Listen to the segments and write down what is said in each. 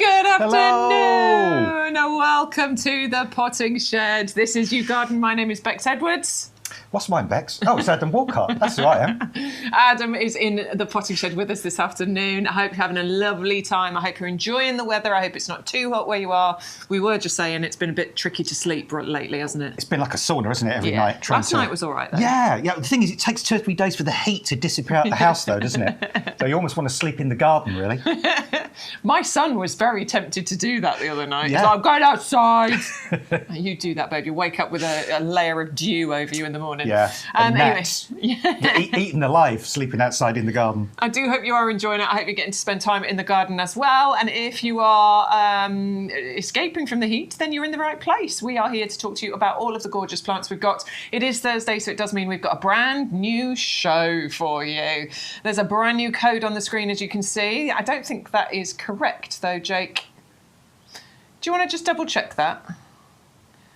Good Hello. afternoon. Welcome to the Potting Shed. This is YouGarden. My name is Bex Edwards. What's mine, Bex? Oh, it's Adam Walcott. That's who I am. Adam is in the Potting Shed with us this afternoon. I hope you're having a lovely time. I hope you're enjoying the weather. I hope it's not too hot where you are. We were just saying it's been a bit tricky to sleep lately, hasn't it? It's been like a sauna, isn't it, every night? Last night was all right, though. Yeah. The thing is, it takes 2 or 3 days for the heat to disappear out the house, though, doesn't it? So you almost want to sleep in the garden, really. My son was very tempted to do that the other night. Yeah. He's like, I'm going outside. You do that, babe. You wake up with a layer of dew over you in the morning. Yeah. Anyway, eaten alive, sleeping outside in the garden. I do hope you are enjoying it. I hope you're getting to spend time in the garden as well. And if you are escaping from the heat, then you're in the right place. We are here to talk to you about all of the gorgeous plants we've got. It is Thursday, so it does mean we've got a brand new show for you. There's a brand new code on the screen, as you can see. I don't think that is correct, though, Jake. Do you want to just double check that?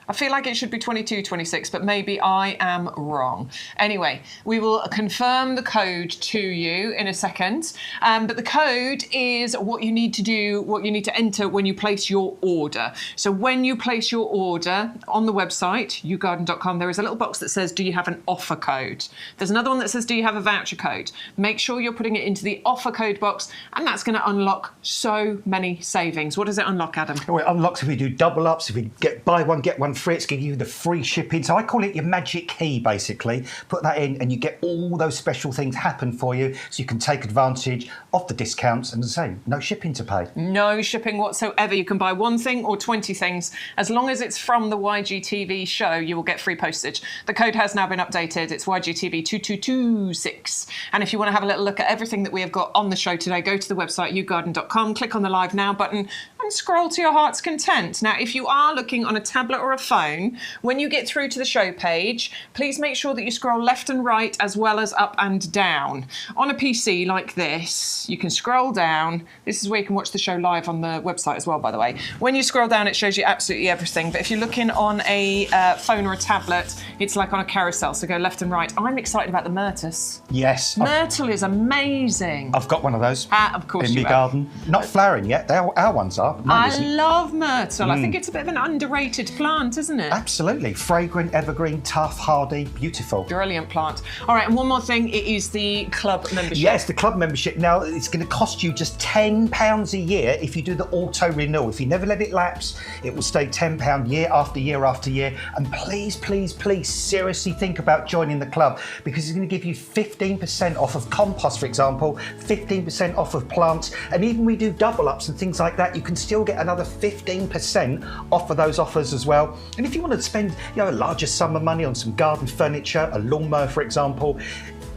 I feel like it should be 2226, but maybe I am wrong. Anyway, we will confirm the code to you in a second. But the code is what you need to do, what you need to enter when you place your order. So when you place your order on the website, yougarden.com, there is a little box that says, do you have an offer code? There's another one that says, do you have a voucher code? Make sure you're putting it into the offer code box, and that's going to unlock so many savings. What does it unlock, Adam? Well, it unlocks if we do double ups, if we buy one, get one free, it's going to give you the free shipping. So I call it your magic key, basically. Put that in and you get all those special things happen for you, so you can take advantage of the discounts. And as I say, no shipping to pay. No shipping whatsoever. You can buy one thing or 20 things. As long as it's from the YGTV show, you will get free postage. The code has now been updated. It's YGTV 2226. And if you want to have a little look at everything that we have got on the show today, go to the website yougarden.com, click on the Live Now button and scroll to your heart's content. Now, if you are looking on a tablet or a phone, when you get through to the show page, please make sure that you scroll left and right as well as up and down. On a PC like this, you can scroll down. This is where you can watch the show live on the website as well, by the way. When you scroll down, it shows you absolutely everything. But if you're looking on a phone or a tablet, it's like on a carousel, so go left and right. I'm excited about the myrtus. Yes. Myrtle is amazing. I've got one of those. Of course in my garden. Not flowering yet. Our ones are. I love myrtle. I think it's a bit of an underrated plant, isn't it? Absolutely. Fragrant, evergreen, tough, hardy, beautiful. Brilliant plant. All right, and one more thing, it is the club membership. Yes, the club membership. Now, it's going to cost you just £10 a year if you do the auto renewal. If you never let it lapse, it will stay £10 year after year after year. And please, please, please, seriously think about joining the club, because it's going to give you 15% off of compost, for example, 15% off of plants, and even we do double ups and things like that, you can still get another 15% off of those offers as well. And if you want to spend a larger sum of money on some garden furniture, a lawnmower, for example,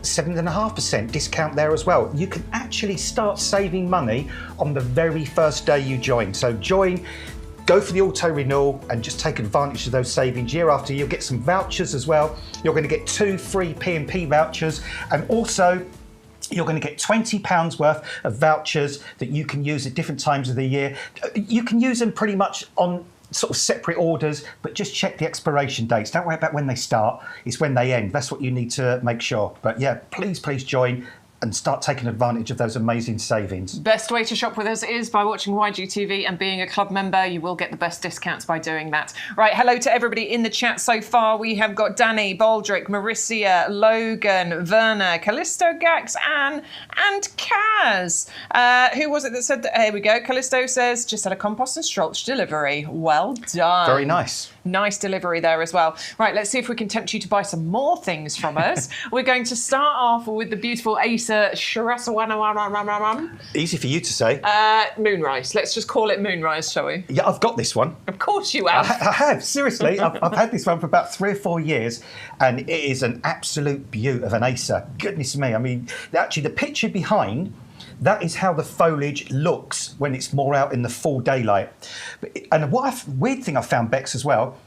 7.5% discount there as well. You can actually start saving money on the very first day you join. So join, go for the auto renewal and just take advantage of those savings year after year. You'll get some vouchers as well. You're going to get 2 free P&P vouchers, and also you're going to get £20 worth of vouchers that you can use at different times of the year. You can use them pretty much on sort of separate orders, but just check the expiration dates. Don't worry about when they start, it's when they end. That's what you need to make sure. But yeah, please join and start taking advantage of those amazing savings. Best way to shop with us is by watching YGTV and being a club member. You will get the best discounts by doing that. Right, hello to everybody in the chat so far. We have got Danny, Baldrick, Mauricia, Logan, Verna, Callisto, Gax, Anne, and Kaz. Who was it that said that? Here we go. Callisto says, just had a compost and Strolch delivery. Well done. Very nice. Nice delivery there as well. Right, let's see if we can tempt you to buy some more things from us. We're going to start off with the beautiful Asa Shirasawana. Easy for you to say. Moonrise. Let's just call it Moonrise, shall we? Yeah, I've got this one. Of course you have. I have, seriously. I've had this one for about 3 or 4 years, and it is an absolute beaut of an Asa. Goodness me. I mean, actually, the picture behind, that is how the foliage looks when it's more out in the full daylight. And weird thing I found, Bex, as well,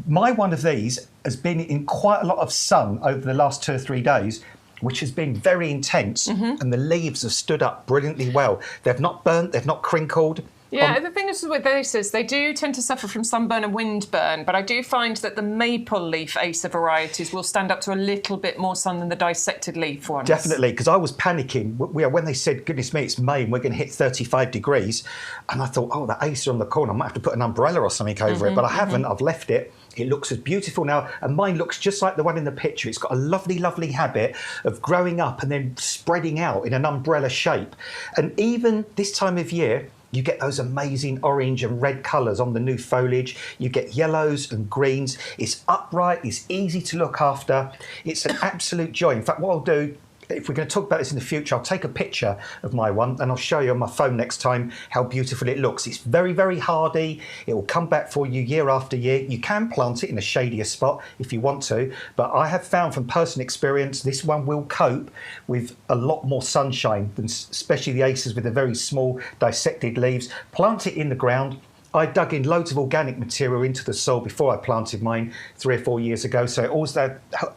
my one of these has been in quite a lot of sun over the last 2 or 3 days, which has been very intense, and the leaves have stood up brilliantly well. They've not burnt, they've not crinkled. Yeah, the thing is with Acers, they do tend to suffer from sunburn and windburn, but I do find that the maple leaf Acer varieties will stand up to a little bit more sun than the dissected leaf ones. Definitely, because I was panicking when they said, goodness me, it's May and we're going to hit 35 degrees. And I thought, oh, that Acer on the corner, I might have to put an umbrella or something over it. But I haven't, I've left it. It looks as beautiful now, and mine looks just like the one in the picture. It's got a lovely, lovely habit of growing up and then spreading out in an umbrella shape. And even this time of year, you get those amazing orange and red colours on the new foliage. You get yellows and greens. It's upright, it's easy to look after. It's an absolute joy. In fact, what I'll do, if we're going to talk about this in the future, I'll take a picture of my one and I'll show you on my phone next time how beautiful it looks. It's very, very hardy. It will come back for you year after year. You can plant it in a shadier spot if you want to, but I have found from personal experience, this one will cope with a lot more sunshine than especially the Acers with the very small dissected leaves. Plant it in the ground. I dug in loads of organic material into the soil before I planted mine 3 or 4 years ago, so it always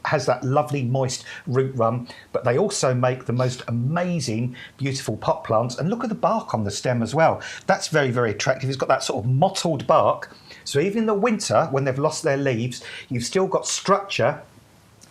has that lovely moist root run, but they also make the most amazing, beautiful pot plants. And look at the bark on the stem as well. That's very, very attractive. It's got that sort of mottled bark, so even in the winter, when they've lost their leaves, you've still got structure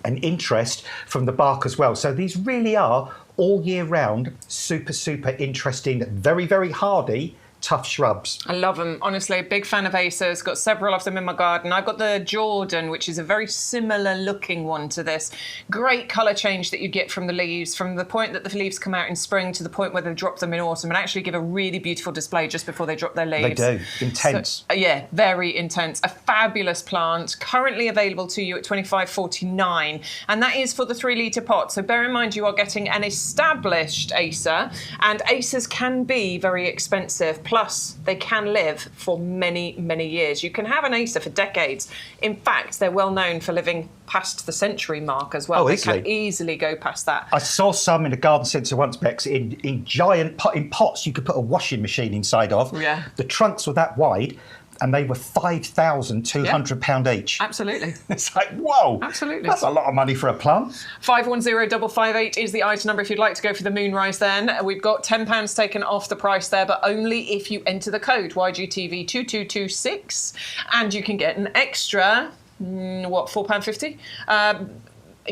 and interest from the bark as well. So these really are all year round, super, super interesting, very, very hardy, tough shrubs. I love them. Honestly, big fan of Acers. Got several of them in my garden. I've got the Jordan, which is a very similar looking one to this. Great colour change that you get from the leaves, from the point that the leaves come out in spring to the point where they drop them in autumn, and actually give a really beautiful display just before they drop their leaves. They do. Intense. So, yeah, very intense. A fabulous plant, currently available to you at $25.49, and that is for the 3 litre pot. So bear in mind you are getting an established Acer, and Acers can be very expensive. Plus, they can live for many, many years. You can have an Acer for decades. In fact, they're well known for living past the century mark as well. Oh, they easily. can easily go past that. I saw some in a garden centre once, Bex, in giant in pots you could put a washing machine inside of. Yeah. The trunks were that wide, and they were £5,200 each. Absolutely. It's like, whoa. Absolutely. That's a lot of money for a plant. 510558 is the item number if you'd like to go for the Moonrise then. We've got £10 taken off the price there, but only if you enter the code YGTV2226, and you can get an extra, £4.50?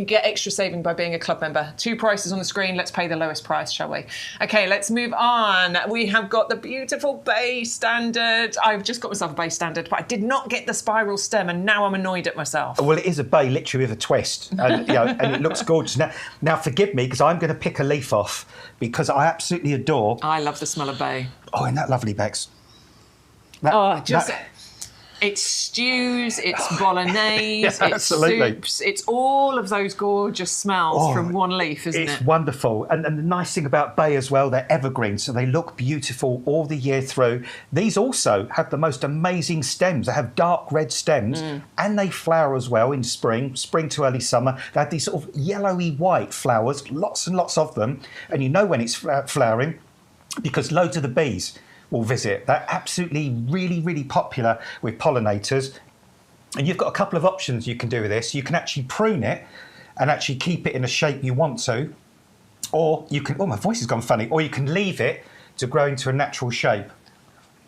Get extra saving by being a club member. 2 prices on the screen. Let's pay the lowest price, shall we? Okay, let's move on. We have got the beautiful Bay Standard. I've just got myself a Bay Standard, but I did not get the spiral stem, and now I'm annoyed at myself. Well, it is a bay, literally with a twist, and, and it looks gorgeous. Now, forgive me, because I'm going to pick a leaf off, because I absolutely adore... I love the smell of bay. Oh, isn't that lovely, Bex? It's stews, it's bolognese, it's absolutely. soups, it's all of those gorgeous smells from one leaf, isn't it? It's wonderful. And the nice thing about bay as well, they're evergreen, so they look beautiful all the year through. These also have the most amazing stems. They have dark red stems, and they flower as well in spring to early summer. They have these sort of yellowy white flowers, lots and lots of them. And you know when it's flowering because loads of the bees will visit. They're absolutely really, really popular with pollinators. And you've got a couple of options you can do with this. You can actually prune it and actually keep it in a shape you want to, or you can, oh, my voice has gone funny, or you can leave it to grow into a natural shape.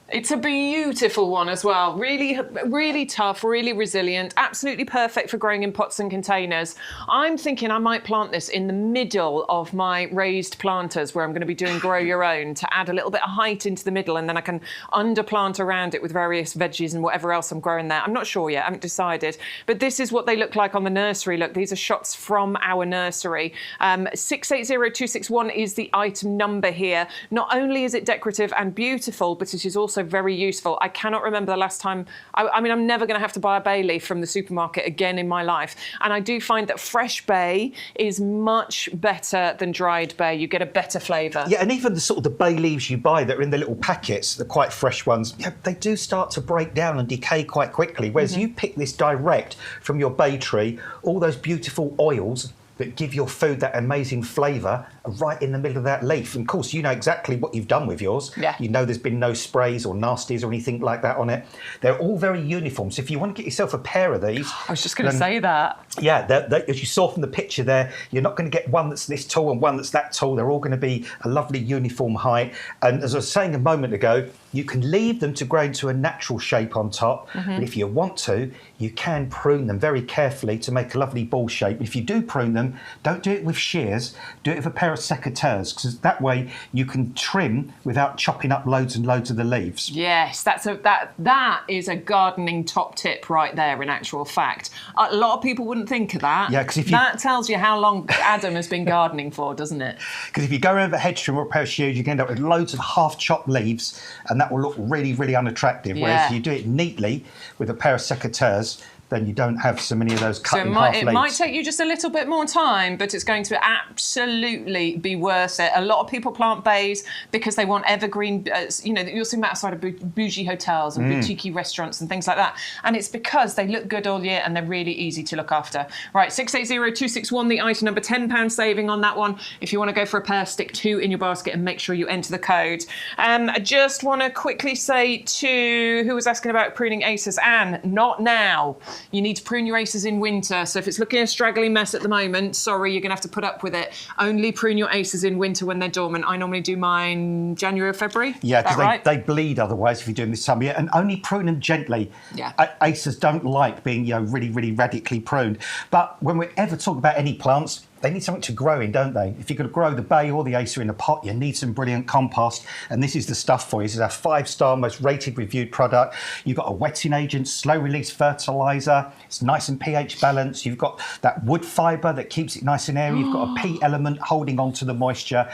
It's a beautiful one as well. Really, really tough, really resilient, absolutely perfect for growing in pots and containers. I'm thinking I might plant this in the middle of my raised planters where I'm going to be doing grow your own to add a little bit of height into the middle, and then I can underplant around it with various veggies and whatever else I'm growing there. I'm not sure yet, I haven't decided. But this is what they look like on the nursery. Look, these are shots from our nursery. 680261 is the item number here. Not only is it decorative and beautiful, but it is also very useful. I cannot remember the last time, I mean, I'm never going to have to buy a bay leaf from the supermarket again in my life. And I do find that fresh bay is much better than dried bay. You get a better flavour. Yeah, and even the sort of the bay leaves you buy that are in the little packets, the quite fresh ones, yeah, they do start to break down and decay quite quickly. Whereas you pick this direct from your bay tree, all those beautiful oils that give your food that amazing flavour, are right in the middle of that leaf. And of course, you know exactly what you've done with yours. Yeah. You know there's been no sprays or nasties or anything like that on it. They're all very uniform. So if you want to get yourself a pair of these... I was just going to say that. Yeah, as you saw from the picture there, you're not going to get one that's this tall and one that's that tall. They're all going to be a lovely uniform height. And as I was saying a moment ago, you can leave them to grow into a natural shape on top. But if you want to, you can prune them very carefully to make a lovely ball shape. If you do prune them, don't do it with shears. Do it with a pair of secateurs, because that way you can trim without chopping up loads and loads of the leaves. Yes, that is a gardening top tip right there, in actual fact. A lot of people wouldn't think of that. Yeah, because that tells you how long Adam has been gardening for, doesn't it? Because if you go around with a hedge trimmer or a pair of shears, you can end up with loads of half-chopped leaves, and that will look really, really unattractive. Yeah. Whereas if you do it neatly with a pair of secateurs, then you don't have so many of those cut in half leaves. It might take you just a little bit more time, but it's going to absolutely be worth it. A lot of people plant bays because they want evergreen, you'll see them outside of bougie hotels and boutique restaurants and things like that. And it's because they look good all year and they're really easy to look after. Right, 680-261, the item number, £10 saving on that one. If you want to go for a pair, stick 2 in your basket and make sure you enter the code. I just want to quickly say to who was asking about pruning aces, Anne, not now. You need to prune your aces in winter. So if it's looking a straggly mess at the moment, sorry, you're going to have to put up with it. Only prune your aces in winter when they're dormant. I normally do mine January or February. Yeah, because they bleed otherwise if you do them this time of year. And only prune them gently. Yeah. Aces don't like being really, really radically pruned. But when we ever talk about any plants, they need something to grow in, don't they? If you're going to grow the bay or the acer in a pot, you need some brilliant compost. And this is the stuff for you. This is our 5-star, most rated, reviewed product. You've got a wetting agent, slow-release fertiliser. It's nice and pH balanced. You've got that wood fibre that keeps it nice and airy. You've got a P element holding on to the moisture.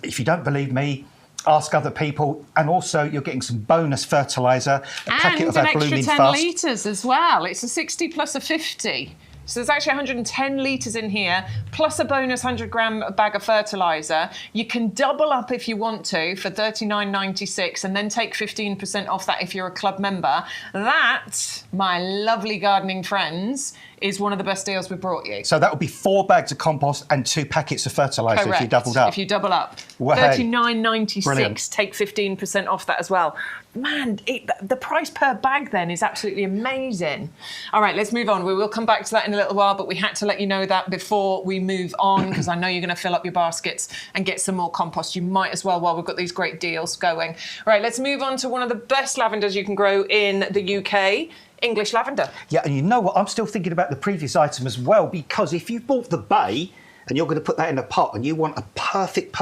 If you don't believe me, ask other people. And also, you're getting some bonus fertiliser, a packet of our Blooming Fast. And an extra 10 litres as well. It's a 60 plus a 50. So there's actually 110 litres in here, plus a bonus 100-gram bag of fertiliser. You can double up if you want to for $39.96 and then take 15% off that if you're a club member. That, my lovely gardening friends, is one of the best deals we've brought you. So that would be 4 bags of compost and 2 packets of fertiliser. Correct. If you doubled up. If you double up. Well, $39.96, take 15% off that as well. Man, the price per bag then is absolutely amazing. All right, let's move on. We will come back to that in a little while, but we had to let you know that before we move on, because I know you're going to fill up your baskets and get some more compost. You might as well while we've got these great deals going. Right, let's move on to one of the best lavenders you can grow in the UK. English lavender. Yeah, and you know what? I'm still thinking about the previous item as well, because if you bought the bay and you're going to put that in a pot and you want a perfect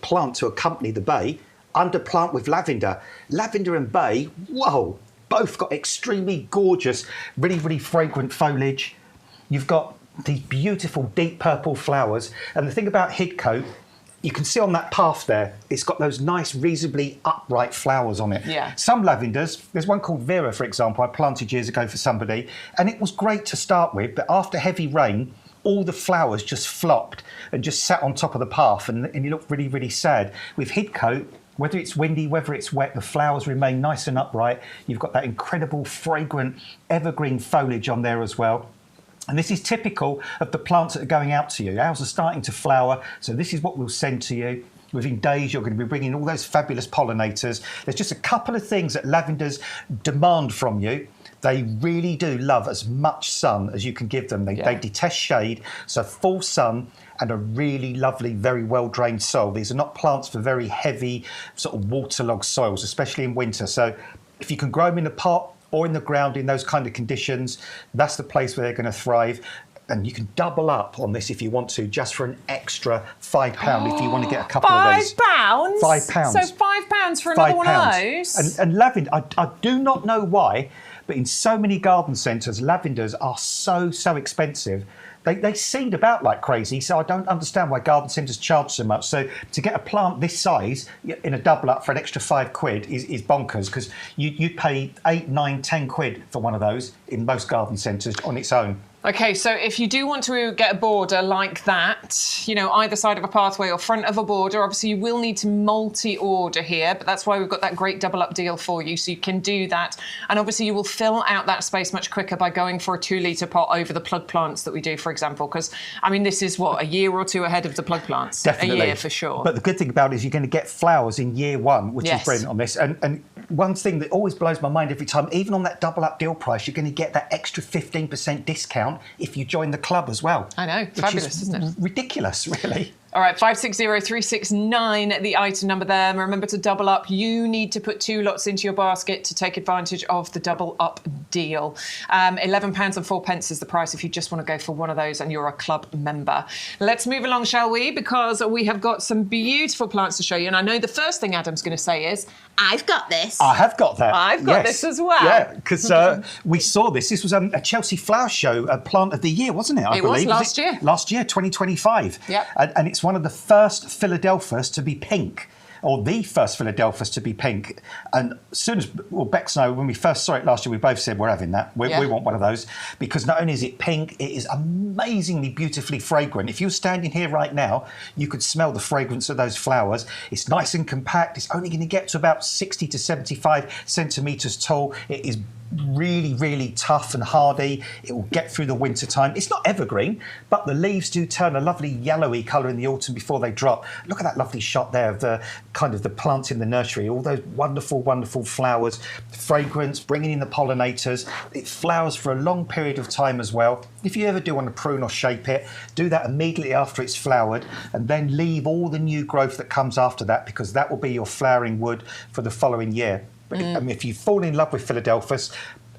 plant to accompany the bay, underplant with lavender. Lavender and bay, whoa, both got extremely gorgeous, really, really fragrant foliage. You've got these beautiful deep purple flowers. And the thing about Hidcote, you can see on that path there, it's got those nice, reasonably upright flowers on it. Yeah. Some lavenders, there's one called Vera, for example, I planted years ago for somebody, and it was great to start with, but after heavy rain, all the flowers just flopped and just sat on top of the path, and you look really, really sad. With Hidcote, whether it's windy, whether it's wet, the flowers remain nice and upright. You've got that incredible, fragrant, evergreen foliage on there as well. And this is typical of the plants that are going out to you. Ours are starting to flower, so this is what we'll send to you. Within days, you're going to be bringing all those fabulous pollinators. There's just a couple of things that lavenders demand from you. They really do love as much sun as you can give them. They detest shade, so full sun and a really lovely, very well-drained soil. These are not plants for very heavy, sort of waterlogged soils, especially in winter. So if you can grow them in a pot or in the ground in those kind of conditions, that's the place where they're going to thrive. And you can double up on this if you want to, just for an extra £5 if you want to get a couple of these. £5? £5. So £5 for another one of those? And lavender, I do not know why, but in so many garden centres, lavenders are so expensive. They seed about like crazy, so I don't understand why garden centres charge so much. So to get a plant this size in a double up for an extra £5 is bonkers, because you pay 8, 9, 10 quid for one of those in most garden centres on its own. Okay, so if you do want to get a border like that, you know, either side of a pathway or front of a border, obviously you will need to multi-order here, but that's why we've got that great double up deal for you, so you can do that. And obviously you will fill out that space much quicker by going for a 2-litre pot over the plug plants that we do, for example, because, I mean, this is what, a year or two ahead of the plug plants? Definitely. A year for sure. But the good thing about it is you're going to get flowers in year one, which is brilliant on this. And one thing that always blows my mind every time, even on that double up deal price, you're going to get that extra 15% discount if you join the club as well. I know, fabulous, isn't it? Ridiculous, really. All right, 560369, the item number there. And remember to double up. You need to put 2 lots into your basket to take advantage of the double up deal. £11.04 is the price if you just want to go for one of those and you're a club member. Let's move along, shall we? Because we have got some beautiful plants to show you. And I know the first thing Adam's going to say is, I've got this. I have got that. I've got this as well. Yeah, because we saw this. This was a Chelsea Flower Show plant of the year, wasn't it? I believe. Was last year. Last year, 2025. Yep. And it's one of the first Philadelphias to be pink, or the first Philadelphias to be pink. And as soon as, well, Bex and I, when we first saw it last year, we both said, we're having that. We want one of those. Because not only is it pink, it is amazingly beautifully fragrant. If you're standing here right now, you could smell the fragrance of those flowers. It's nice and compact. It's only going to get to about 60 to 75 centimetres tall. It is really, really tough and hardy. It will get through the winter time. It's not evergreen, but the leaves do turn a lovely yellowy colour in the autumn before they drop. Look at that lovely shot there of the kind of the plants in the nursery, all those wonderful, wonderful flowers, fragrance, bringing in the pollinators. It flowers for a long period of time as well. If you ever do want to prune or shape it, do that immediately after it's flowered, and then leave all the new growth that comes after that, because that will be your flowering wood for the following year. But I mean, if you fall in love with Philadelphias,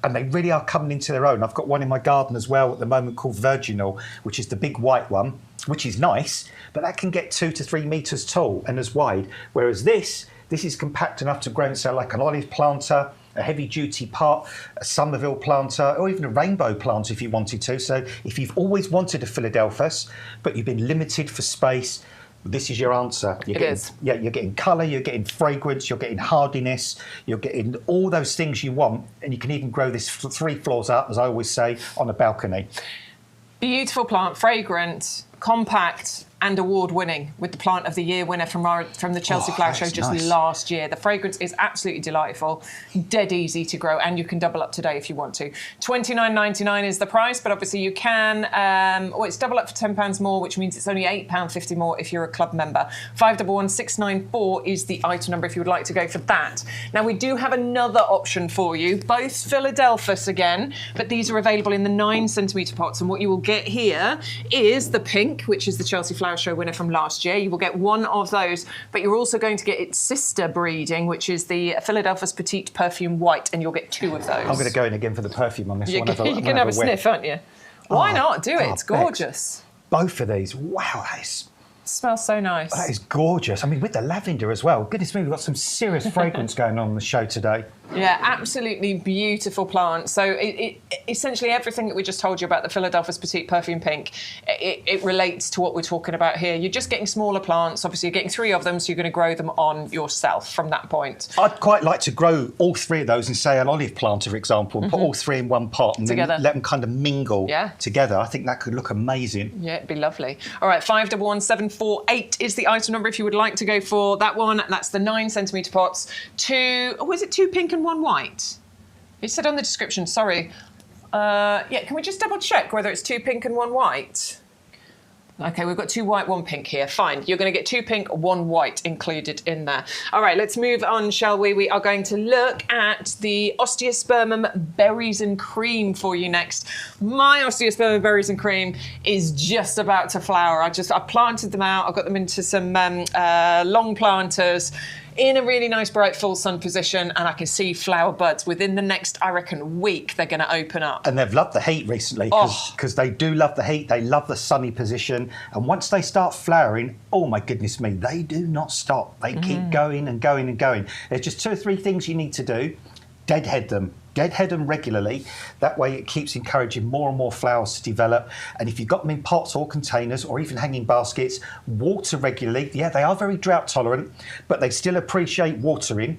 and they really are coming into their own. I've got one in my garden as well at the moment called Virginal, which is the big white one, which is nice, but that can get 2 to 3 metres tall and as wide. Whereas this is compact enough to grow into like an olive planter, a heavy-duty pot, a Somerville planter, or even a rainbow planter if you wanted to. So if you've always wanted a Philadelphias, but you've been limited for space, this is your answer. Yeah, you're getting colour, you're getting fragrance, you're getting hardiness, you're getting all those things you want, and you can even grow this 3 floors up, as I always say, on a balcony. Beautiful plant, fragrant, compact, and award-winning, with the Plant of the Year winner from the Chelsea Flower Show just last year. The fragrance is absolutely delightful, dead easy to grow, and you can double up today if you want to. $29.99 is the price, but obviously you can, it's double up for £10 more, which means it's only £8.50 more if you're a club member. 511694 is the item number if you would like to go for that. Now, we do have another option for you, both Philadelphias again, but these are available in the 9cm pots, and what you will get here is the pink, which is the Chelsea Flower Show winner from last year. You will get one of those, but you're also going to get its sister breeding, which is the Philadelphia's Petite Perfume White, and you'll get 2 of those. I'm going to go in again for the perfume on this one. You can have a sniff, aren't you? Why not? Do it. It's gorgeous. Both of these. Wow, smells so nice. That is gorgeous. I mean, with the lavender as well. Goodness me, we've got some serious fragrance going on the show today. Yeah, absolutely beautiful plant. So it essentially everything that we just told you about the Philadelphia's Petite Perfume Pink, it relates to what we're talking about here. You're just getting smaller plants. Obviously, you're getting 3 of them, so you're going to grow them on yourself from that point. I'd quite like to grow all 3 of those in, say, an olive planter, for example, and put all 3 in one pot and then let them kind of mingle together. I think that could look amazing. Yeah, it'd be lovely. All right, 511748 is the item number if you would like to go for that one. That's the 9cm pots. 2, is it 2 pink and 1 white? It said on the description, sorry. Yeah, can we just double check whether it's 2 pink and 1 white? Okay, we've got 2 white, 1 pink here. Fine, you're going to get 2 pink, 1 white included in there. All right, let's move on, shall we? We are going to look at the Osteospermum Berries and Cream for you next. My Osteospermum Berries and Cream is just about to flower. I planted them out. I got them into some long planters in a really nice bright full sun position, and I can see flower buds within the next, I reckon, week they're going to open up. And they've loved the heat recently, because they do love the heat, they love the sunny position, and once they start flowering, oh my goodness me, they do not stop. They keep going and going and going. There's just 2 or 3 things you need to do. Deadhead them. Deadhead them regularly. That way it keeps encouraging more and more flowers to develop. And if you've got them in pots or containers or even hanging baskets, water regularly. Yeah, they are very drought tolerant, but they still appreciate watering.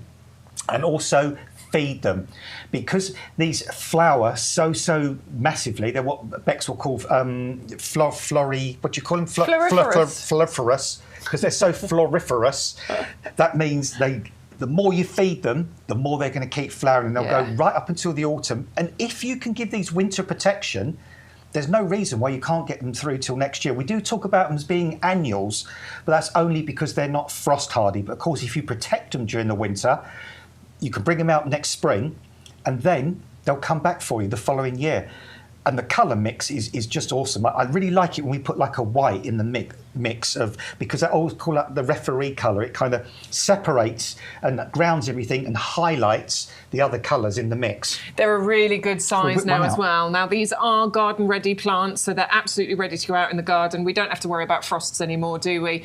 And also feed them, because these flower so massively. They're what Bex will call what do you call them? Floriferous, because they're so floriferous. That means the more you feed them, the more they're going to keep flowering, and they'll go right up until the autumn. And if you can give these winter protection, there's no reason why you can't get them through till next year. We do talk about them as being annuals, but that's only because they're not frost hardy. But of course, if you protect them during the winter, you can bring them out next spring, and then they'll come back for you the following year. And the colour mix is just awesome. I really like it when we put like a white in the mix of, because I always call that the referee colour. It kind of separates and grounds everything and highlights the other colours in the mix. They're a really good size now as well. Now, these are garden ready plants, so they're absolutely ready to go out in the garden. We don't have to worry about frosts anymore, do we?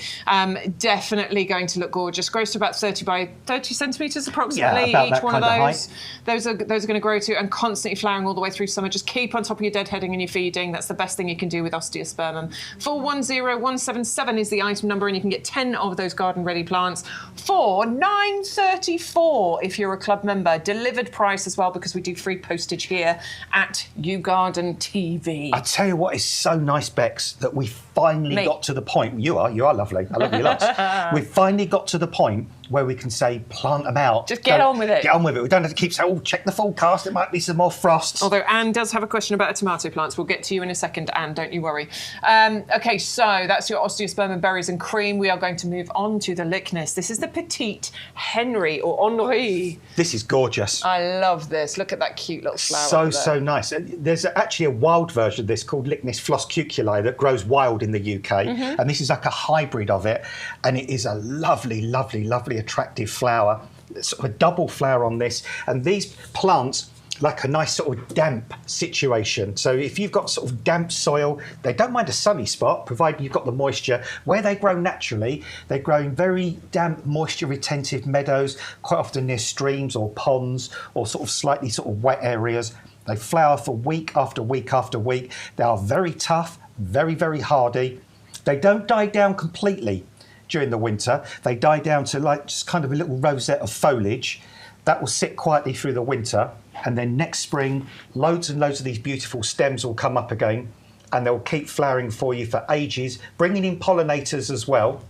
Definitely going to look gorgeous. Grows to about 30 by 30 centimetres approximately. Yeah, each one of those. Height. Those are going to grow to and constantly flowering all the way through summer. Just keep on top of your deadheading and your feeding. That's the best thing you can do with osteospermum. 410177 is the item number, and you can get 10 of those garden ready plants for $9.34 if you're a club member. Delivered price as well, because we do free postage here at YouGarden TV. I tell you what is so nice, Bex, that we finally got to the point. You are lovely. I love you lots. We've finally got to the point where we can say plant them out. Just get on with it. Get on with it. We don't have to keep saying, oh, check the forecast, there might be some more frosts. Although Anne does have a question about tomato plants. We'll get to you in a second, Anne, don't you worry. Okay, so that's your osteospermum berries and cream. We are going to move on to the Lychnis. This is the Petite Henry or Henri. This is gorgeous. I love this. Look at that cute little flower. So nice. There's actually a wild version of this called Lychnis floscuculae that grows wild in the UK. And this is like a hybrid of it. And it is a lovely, lovely, lovely, attractive flower. Sort of a double flower on this. And these plants like a nice sort of damp situation. So if you've got sort of damp soil, they don't mind a sunny spot, provided you've got the moisture. Where they grow naturally, they grow in very damp, moisture-retentive meadows, quite often near streams or ponds or sort of slightly sort of wet areas. They flower for week after week after week. They are very tough, very, very hardy. They don't die down completely during the winter. They die down to like just kind of a little rosette of foliage that will sit quietly through the winter. And then next spring, loads and loads of these beautiful stems will come up again, and they'll keep flowering for you for ages, bringing in pollinators as well.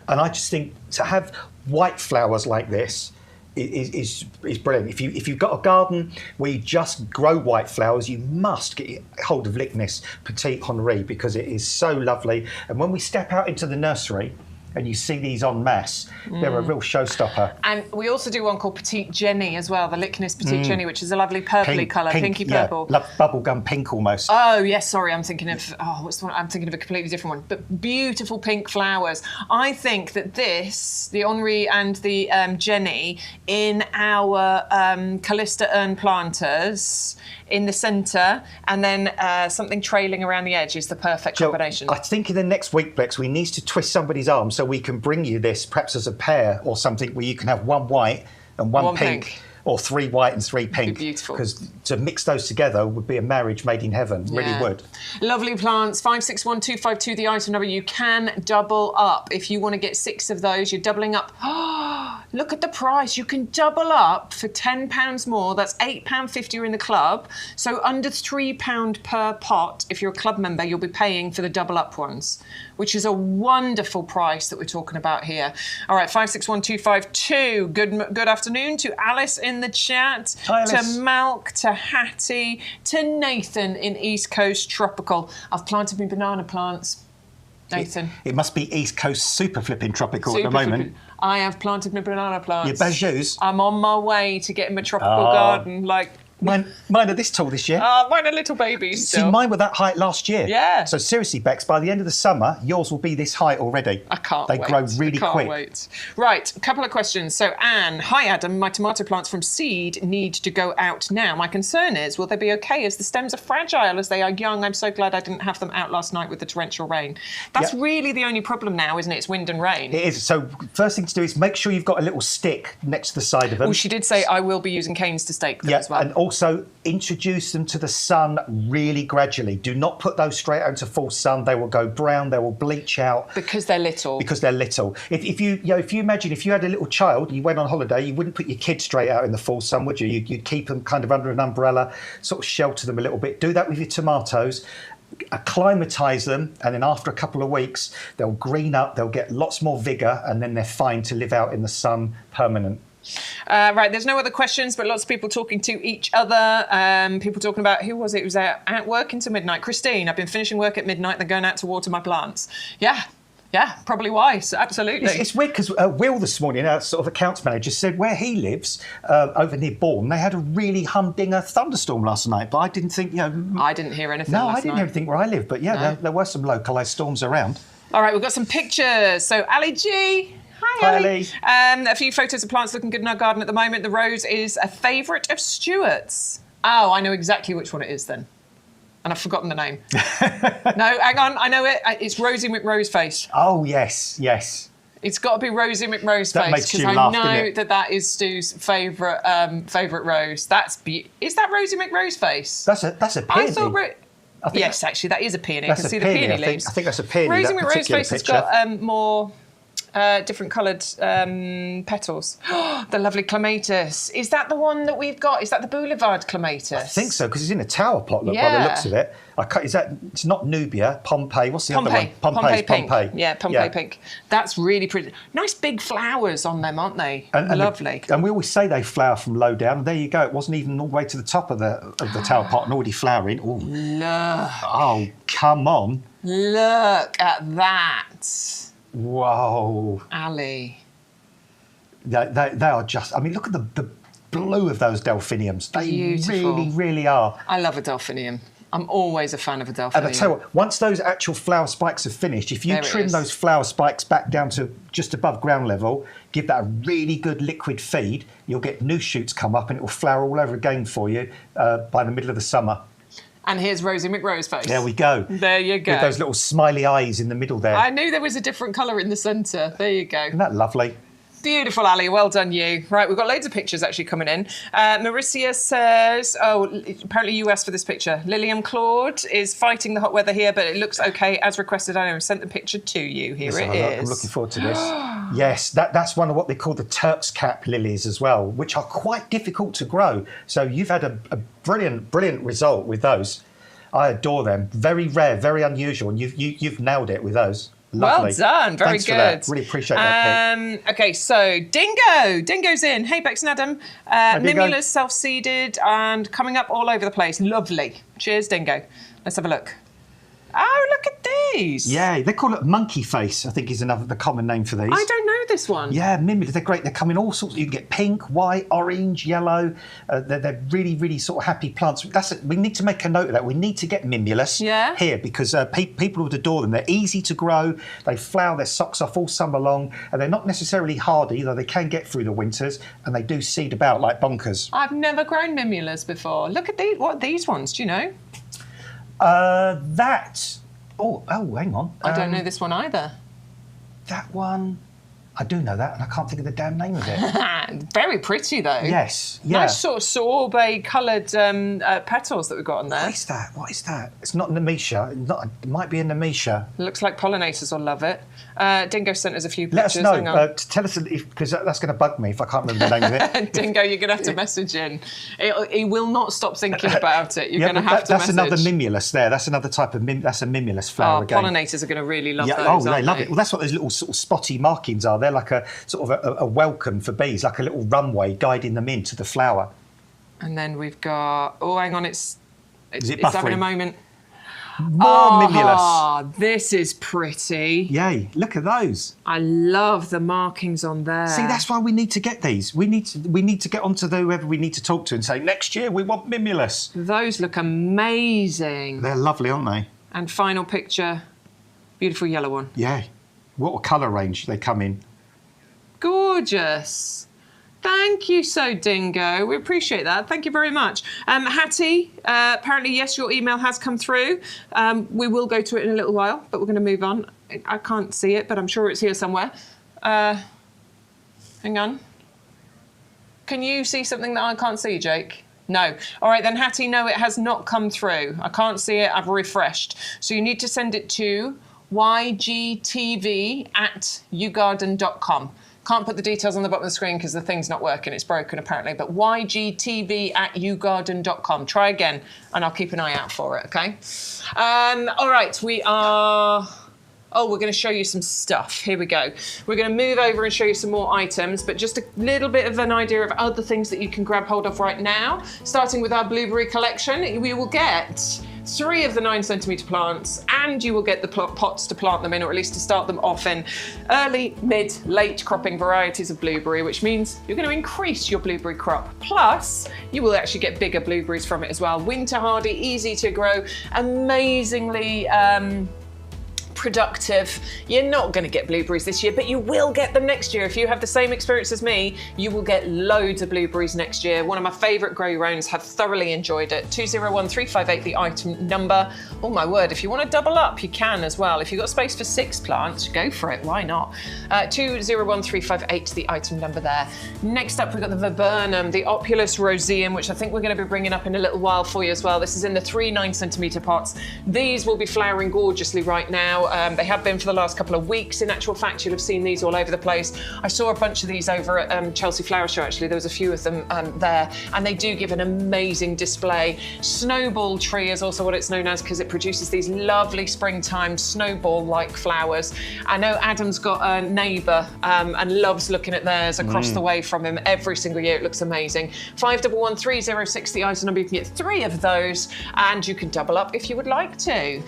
And I just think to have white flowers like this is brilliant. If you've got a garden where you just grow white flowers, you must get hold of Lychnis Petite Henri, because it is so lovely. And when we step out into the nursery and you see these en masse, they're a real showstopper. And we also do one called Petite Jenny as well, the Lychnis Petite Jenny, which is a lovely purpley colour, pinky purple. Yeah, bubblegum pink almost. Oh, yes, sorry, I'm thinking of, what's the one? I'm thinking of a completely different one. But beautiful pink flowers. I think that this, the Henri and the Jenny, in our Callista urn planters, in the centre, and then something trailing around the edge is the perfect combination. I think in the next week, Bex, we need to twist somebody's arm so we can bring you this, perhaps as a pair or something, where you can have one white and one pink. Or 3 white and 3 pink. Beautiful. Because to mix those together would be a marriage made in heaven. Really would. Lovely plants. 561252, the item number. You can double up. If you want to get 6 of those, you're doubling up. Look at the price. You can double up for £10 more. That's £8.50 you're in the club. So under £3 per pot, if you're a club member, you'll be paying for the double up ones, which is a wonderful price that we're talking about here. All right, 561252. Good afternoon to Alice in the chat, Hi, to Malk, to Hattie, to Nathan in East Coast Tropical. I've planted my banana plants. Nathan. It must be East Coast super flipping tropical at the moment. I have planted my banana plants. Your bajous? I'm on my way to getting my tropical garden. Mine are this tall this year. Mine are little babies still. See, mine were that height last year. Yeah. So seriously, Bex, by the end of the summer, yours will be this height already. I can't wait. They grow really quick. I can't wait. Right, a couple of questions. So Anne, hi Adam, my tomato plants from seed need to go out now. My concern is, will they be okay as the stems are fragile as they are young? I'm so glad I didn't have them out last night with the torrential rain. That's really the only problem now, isn't it? It's wind and rain. It is. So first thing to do is make sure you've got a little stick next to the side of them. Well, she did say I will be using canes to stake them as well. And Also, introduce them to the sun really gradually. Do not put those straight out into full sun. They will go brown. They will bleach out. Because they're little. Because they're little. If you imagine if you had a little child, you went on holiday, you wouldn't put your kids straight out in the full sun, would you? You'd keep them kind of under an umbrella, sort of shelter them a little bit. Do that with your tomatoes. Acclimatise them, and then after a couple of weeks, they'll green up. They'll get lots more vigour, and then they're fine to live out in the sun permanent. Right, there's no other questions, but lots of people talking to each other. People talking about, who was it? It was at work into midnight. Christine, I've been finishing work at midnight, then going out to water my plants. Yeah, probably wise. Absolutely. It's weird because Will this morning, our sort of accounts manager, said where he lives, over near Bourne, they had a really humdinger thunderstorm last night. But I didn't think, I didn't hear anything. No, last I didn't night. hear anything where I live. But there were some localised storms around. All right, we've got some pictures. So Ali G. Hi, Ali. A few photos of plants looking good in our garden at the moment. The rose is a favourite of Stuart's. Oh, I know exactly which one it is then. And I've forgotten the name. No, hang on, I know it. It's Rosie McRoseface. Oh, yes. It's got to be Rosie McRoseface. That makes you because laugh, I doesn't know it? that is Stu's favourite rose. Is that Rosie McRoseface? That's a peony. I thought yes, actually, that is a peony. I can see the peony leaves. I think that's a peony. Rosie that particular McRoseface has picture. got more different coloured petals. The lovely clematis. Is that the one that we've got? Is that the Boulevard clematis? I think so, because it's in a tower pot, by the looks of it. It's not Nubia, Pompeii. What's the other one? Pompeii pink. Pompeii. Yeah, Pompeii pink. That's really pretty. Nice big flowers on them, aren't they? And lovely. And we always say they flower from low down. And there you go. It wasn't even all the way to the top of the tower pot and already flowering. Ooh. Look. Oh, come on. Look at that. Whoa. Ali. They are just, I mean, look at the blue of those delphiniums. They Beautiful. really, really are. I love a delphinium. I'm always a fan of a delphinium. And I tell you what, once those actual flower spikes are finished, if you There it trim is. those flower spikes back down to just above ground level, give that a really good liquid feed, you'll get new shoots come up and it will flower all over again for you by the middle of the summer. And here's Rosie McRoseface. There we go. There you go. With those little smiley eyes in the middle there. I knew there was a different colour in the centre. There you go. Isn't that lovely? Beautiful, Ali. Well done, you. Right, we've got loads of pictures actually coming in. Mauricia says, apparently you asked for this picture. Lillian Claude is fighting the hot weather here, but it looks okay as requested. I sent the picture to you. Here it is. I'm looking forward to this. Yes, that's one of what they call the Turk's cap lilies as well, which are quite difficult to grow. So you've had a brilliant result with those. I adore them. Very rare, very unusual, and you've nailed it with those. Lovely. Well done. Very Thanks good. for that. Really appreciate that. Okay, so Dingo. Dingo's in. Hey, Bex and Adam. Dingo. Mimula's self-seeded and coming up all over the place. Lovely. Cheers, Dingo. Let's have a look. Oh, look at these. Yeah, they call it monkey face, I think is the common name for these. I don't know this one. Yeah, mimic, they're great. They come in all sorts. You can get pink, white, orange, yellow. They're really, really sort of happy plants. We need to make a note of that. We need to get mimulus here because people would adore them. They're easy to grow. They flower their socks off all summer long, and they're not necessarily hardy, though they can get through the winters, and they do seed about like bonkers. I've never grown mimulas before. Look at these. What are these ones? Do you know? Hang on. I don't know this one either. That one, I do know that, and I can't think of the damn name of it. Very pretty though. Yes, yeah. Nice sort of sorbet coloured petals that we've got on there. What is that? It's not Nemesia. It might be a Nemesia. It looks like pollinators will love it. Dingo sent us a few Let pictures. us Hang on. know. Tell us because that's going to bug me if I can't remember the name of it. Dingo, you're going to have to message in. He will not stop thinking about it. You're going to have to that's message. another mimulus there. That's another type of that's a mimulus flower again. Pollinators are going to really love those. Oh, they aren't love it. Well, that's what those little sort of spotty markings are. They're like a sort of a welcome for bees, like a little runway guiding them into the flower. And then we've got. Oh, hang on. It's having a buffering? moment. More mimulus. Ah, this is pretty. Yay! Look at those. I love the markings on there. See, that's why we need to get these. We need to get onto whoever we need to talk to and say next year we want mimulus. Those look amazing. They're lovely, aren't they? And final picture, beautiful yellow one. Yeah. What a colour range they come in. Gorgeous. Thank you so, Dingo. We appreciate that. Thank you very much. Hattie, apparently, yes, your email has come through. We will go to it in a little while, but we're going to move on. I can't see it, but I'm sure it's here somewhere. Hang on. Can you see something that I can't see, Jake? No. All right, then, Hattie, no, it has not come through. I can't see it. I've refreshed. So you need to send it to YGTV@YouGarden.com. Can't put the details on the bottom of the screen because the thing's not working. It's broken, apparently. But YGTV@YouGarden.com. Try again, and I'll keep an eye out for it, OK? All right, we are... Oh, we're going to show you some stuff. Here we go. We're going to move over and show you some more items, but just a little bit of an idea of other things that you can grab hold of right now. Starting with our blueberry collection, we will get 3 of the 9cm plants, and you will get the pots to plant them in, or at least to start them off in early, mid, late cropping varieties of blueberry, which means you're going to increase your blueberry crop. Plus, you will actually get bigger blueberries from it as well. Winter hardy, easy to grow, amazingly productive. You're not going to get blueberries this year, but you will get them next year. If you have the same experience as me, you will get loads of blueberries next year. One of my favourite grow rounds, have thoroughly enjoyed it. 201358, the item number. Oh my word, if you want to double up, you can as well. If you've got space for 6 plants, go for it, why not? 201358, the item number there. Next up, we've got the viburnum, the opulus roseum, which I think we're going to be bringing up in a little while for you as well. This is in the 3 9cm pots. These will be flowering gorgeously right now. They have been for the last couple of weeks. In actual fact, you'll have seen these all over the place. I saw a bunch of these over at Chelsea Flower Show, actually. There was a few of them there, and they do give an amazing display. Snowball tree is also what it's known as because it produces these lovely springtime snowball-like flowers. I know Adam's got a neighbour and loves looking at theirs across the way from him every single year. It looks amazing. 511306, the item number. You can get 3 of those, and you can double up if you would like to.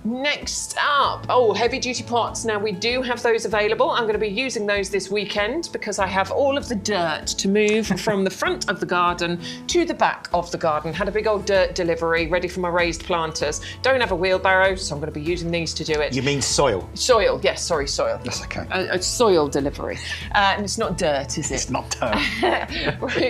Next up, heavy duty pots. Now we do have those available. I'm going to be using those this weekend because I have all of the dirt to move from the front of the garden to the back of the garden. Had a big old dirt delivery ready for my raised planters. Don't have a wheelbarrow, so I'm going to be using these to do it. You mean soil? Soil, yes, sorry, soil. That's okay. A soil delivery. And it's not dirt, is it? It's not dirt.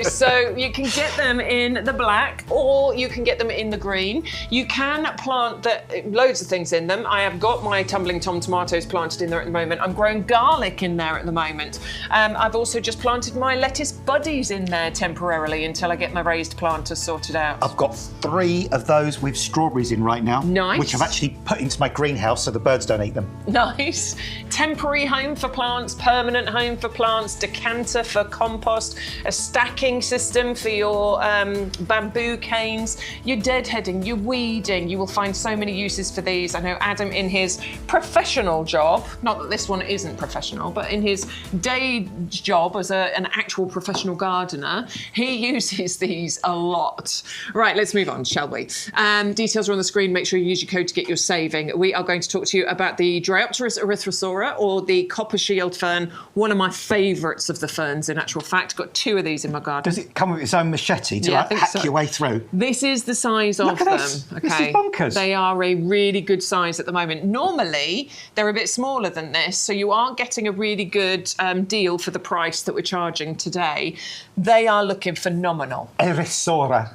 So you can get them in the black, or you can get them in the green. You can plant loads of things in them. I have got my tumbling tom tomatoes planted in there at the moment. I'm growing garlic in there at the moment. I've also just planted my lettuce buddies in there temporarily until I get my raised planters sorted out. I've got 3 of those with strawberries in right now. Nice. Which I've actually put into my greenhouse so the birds don't eat them. Nice. Temporary home for plants, permanent home for plants, decanter for compost, a stacking system for your bamboo canes, your deadheading, your weeding. You will find so many uses for these. I know Adam, in his professional job, not that this one isn't professional, but in his day job as an actual professional gardener, he uses these a lot. Right, let's move on, shall we? Details are on the screen. Make sure you use your code to get your saving. We are going to talk to you about the Dryopteris erythrosaura, or the copper shield fern, one of my favourites of the ferns, in actual fact. Got 2 of these in my garden. Does it come with its own machete to hack your way through? This is the size of them. Okay. This is bonkers. They are a really good size at the moment. Normally, they're a bit smaller than this, so you aren't getting a really good deal for the price that we're charging today. They are looking phenomenal. Erythrosaura.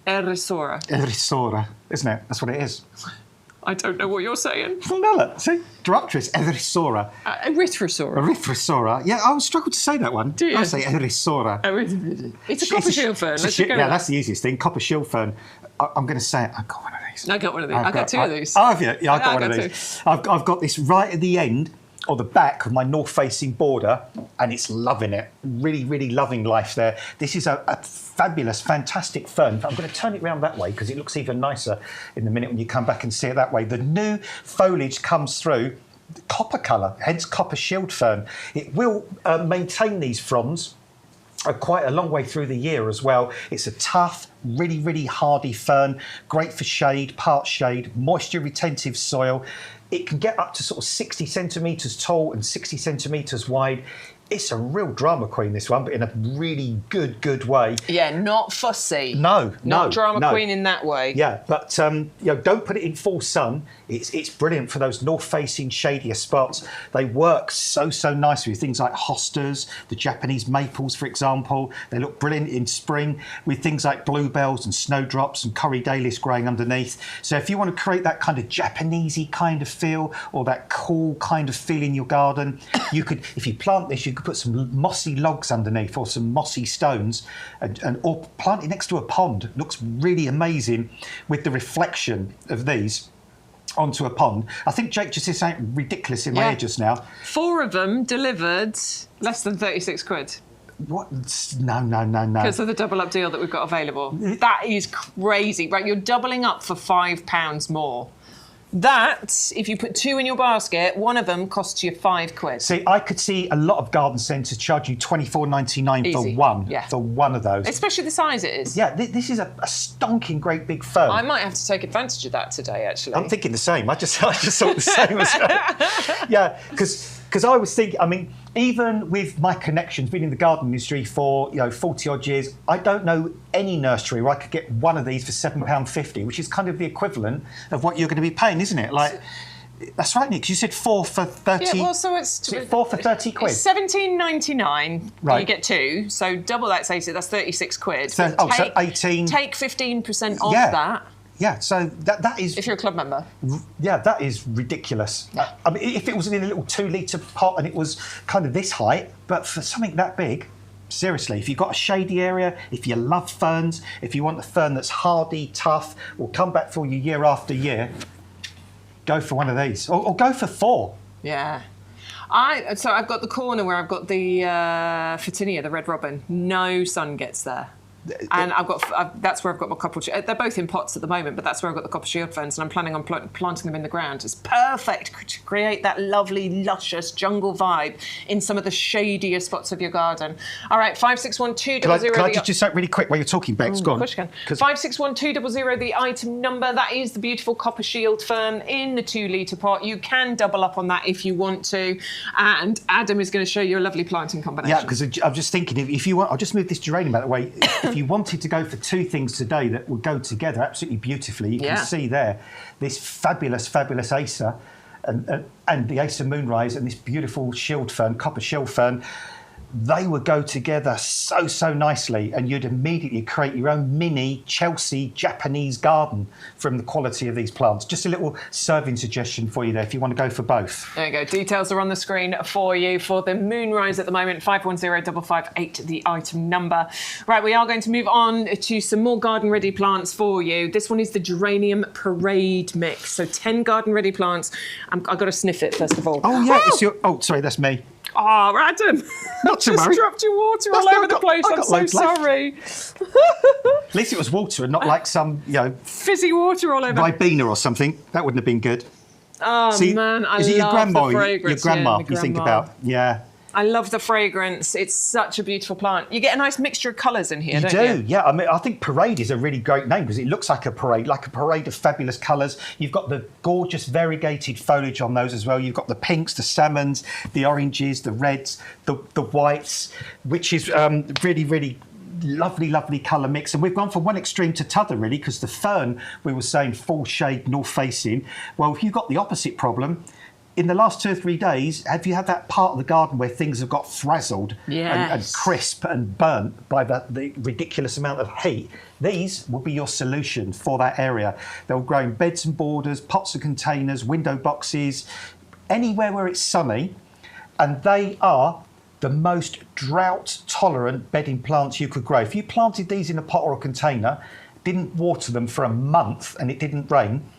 Erythrosaura, isn't it? That's what it is. I don't know what you're saying. Smell it. See? Dryopteris erythrosaura. Erythrosaura. Yeah, I would struggle to say that one. Do you? I say erythrosaura. It's a copper shield fern. Yeah, that's the easiest thing. Copper shield fern. I'm going to say it. I've got one of these. I got one of these. I got 2 of these. Oh, have you? Yeah, I've got one of these. I've got this right at the end, or the back of my north-facing border, and it's loving it. Really, really loving life there. This is a fabulous, fantastic fern. I'm going to turn it around that way because it looks even nicer in a minute when you come back and see it that way. The new foliage comes through, copper colour, hence copper shield fern. It will maintain these fronds quite a long way through the year as well. It's a tough, really, really hardy fern, great for shade, part shade, moisture retentive soil. It can get up to sort of 60 centimetres tall and 60 centimetres wide. It's a real drama queen, this one, but in a really good way. Yeah, not fussy. No. Not drama queen in that way. Yeah, but don't put it in full sun. It's brilliant for those north-facing shadier spots. They work so nicely with things like hostas, the Japanese maples, for example. They look brilliant in spring with things like bluebells and snowdrops and corydalis growing underneath. So if you want to create that kind of Japanesey kind of feel, or that cool kind of feel in your garden, you could, if you plant this, you could put some mossy logs underneath or some mossy stones or plant it next to a pond. It looks really amazing with the reflection of these onto a pond. I think Jake just said something ridiculous in my ear just now. 4 of them delivered less than 36 quid. What? No. Because of the double up deal that we've got available. That is crazy. Right, you're doubling up for £5 more. That, if you put 2 in your basket, one of them costs you 5 quid. See, I could see a lot of garden centres charge you £24.99 for one of those. Especially the size it is. Yeah, this is a stonking great big fern. I might have to take advantage of that today, actually. I'm thinking the same. I just thought the same as well. Yeah, because I was thinking, I mean, even with my connections, been in the garden industry for 40 odd years, I don't know any nursery where I could get one of these for £7.50, which is kind of the equivalent of what you're going to be paying, isn't it? Like, that's right, Nick. You said 4 for 30. Yeah, well, so it's 4 for 30 quid. It's £17.99. Right. You get 2, so double that's 80. That's 36 quid. So, so 18. Take 15% off that. Yeah, so that is... If you're a club member. Yeah, that is ridiculous. I mean, if it was in a little 2-litre pot and it was kind of this height, but for something that big, seriously, if you've got a shady area, if you love ferns, if you want a fern that's hardy, tough, will come back for you year after year, go for one of these. Or go for 4. Yeah. So I've got the corner where I've got the Photinia, the red robin. No sun gets there. And that's where I've got my copper shield. They're both in pots at the moment, but that's where I've got the copper shield ferns, and I'm planning on planting them in the ground. It's perfect to create that lovely, luscious jungle vibe in some of the shadier spots of your garden. All right, 561200. Can I just say really quick while you're talking, Bex? Go on. Of course you can. 561200, the item number. That is the beautiful copper shield fern in the 2-litre pot. You can double up on that if you want to. And Adam is going to show you a lovely planting combination. Yeah, because I'm just thinking, if you want, I'll just move this geranium out of the way. If you wanted to go for 2 things today that would go together absolutely beautifully, you can see there this fabulous Acer and the Acer Moonrise and this beautiful shield fern, copper shield fern. They would go together so nicely, and you'd immediately create your own mini Chelsea Japanese garden from the quality of these plants. Just a little serving suggestion for you there if you want to go for both. There you go. Details are on the screen for you for the Moonrise at the moment. 510558, the item number. Right, we are going to move on to some more garden-ready plants for you. This one is the Geranium Parade Mix. So 10 garden-ready plants. I've got to sniff it first of all. Oh, yeah. It's your... Oh, sorry, that's me. Oh, Adam! Not to worry. Just dropped your water all over the place. I'm so sorry. At least it was water and not like some, fizzy water all over. Ribena or something. That wouldn't have been good. Oh, See, man, I is it your love grandma the or fragrance. your grandma Yeah, you think about? Yeah. I love the fragrance. It's such a beautiful plant. You get a nice mixture of colours in here, don't you? You do, yeah. I mean, I think Parade is a really great name because it looks like a parade of fabulous colours. You've got the gorgeous variegated foliage on those as well. You've got the pinks, the salmons, the oranges, the reds, the whites, which is really lovely colour mix. And we've gone from one extreme to t'other, really, because the fern, we were saying full shade, north facing. Well, if you've got the opposite problem, in the last 2 or 3 days, have you had that part of the garden where things have got frazzled and crisp and burnt by the ridiculous amount of heat? These will be your solution for that area. They'll grow in beds and borders, pots and containers, window boxes, anywhere where it's sunny. And they are the most drought-tolerant bedding plants you could grow. If you planted these in a pot or a container, didn't water them for a month and it didn't rain,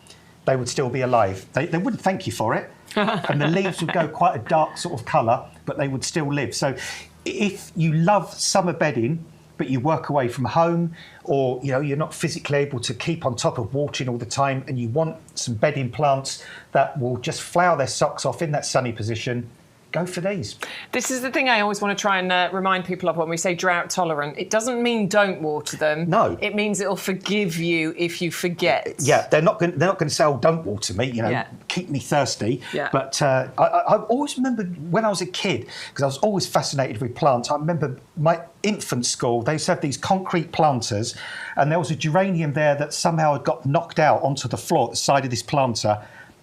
they would still be alive. They wouldn't thank you for it. And the leaves would go quite a dark sort of colour, but they would still live. So if you love summer bedding, but you work away from home, or you're not physically able to keep on top of watering all the time, and you want some bedding plants that will just flower their socks off in that sunny position, go for these. This is the thing I always want to try and remind people of when we say drought tolerant. It doesn't mean don't water them. No. It means it'll forgive you if you forget. Yeah, they're not going to say, "Oh, don't water me," keep me thirsty. Yeah. But I always remember when I was a kid, because I was always fascinated with plants. I remember my infant school, they used to have these concrete planters, and there was a geranium there that somehow had got knocked out onto the floor at the side of this planter.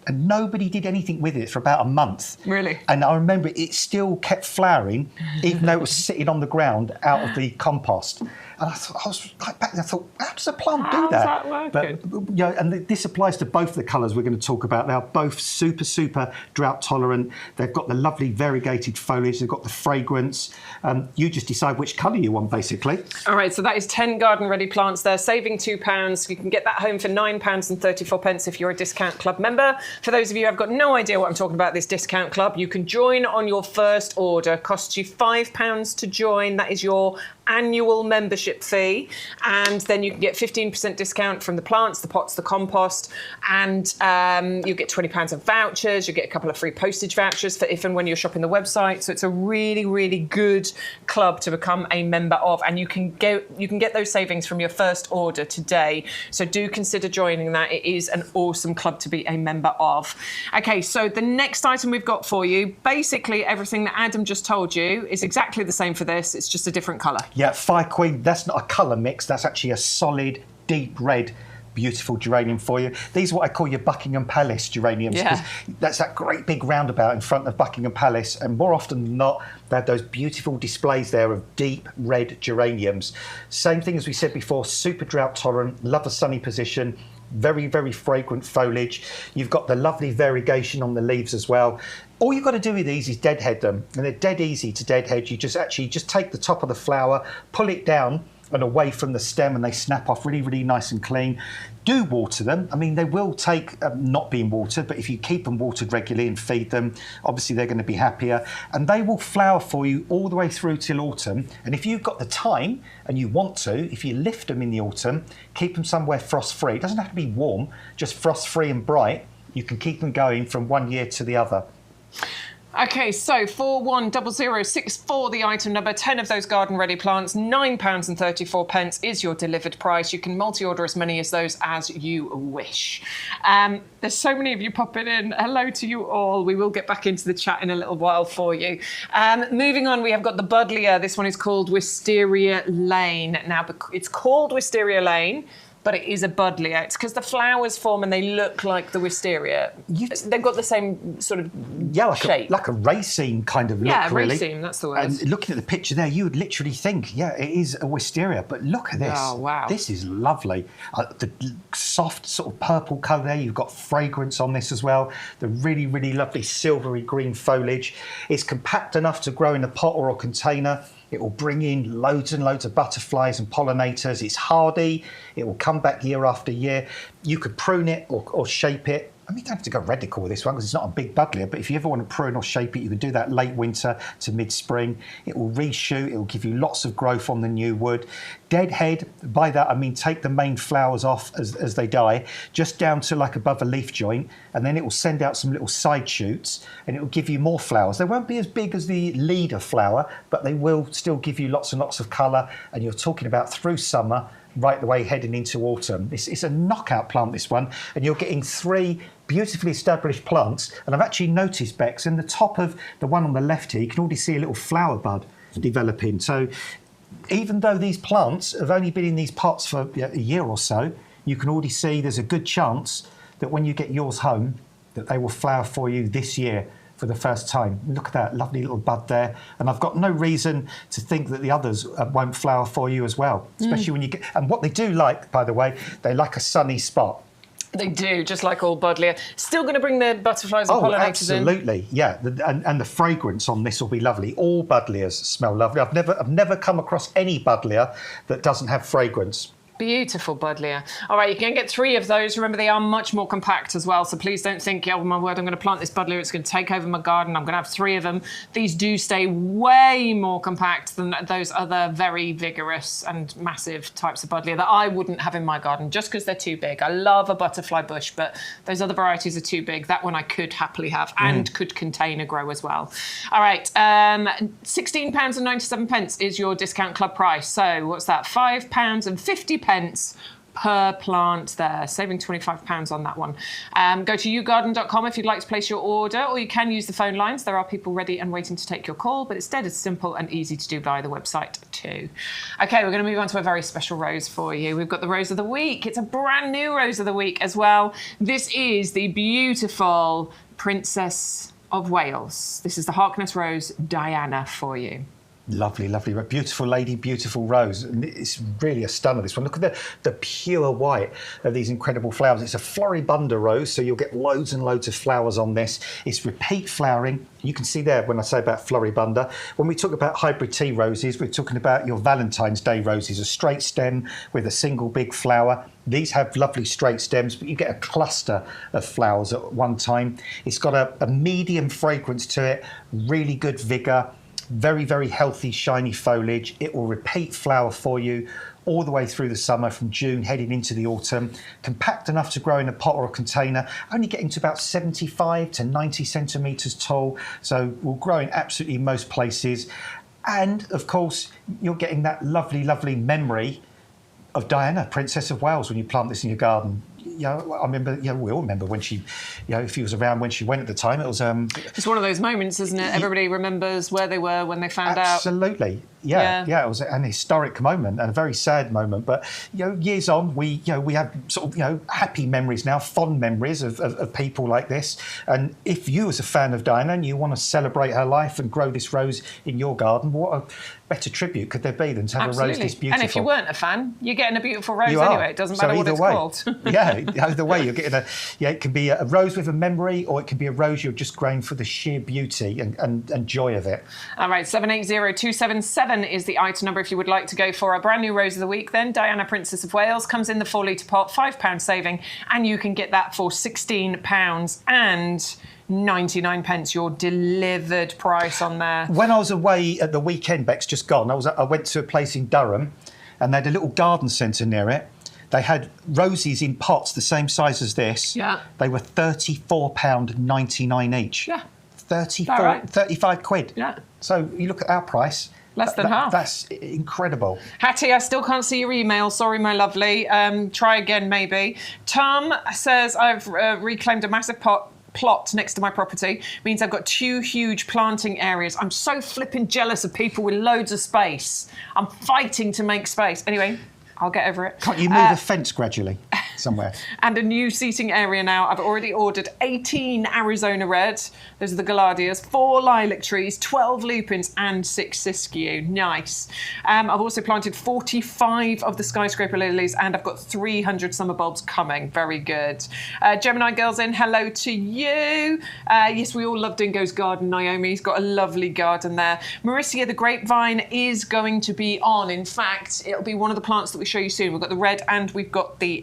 And nobody did anything with it for about a month. Really? And I remember it still kept flowering, even though it was sitting on the ground out of the compost. And I was like back there, I thought, how does a plant do How's that? that But and this applies to both the colours we're going to talk about now. Both super drought tolerant. They've got the lovely variegated foliage. They've got the fragrance. You just decide which colour you want, basically. All right, so that is 10 garden-ready plants there, saving £2. You can get that home for £9.34 if you're a Discount Club member. For those of you who have got no idea what I'm talking about, this Discount Club, you can join on your first order. Costs you £5 to join. That is your annual membership fee, and then you can get 15% discount from the plants, the pots, the compost, and you get £20 of vouchers. You get a couple of free postage vouchers for if and when you're shopping the website. So it's a really good club to become a member of, and you can get those savings from your first order today. So do consider joining that. It is an awesome club to be a member of. Okay, so the next item we've got for you, basically everything that Adam just told you is exactly the same for this. It's just a different colour. Yeah, Fire Queen, that's not a colour mix. That's actually a solid, deep red, beautiful geranium for you. These are what I call your Buckingham Palace geraniums. Yeah. That's that great big roundabout in front of Buckingham Palace. And more often than not, they have those beautiful displays there of deep red geraniums. Same thing as we said before, super drought tolerant, love a sunny position. Very fragrant foliage. You've got the lovely variegation on the leaves as well. All you've got to do with these is deadhead them, and they're dead easy to deadhead. You just take the top of the flower, pull it down and away from the stem, and they snap off really nice and clean. Do water them. I mean, they will take not being watered, but if you keep them watered regularly and feed them, obviously they're going to be happier, and they will flower for you all the way through till autumn. And if you've got the time and you want to, if you lift them in the autumn, keep them somewhere frost-free. It doesn't have to be warm, just frost-free and bright. You can keep them going from one year to the other. Okay, so 410064, the item number, 10 of those garden-ready plants, £9.34 is your delivered price. You can multi-order as many as those as you wish. There's so many of you popping in. Hello to you all. We will get back into the chat in a little while for you. Moving on, we have got the Buddleia. This one is called Wisteria Lane. Now, it's called Wisteria Lane, but it is a Buddleia. It's because the flowers form and they look like the wisteria. They've got the same sort of shape. Like a raceme kind of look, really. Yeah, raceme, that's the word. And looking at the picture there, you would literally think, yeah, it is a wisteria. But look at this. Oh, wow. This is lovely. The soft sort of purple colour there. You've got fragrance on this as well. The really lovely silvery green foliage. It's compact enough to grow in a pot or a container. It will bring in loads and loads of butterflies and pollinators. It's hardy. It will come back year after year. You could prune it or shape it. I mean, you don't have to go radical with this one because it's not a big Buddleia, but if you ever want to prune or shape it, you can do that late winter to mid-spring. It will reshoot. It will give you lots of growth on the new wood. Deadhead, by that I mean take the main flowers off as they die, just down to like above a leaf joint, and then it will send out some little side shoots and it will give you more flowers. They won't be as big as the leader flower, but they will still give you lots and lots of colour, and you're talking about through summer right the way heading into autumn. It's a knockout plant, this one, and you're getting 3 beautifully established plants. And I've actually noticed, Bex, in the top of the one on the left here, you can already see a little flower bud developing. So even though these plants have only been in these pots for a year or so, you can already see there's a good chance that when you get yours home, that they will flower for you this year for the first time. Look at that lovely little bud there. And I've got no reason to think that the others won't flower for you as well, especially when you get... And what they do like, by the way, they like a sunny spot. They do, just like all Buddleia. Still going to bring the butterflies and pollinators in? Absolutely, yeah. And the fragrance on this will be lovely. All Buddleias smell lovely. I've never come across any Buddleia that doesn't have fragrance. Beautiful Buddleia. All right, you can get 3 of those. Remember, they are much more compact as well, so please don't think, oh my word, I'm going to plant this Buddleia, it's going to take over my garden, I'm going to have 3 of them. These do stay way more compact than those other very vigorous and massive types of Buddleia that I wouldn't have in my garden just because they're too big. I love a butterfly bush, but those other varieties are too big. That one I could happily have and could contain a grow as well. All right, £16.97 is your discount club price. So what's that? £5.50 per plant there, saving £25 on that one. Go to YouGarden.com if you'd like to place your order, or you can use the phone lines. There are people ready and waiting to take your call, but it's dead as simple and easy to do via the website too. Okay, we're going to move on to a very special rose for you. We've got the Rose of the Week. It's a brand new Rose of the Week as well. This is the beautiful Princess of Wales. This is the Harkness Rose Diana for you. Lovely, lovely, beautiful lady, beautiful rose. And it's really a stunner, this one. Look at the pure white of these incredible flowers. It's a floribunda rose, so you'll get loads and loads of flowers on this. It's repeat flowering. You can see there when I say about floribunda. When we talk about hybrid tea roses, we're talking about your Valentine's Day roses, a straight stem with a single big flower. These have lovely straight stems, but you get a cluster of flowers at one time. It's got a medium fragrance to it, really good vigour. Very, very healthy, shiny foliage. It will repeat flower for you all the way through the summer, from June heading into the autumn. Compact enough to grow in a pot or a container, only getting to about 75 to 90 centimetres tall. So will grow in absolutely most places. And of course, you're getting that lovely, lovely memory of Diana, Princess of Wales, when you plant this in your garden. You know, I remember, you know, we all remember when she, you know, if he was around when she went at the time, it was... It's one of those moments, isn't it? Everybody remembers where they were when they found out. Absolutely. Yeah, it was an historic moment and a very sad moment. But, you know, years on, we have sort of, you know, happy memories now, fond memories of people like this. And if you, as a fan of Diana, and you want to celebrate her life and grow this rose in your garden, what a better tribute could there be than to have a rose this beautiful? And if you weren't a fan, you're getting a beautiful rose you anyway. It doesn't matter what it's called. Yeah, either way, you're getting it can be a rose with a memory, or it can be a rose you're just growing for the sheer beauty and joy of it. All right, 780277 is the item number if you would like to go for a brand new rose of the week. Then Diana, Princess of Wales, comes in the 4-litre pot, £5 saving, and you can get that for £16 and 99 pence, your delivered price on there. When I was away at the weekend, Beck's just gone, I went to a place in Durham, and they had a little garden centre near it. They had roses in pots the same size as this. Yeah. They were £34.99 each. Yeah. 35 quid. Yeah. So you look at our price. Less than half. That's incredible. Hattie, I still can't see your email. Sorry, my lovely. Try again, maybe. Tom says, I've reclaimed a massive plot next to my property. Means I've got 2 huge planting areas. I'm so flipping jealous of people with loads of space. I'm fighting to make space. Anyway, I'll get over it. Can't you move a fence gradually somewhere? And a new seating area now. I've already ordered 18 Arizona Red. Those are the Gaillardias. 4 lilac trees, 12 lupins, and 6 siskiyou. Nice. I've also planted 45 of the skyscraper lilies, and I've got 300 summer bulbs coming. Very good. Gemini Girls in, hello to you. Yes, we all love Dingo's garden, Naomi. He's got a lovely garden there. Mauricia, the grapevine is going to be on. In fact, it'll be one of the plants that we show you soon. We've got the red and we've got the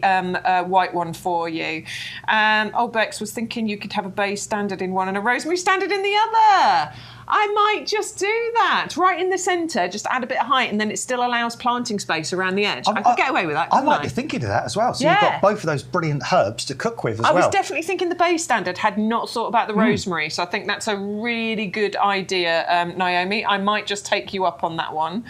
white one for you. Old Bex was thinking you could have a bay standard in one and a rosemary standard in the other. I might just do that right in the centre, just add a bit of height, and then it still allows planting space around the edge. I could get away with that. I might be thinking of that as well. So you've got both of those brilliant herbs to cook with as well. I was definitely thinking the bay standard, had not thought about the rosemary, so I think that's a really good idea, Naomi. I might just take you up on that one.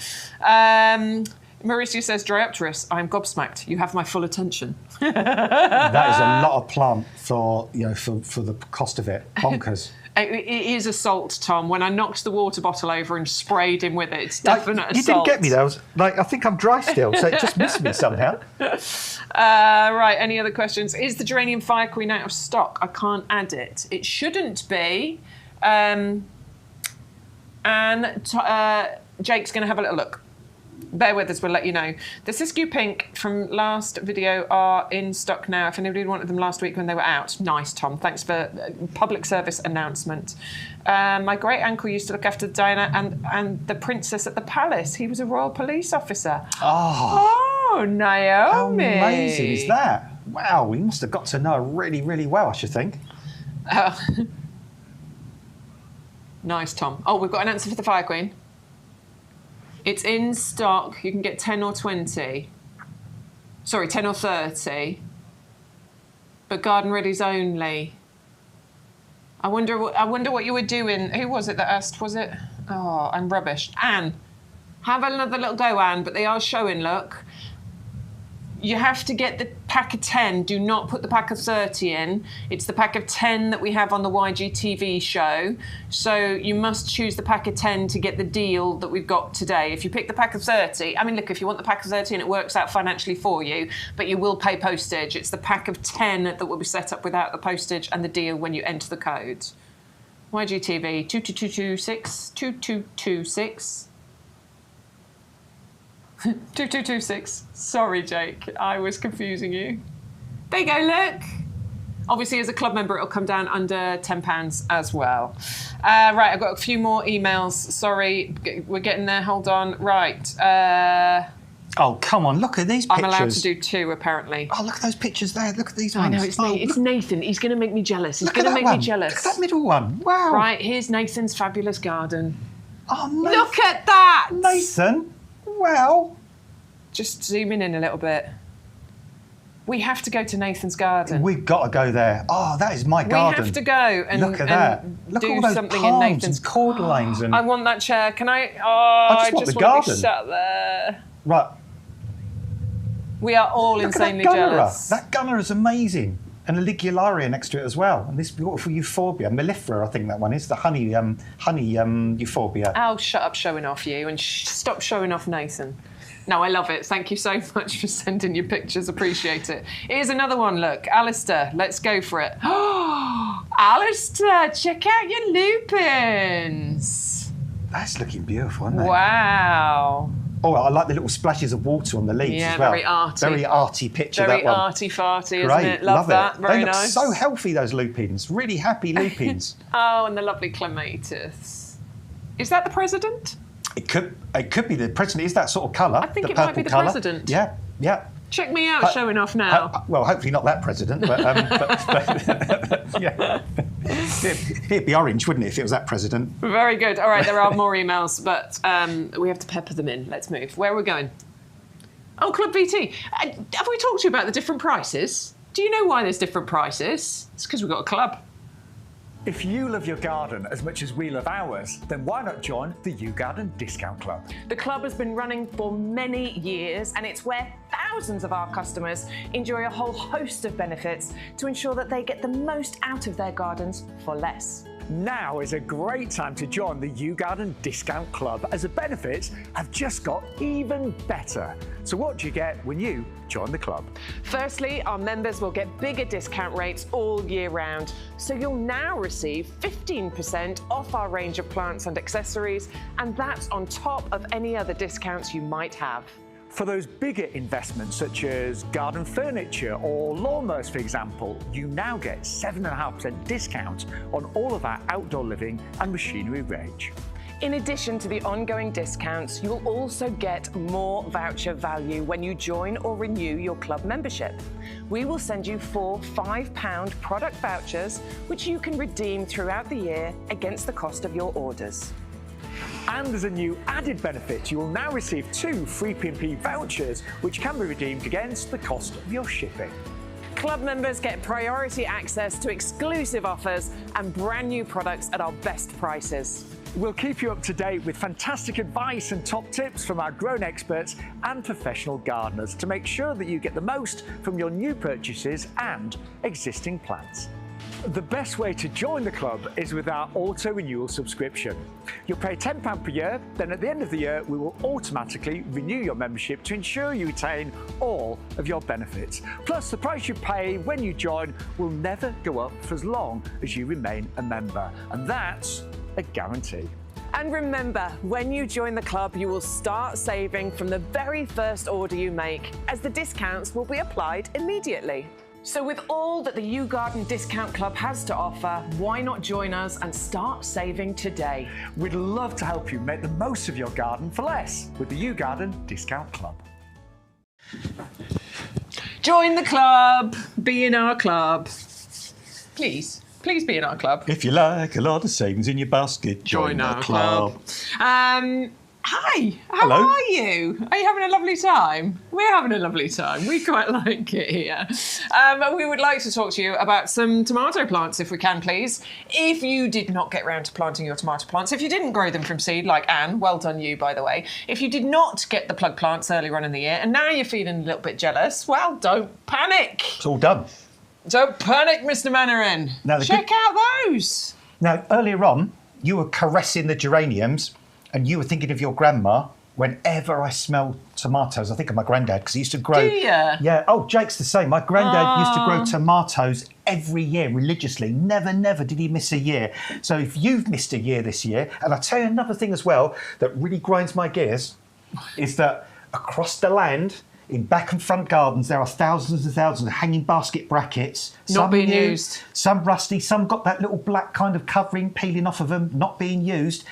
Mauricio says, Dryopteris, I'm gobsmacked. You have my full attention. That is a lot of plant for the cost of it. Bonkers. It is assault, Tom. When I knocked the water bottle over and sprayed him with it, it's definite assault. You didn't get me there. I think I'm dry still, so it just missed me somehow. Right, any other questions? Is the geranium Fire Queen out of stock? I can't add it. It shouldn't be. And Jake's going to have a little look. Bear with us, we'll let you know. The Siskiyou Pink from last video are in stock now. If anybody wanted them last week when they were out. Nice, Tom. Thanks for public service announcement. My great uncle used to look after Diana and the princess at the palace. He was a royal police officer. Oh, Naomi. How amazing is that? Wow, we must have got to know her really, really well, I should think. Nice, Tom. Oh, we've got an answer for the Fire Queen. It's in stock. You can get 10 or 20. Sorry, 10 or 30. But garden readies only. I wonder what you were doing. Who was it that asked? Was it? Oh, I'm rubbish. Anne, have another little go, Anne. But they are showing. Look. You have to get the pack of 10. Do not put the pack of 30 in. It's the pack of 10 that we have on the YGTV show. So you must choose the pack of 10 to get the deal that we've got today. If you pick the pack of 30, I mean, look, if you want the pack of 30 and it works out financially for you, but you will pay postage. It's the pack of 10 that will be set up without the postage and the deal when you enter the code. YGTV 22226 2226. 2226. Sorry, Jake. I was confusing you. There you go, look. Obviously, as a club member, it'll come down under £10 as well. Right, I've got a few more emails. Sorry, we're getting there. Hold on. Right. Oh, come on. Look at these pictures. I'm allowed to do 2, apparently. Oh, look at those pictures there. Look at these ones. I know, it's Nathan. He's going to make me jealous. He's Look going at to that make me one. jealous. Look at that middle one. Wow. Right, here's Nathan's fabulous garden. Oh, Nathan. Look at that! Nathan. Well. Just zooming in a little bit. We have to go to Nathan's garden. We've got to go there. Oh, that is my garden. We have to go and look at that. Look do at all those something palms in Nathan's and cordelaines and. I want that chair. Can I? Oh, I just want the want to garden. be sat there. Right. We are all Look insanely at that gunnerer. jealous. That gunner is amazing. And a ligularia next to it as well. And this beautiful euphorbia, mellifera, I think that one is, the honey euphorbia. Oh, shut up showing off you and stop showing off Nathan. No, I love it. Thank you so much for sending your pictures. Appreciate it. Here's another one. Look, Alistair, let's go for it. Oh, Alistair, check out your lupins. That's looking beautiful, isn't it? Wow. Oh, I like the little splashes of water on the leaves as well. Very arty. Very arty picture, Very that one. arty-farty, isn't Great, it? Love that. it. Very they look nice. so healthy, those lupins. Really happy lupins. Oh, and the lovely clematis. Is that the president? It could be the president. Is that sort of colour? I think the it might be purple the colour? president. Yeah, yeah. Check me out showing off now. Well, hopefully not that president, but yeah. It'd be orange, wouldn't it, if it was that president? Very good. All right, there are more emails, but we have to pepper them in. Let's move. Where are we going? Oh, Club VT. Have we talked to you about the different prices? Do you know why there's different prices? It's because we've got a club. If you love your garden as much as we love ours, then why not join the YouGarden Discount Club? The club has been running for many years, and it's where thousands of our customers enjoy a whole host of benefits to ensure that they get the most out of their gardens for less. Now is a great time to join the YouGarden Discount Club, as the benefits have just got even better. So what do you get when you join the club? Firstly, our members will get bigger discount rates all year round. So you'll now receive 15% off our range of plants and accessories, and that's on top of any other discounts you might have. For those bigger investments, such as garden furniture or lawnmowers, for example, you now get 7.5% discount on all of our outdoor living and machinery range. In addition to the ongoing discounts, you'll also get more voucher value when you join or renew your club membership. We will send you 4 £5 product vouchers, which you can redeem throughout the year against the cost of your orders. And as a new added benefit, you will now receive 2 free P&P vouchers, which can be redeemed against the cost of your shipping. Club members get priority access to exclusive offers and brand new products at our best prices. We'll keep you up to date with fantastic advice and top tips from our grown experts and professional gardeners to make sure that you get the most from your new purchases and existing plants. The best way to join the club is with our auto-renewal subscription. You'll pay £10 per year, then at the end of the year, we will automatically renew your membership to ensure you retain all of your benefits. Plus, the price you pay when you join will never go up for as long as you remain a member. And that's a guarantee. And remember, when you join the club, you will start saving from the very first order you make, as the discounts will be applied immediately. So with all that the YouGarden Discount Club has to offer, why not join us and start saving today? We'd love to help you make the most of your garden for less with the YouGarden Discount Club. Join the club, be in our club. Please be in our club. If you like a lot of savings in your basket, join our club. Hi, how Hello. are you? Are you having a lovely time? We're having a lovely time. We quite like it here. We would like to talk to you about some tomato plants, if we can, please. If you did not get round to planting your tomato plants, if you didn't grow them from seed, like Anne, well done you, by the way. If you did not get the plug plants earlier on in the year, and now you're feeling a little bit jealous, well, don't panic. It's all done. Don't panic, Mr. Mannering. Now, Check out those. Now, earlier on, you were caressing the geraniums and you were thinking of your grandma. Whenever I smell tomatoes, I think of my granddad, because he used to grow... Do ya? Yeah. Oh, Jake's the same. My granddad used to grow tomatoes every year religiously. Never did he miss a year. So if you've missed a year this year, and I'll tell you another thing as well that really grinds my gears, is that across the land, in back and front gardens, there are thousands and thousands of hanging basket brackets. Not being used. Some rusty, some got that little black kind of covering peeling off of them, not being used.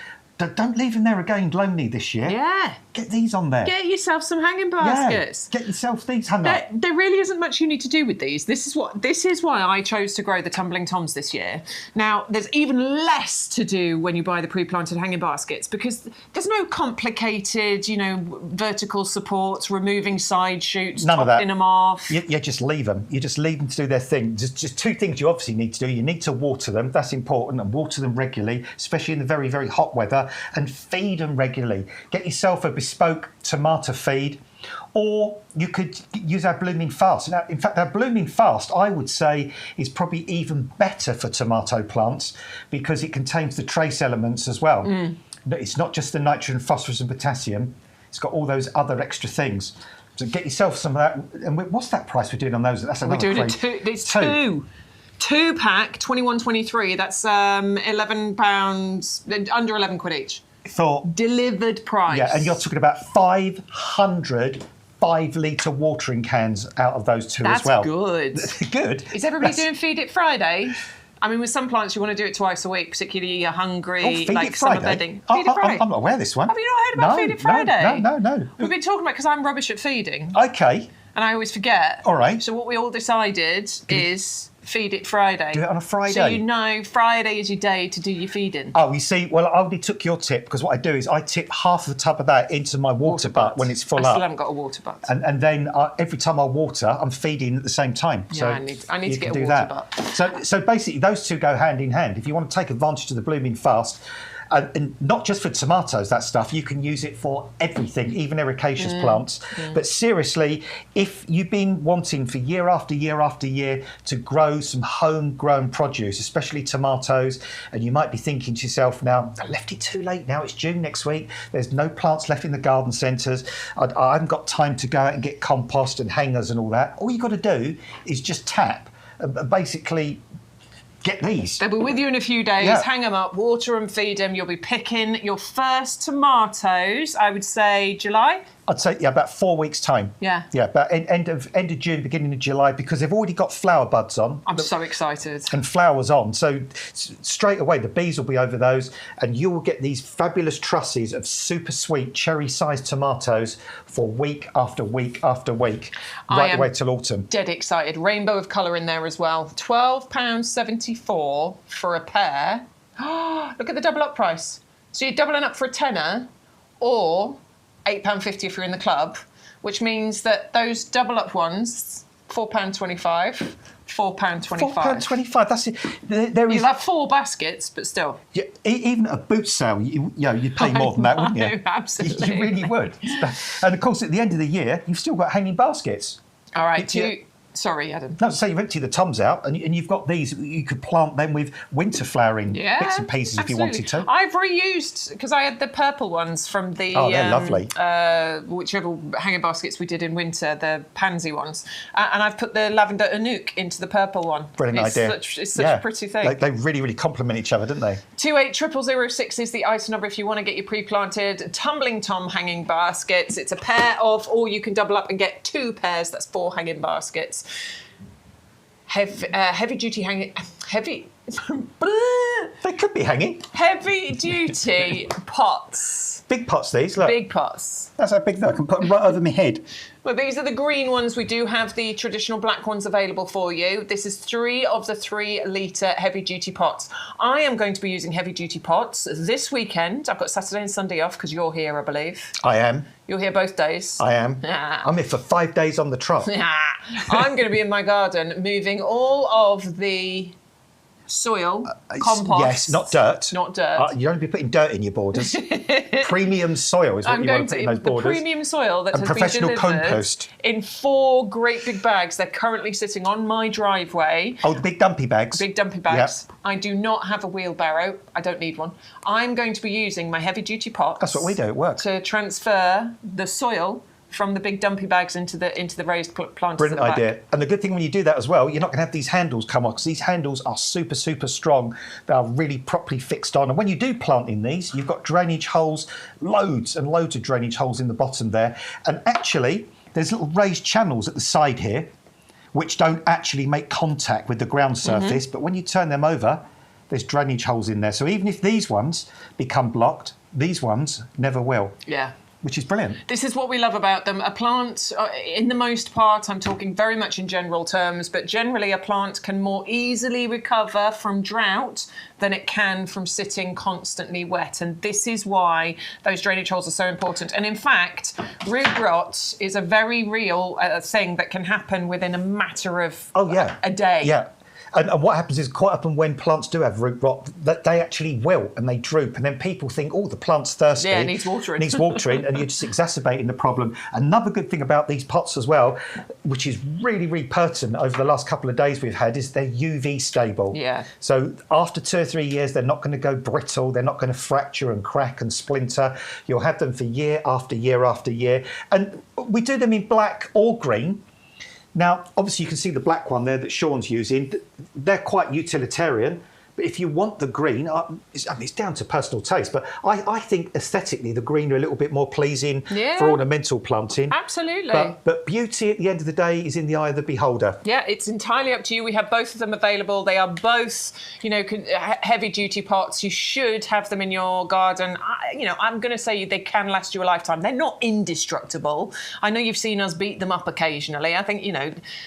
Don't leave them there again lonely this year. Yeah. Get these on there. Get yourself some hanging baskets. Yeah. Get yourself these hung up. There really isn't much you need to do with these. This is why I chose to grow the tumbling toms this year. Now, there's even less to do when you buy the pre-planted hanging baskets because there's no complicated, vertical supports, removing side shoots, None of that. topping them off. You just leave them. You just leave them to do their thing. Just two things you obviously need to do. You need to water them. That's important. And water them regularly, especially in the very, very hot weather. And feed them regularly. Get yourself a bespoke tomato feed, or you could use our Blooming Fast. Now, in fact, our Blooming Fast, I would say, is probably even better for tomato plants because it contains the trace elements as well. It's not just the nitrogen, phosphorus and potassium. It's got all those other extra things. So get yourself some of that. And what's that price we're doing on those? That's another We're doing it's two. 2-pack, 21.23. That's £11, under 11 quid each. Delivered price. Yeah, and you're talking about 500 5-litre watering cans out of those two as well. That's good. Good. Is everybody doing Feed It Friday? I mean, with some plants, you want to do it twice a week, particularly you're hungry, like summer bedding. Feed It Friday. I'm not aware of this one. Have you not heard about Feed It Friday? No. We've been talking about because I'm rubbish at feeding. Okay. And I always forget. All right. So what we all decided is Feed It Friday. Do it on a Friday. So Friday is your day to do your feeding. Oh, you see, well, I already took your tip because what I do is I tip half of the tub of that into my water butt when it's full up. I still haven't got a water butt. And then every time I water, I'm feeding at the same time. Yeah, so I need to get a water butt. So basically, those two go hand in hand. If you want to take advantage of the Blooming Fast, and not just for tomatoes, that stuff, you can use it for everything, even ericaceous plants. But seriously, if you've been wanting for year after year after year to grow some homegrown produce, especially tomatoes, and you might be thinking to yourself, now, I left it too late, now it's June next week, there's no plants left in the garden centres, I haven't got time to go out and get compost and hangers and all that. All you've got to do is just tap, basically get these. They'll be with you in a few days, hang them up, water them, feed them. You'll be picking your first tomatoes, I would say July? I'd say, about 4 weeks' time. Yeah. Yeah, about end of June, beginning of July, because they've already got flower buds on. I'm so excited. And flowers on. So straight away, the bees will be over those, and you will get these fabulous trusses of super sweet cherry-sized tomatoes for week after week after week, right away till autumn. Dead excited. Rainbow of colour in there as well. £12.74 for a pair. Look at the double up price. So you're doubling up for a tenner, or £8.50 if you're in the club, which means that those double up ones, £4.25, £4.25. £4.25. That's it. You'll have 4 baskets, but still. Yeah, even at a boot sale, you'd pay more than that, wouldn't you? Absolutely. You really would. And of course, at the end of the year, you've still got hanging baskets. All right. Sorry, Adam. No, so you've emptied the toms out, and you've got these. You could plant them with winter flowering bits and pieces if you wanted to. I've reused, because I had the purple ones from the... Oh, they're lovely. Whichever hanging baskets we did in winter, the pansy ones. And I've put the lavender anouk into the purple one. Brilliant idea. It's such a pretty thing. They really, really complement each other, don't they? 28006 is the item number if you want to get your pre-planted tumbling tom hanging baskets. It's a pair of, or you can double up and get 2 pairs. That's 4 hanging baskets. Heavy duty hanging. Heavy. They could be hanging. Heavy duty pots. Big pots, these. Look. Big pots. That's how big they are. I can put them right over my head. Well, these are the green ones. We do have the traditional black ones available for you. This is 3 of the 3-litre heavy-duty pots. I am going to be using heavy-duty pots this weekend. I've got Saturday and Sunday off because you're here, I believe. I am. You're here both days. I am. I'm here for 5 days on the trot. I'm going to be in my garden moving all of the soil, compost. Yes, not dirt. Not dirt. You don't be putting dirt in your borders. Premium soil is what you want to put in those borders. The premium soil that and has professional been delivered compost. In 4 great big bags. They're currently sitting on my driveway. Oh, the big dumpy bags. Big dumpy bags. Yep. I do not have a wheelbarrow. I don't need one. I'm going to be using my heavy duty pots. That's what we do. It works. To transfer the soil from the big dumpy bags into the raised planters. Brilliant at the back. idea. And the good thing when you do that as well, you're not going to have these handles come off, because these handles are super, super strong. They are really properly fixed on. And when you do plant in these, you've got drainage holes, loads and loads of drainage holes in the bottom there. And actually, there's little raised channels at the side here, which don't actually make contact with the ground surface. But when you turn them over, there's drainage holes in there. So even if these ones become blocked, these ones never will. Yeah. Which is brilliant. This is what we love about them. A plant, in the most part, I'm talking very much in general terms, but generally a plant can more easily recover from drought than it can from sitting constantly wet. And this is why those drainage holes are so important. And in fact, root rot is a very real thing that can happen within a matter of a day. Yeah. And what happens is quite often when plants do have root rot, that they actually wilt and they droop, and then people think, oh, the plant's thirsty. Yeah, it needs watering. Needs watering, and you're just exacerbating the problem. Another good thing about these pots as well, which is really, really pertinent over the last couple of days we've had, is they're UV stable. Yeah. So after 2 or 3 years, they're not going to go brittle. They're not going to fracture and crack and splinter. You'll have them for year after year after year. And we do them in black or green. Now, obviously, you can see the black one there that Sean's using. They're quite utilitarian. But if you want the green, it's down to personal taste, but I think aesthetically the green are a little bit more pleasing for ornamental planting. Absolutely. But beauty at the end of the day is in the eye of the beholder. Yeah, it's entirely up to you. We have both of them available. They are both, heavy duty pots. You should have them in your garden. I'm going to say they can last you a lifetime. They're not indestructible. I know you've seen us beat them up occasionally. I think,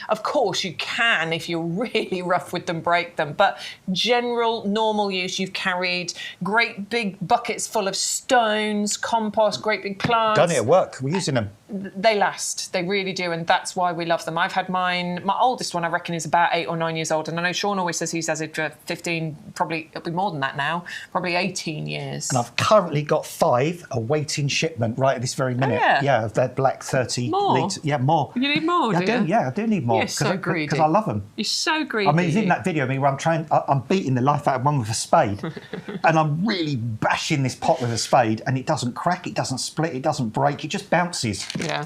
of course you can, if you're really rough with them, break them. But general normal use, you've carried great big buckets full of stones, compost, great big plants. Done it at work. We're using them. They last. They really do, and that's why we love them. I've had mine. My oldest one, I reckon, is about 8 or 9 years old, and I know Sean always says he's had it for 15, probably it'll be more than that now, probably 18 years. And I've currently got 5 awaiting shipment right at this very minute. Oh, yeah. Of that black 30 more? litre. Yeah, more. You need more, I do. Yeah, I do need more. You're so greedy. Because I love them. You're so greedy. I mean, it's in that video of me where I'm beating the life out of one with a spade, and I'm really bashing this pot with a spade, and it doesn't crack, it doesn't split, it doesn't break, it just bounces. Yeah.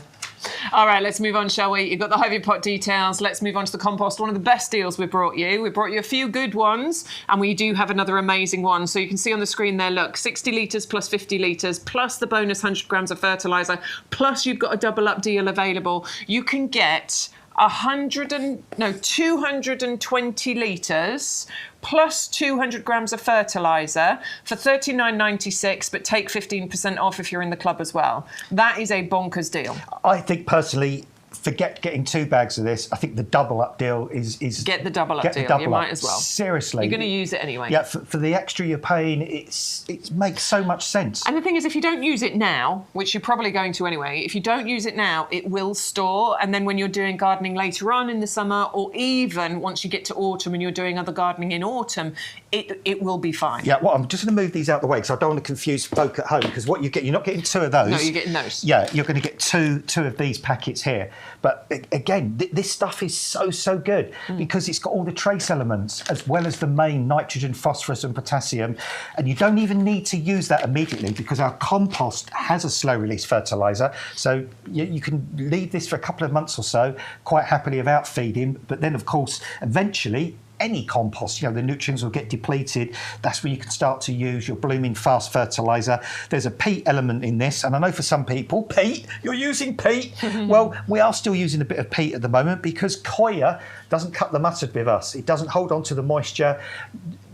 All right, let's move on, shall we? You've got the Ivy pot details. Let's move on to the compost. One of the best deals we brought you. We brought you a few good ones, and we do have another amazing one. So you can see on the screen there, look, 60 litres plus 50 litres, plus the bonus 100 grams of fertiliser, plus you've got a double up deal available. You can get 220 litres plus 200 grams of fertiliser for $39.96, but take 15% off if you're in the club as well. That is a bonkers deal. I think personally, forget getting 2 bags of this. I think the double up deal is get the double up deal. You might as well. Seriously, you're going to use it anyway. Yeah, for the extra you're paying, it makes so much sense. And the thing is, if you don't use it now, which you're probably going to anyway, if you don't use it now, it will store. And then when you're doing gardening later on in the summer, or even once you get to autumn and you're doing other gardening in autumn, it will be fine. Yeah, well, I'm just going to move these out of the way because I don't want to confuse folk at home, because what you get, you're not getting 2 of those. No, you're getting those. Yeah, you're going to get two of these packets here. But again, this stuff is so good because it's got all the trace elements as well as the main nitrogen, phosphorus and potassium. And you don't even need to use that immediately because our compost has a slow release fertiliser. So you can leave this for a couple of months or so quite happily without feeding. But then, of course, eventually, any compost, the nutrients will get depleted. That's where you can start to use your blooming fast fertiliser. There's a peat element in this, and I know for some people, peat, you're using peat. Well, we are still using a bit of peat at the moment because Koya doesn't cut the mustard with us. It doesn't hold on to the moisture.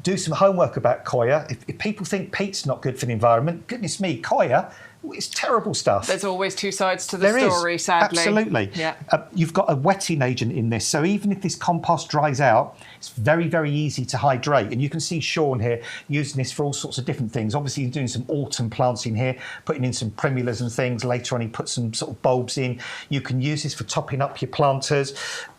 Do some homework about Koya. If people think peat's not good for the environment, goodness me, Koya, it's terrible stuff. There's always 2 sides to the story, sadly. Absolutely. Yeah. You've got a wetting agent in this, so even if this compost dries out, it's very, very easy to hydrate. And you can see Sean here using this for all sorts of different things. Obviously, he's doing some autumn plants in here, putting in some primulas and things. Later on, he put some sort of bulbs in. You can use this for topping up your planters.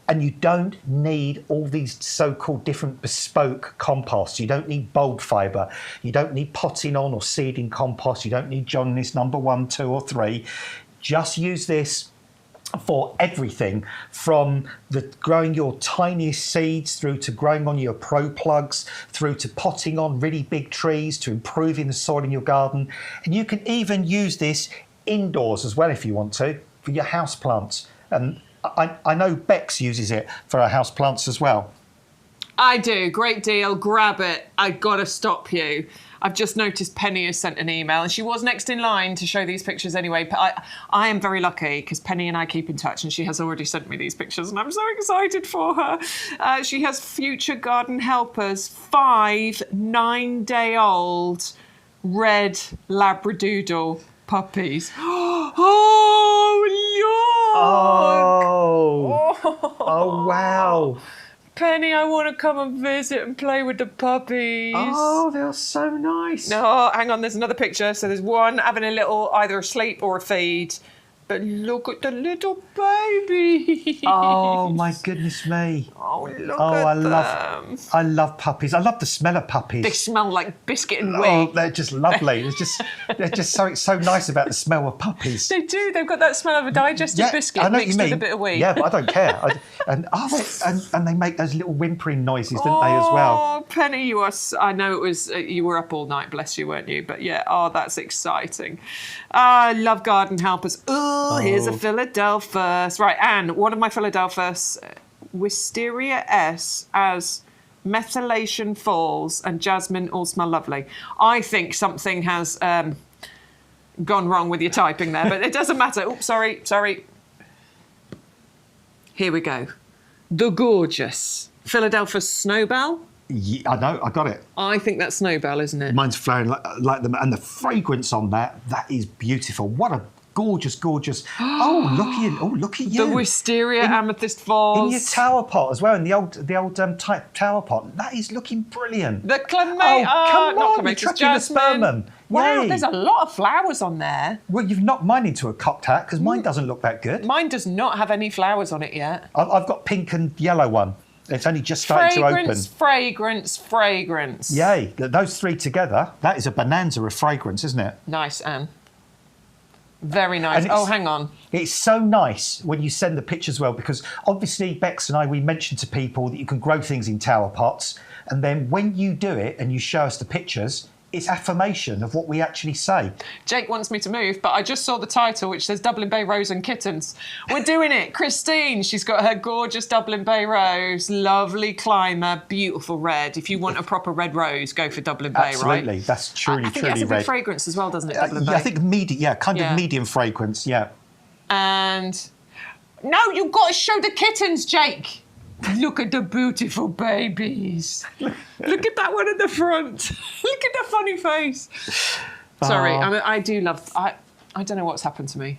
And you don't need all these so-called different bespoke composts. You don't need bulb fibre. You don't need potting on or seeding compost. You don't need John List number 1, 2 or 3. Just use this for everything from growing your tiniest seeds through to growing on your pro plugs, through to potting on really big trees, to improving the soil in your garden. And you can even use this indoors as well if you want to. for your house plants. And I know Bex uses it for her house plants as well. I do. Great deal. Grab it. I gotta stop you. I've just noticed Penny has sent an email, and she was next in line to show these pictures anyway. But I am very lucky because Penny and I keep in touch, and she has already sent me these pictures, and I'm so excited for her. She has future garden helpers, 5 9-day-old red Labradoodle puppies. Oh, look! Oh, wow. Penny, I want to come and visit and play with the puppies. Oh, they're so nice. No, hang on, there's another picture. So there's one having a little, either a sleep or a feed. But look at the little baby. Oh, my goodness me. Oh, look at them. I love puppies. I love the smell of puppies. They smell like biscuit and whey. Oh, they're just lovely. They're just so nice about the smell of puppies. They do. They've got that smell of a digested biscuit I know mixed what you mean. with a bit of wheat. Yeah, but I don't care. And they make those little whimpering noises, don't they, as well? Oh, Penny, you are. I know it was. You were up all night, bless you, weren't you? But yeah, that's exciting. I love garden helpers. Oh, here's a Philadelphus. Right, Anne, one of my Philadelphus, Wisteria S, as Methylation Falls and Jasmine all smell lovely. I think something has gone wrong with your typing there, but it doesn't matter. Oh, sorry. Here we go. The gorgeous Philadelphus Snowbell. Yeah, I know, I got it. I think that's Snowbell, isn't it? Mine's flowering like them, and the fragrance on that is beautiful. What a gorgeous. Look at you. The Wisteria Amethyst Falls. In your tower pot as well, in the old type tower pot. That is looking brilliant. The clematis. Come not on, clematis, you're tracking the spermum. Wow, Yay. there's a lot of flowers on there. Well, you've knocked mine into a cocked hat because mine doesn't look that good. Mine does not have any flowers on it yet. I've got pink and yellow one. It's only just starting to open. Fragrance. Yay. Those three together, that is a bonanza of fragrance, isn't it? Nice, Anne. Very nice. And hang on. It's so nice when you send the pictures well, because obviously Bex and I, we mentioned to people that you can grow things in tower pots. And then when you do it and you show us the pictures, it's affirmation of what we actually say. Jake wants me to move, but I just saw the title, which says Dublin Bay Rose and Kittens. We're doing it. Christine, she's got her gorgeous Dublin Bay Rose, lovely climber, beautiful red. If you want a proper red rose, go for Dublin Bay, Absolutely. right? That's truly I think it has a red. good fragrance as well, doesn't it, Dublin Bay? I think medium, kind of medium fragrance, yeah. And no, you've got to show the kittens, Jake. Look at the beautiful babies. Look at that one at the front. Look at the funny face. Sorry, I do love... I don't know what's happened to me.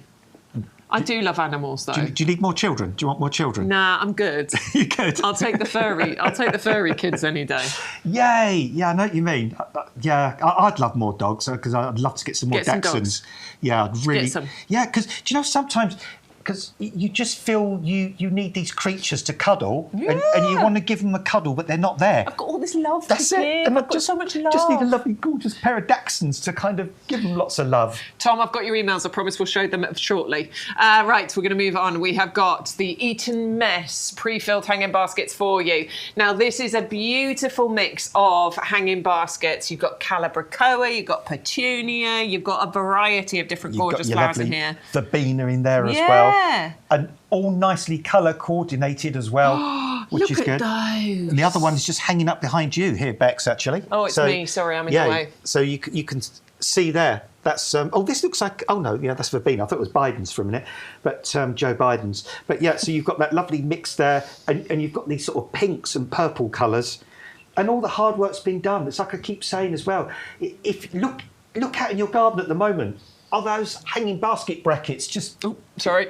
I do love animals, though. Do you need more children? Do you want more children? Nah, I'm good. You're good. I'll take the furry kids any day. Yay! Yeah, I know what you mean. I'd love more dogs because I'd love to get some more Dachshunds. Yeah, I'd really. Get some. Yeah, because do you know sometimes. Because you just feel you need these creatures to cuddle, and you want to give them a cuddle, but they're not there. I've got all this love That's to it. give. And I've got so much love. Just need a lovely, gorgeous pair of Dachshunds to kind of give them lots of love. Tom, I've got your emails. I promise we'll show them shortly. Right, we're going to move on. We have got the Eton Mess pre-filled hanging baskets for you. Now, this is a beautiful mix of hanging baskets. You've got Calabricoa, you've got Petunia, you've got a variety of different gorgeous flowers in here. Verbena in there as well. And all nicely colour coordinated as well, which is good. Look at those. And the other one is just hanging up behind you here, Bex, actually. Oh, it's me. Sorry, I'm in the way. So you can see there. That's this looks like that's Verbena. I thought it was Biden's for a minute, but Joe Biden's. But yeah, so you've got that lovely mix there, and you've got these sort of pinks and purple colours, and all the hard work's been done. It's like I keep saying as well. If look out in your garden at the moment. Are those hanging basket brackets just... Oh, sorry.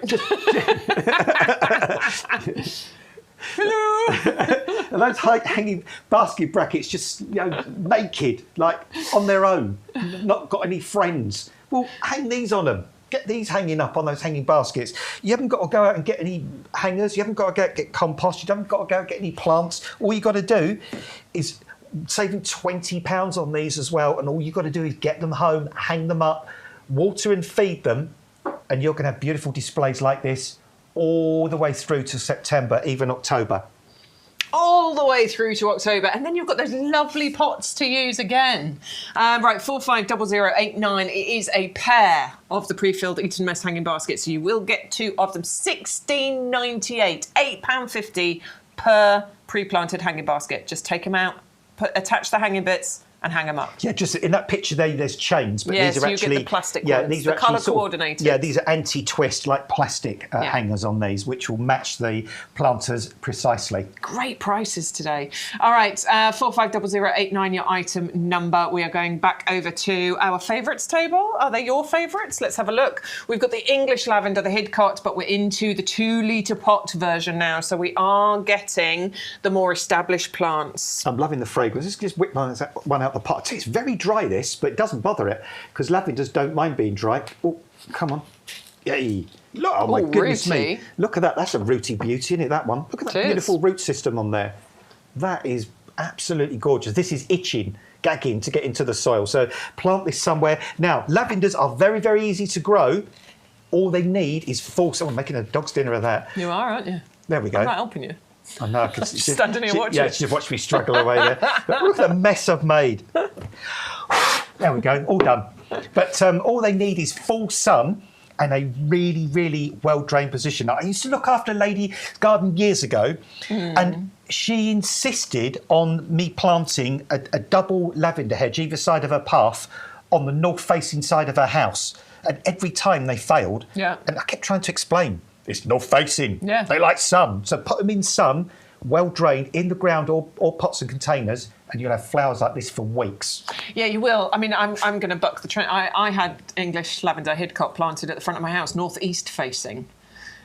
Hello. Are those hanging basket brackets just naked, like on their own, not got any friends? Well, hang these on them. Get these hanging up on those hanging baskets. You haven't got to go out and get any hangers. You haven't got to get compost. You haven't got to go and get any plants. All you got to do is saving £20 on these as well, and all you got to do is get them home, hang them up, water and feed them, and you're going to have beautiful displays like this all the way through to September, even October. Oh, all the way through to October, and then you've got those lovely pots to use again. Right, 450089. It is a pair of the pre-filled Eton Mess hanging baskets, so you will get 2 of them. £16.98, £8.50 per pre-planted hanging basket. Just take them out, attach the hanging bits, and hang them up. Yeah, just in that picture there's chains, but yes, these are you actually get the plastic ones, these the are actually colour coordinated. Yeah, these are anti-twist like plastic hangers on these, which will match the planters precisely. Great prices today. All right, 450089, your item number. We are going back over to our favourites table. Are they your favourites? Let's have a look. We've got the English lavender, the Hidcot, but we're into the 2-litre pot version now, so we are getting the more established plants. I'm loving the fragrance. Let's just whip one out the pot. It's very dry, this, but it doesn't bother it because lavenders don't mind being dry. Oh, come on. Yay. Look, oh my goodness rooty. Me. Look at that. That's a rooty beauty, isn't it, that one? Look at that beautiful root system on there. That is absolutely gorgeous. This is gagging to get into the soil. So plant this somewhere. Now, lavenders are very, very easy to grow. All they need is full... I'm making a dog's dinner of that. You are, aren't you? There we go. I'm not helping you. I know. I could standing here watching. Yeah, she's watched me struggle away there. But look at the mess I've made. There we go, all done. But all they need is full sun and a really, really well-drained position. I used to look after a lady garden years ago, and she insisted on me planting a double lavender hedge either side of her path on the north-facing side of her house. And every time they failed, and I kept trying to explain, it's north-facing. Yeah. They like sun. So put them in sun, well-drained, in the ground or pots and containers, and you'll have flowers like this for weeks. Yeah, you will. I mean, I'm going to buck the trend. I had English lavender Hidcot planted at the front of my house, north-east facing.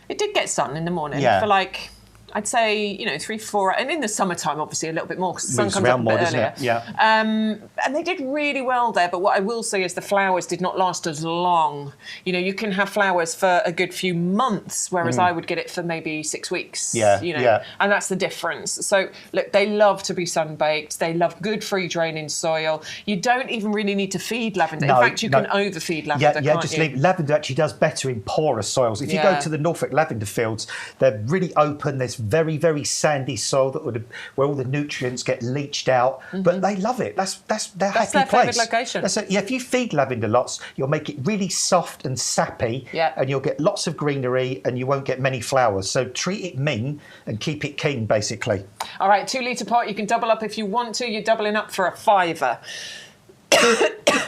It did get sun in the morning for like... I'd say, 3, 4, and in the summertime, obviously, a little bit more because the sun comes up a bit earlier. Yeah. And they did really well there, but what I will say is the flowers did not last as long. You can have flowers for a good few months, whereas I would get it for maybe 6 weeks. And that's the difference. So, look, they love to be sun-baked. They love good free draining soil. You don't even really need to feed lavender. In fact, you can overfeed lavender, just leave. Lavender actually does better in porous soils. If you go to the Norfolk lavender fields, they're really open. There's very, very sandy soil where all the nutrients get leached out, but they love it. That's their happy place. Favourite location. If you feed lavender lots, you'll make it really soft and sappy, and you'll get lots of greenery, and you won't get many flowers. So treat it mean and keep it keen, basically. All right, 2-litre pot. You can double up if you want to. You're doubling up for a £5.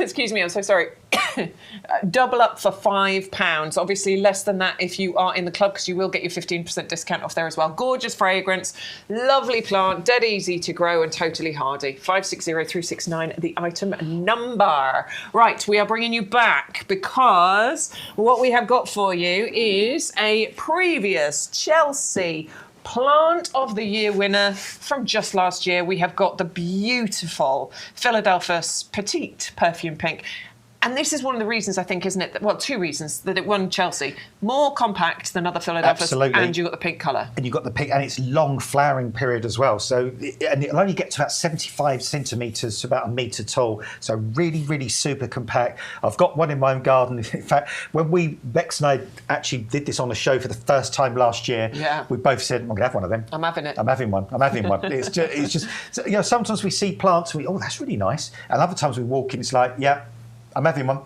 Excuse me, I'm so sorry. Double up for £5. Obviously, less than that if you are in the club, because you will get your 15% discount off there as well. Gorgeous fragrance, lovely plant, dead easy to grow and totally hardy. 560369, the item number. Right, we are bringing you back because what we have got for you is a previous Chelsea Plant of the Year winner from just last year. We have got the beautiful Philadelphus Petite Perfume Pink. And this is one of the reasons, I think, isn't it? Well, 2 reasons that it won Chelsea. More compact than other Philadelphus. Absolutely. And you got the pink colour. And you got the pink, and it's long flowering period as well. So, and it'll only get to about 75 centimetres to about a metre tall. So really, really super compact. I've got one in my own garden. In fact, when Bex and I actually did this on a show for the first time last year, we both said, I'm going to have one of them. I'm having it. I'm having one. It's just sometimes we see plants, and that's really nice. And other times we walk in, it's like, I'm having one.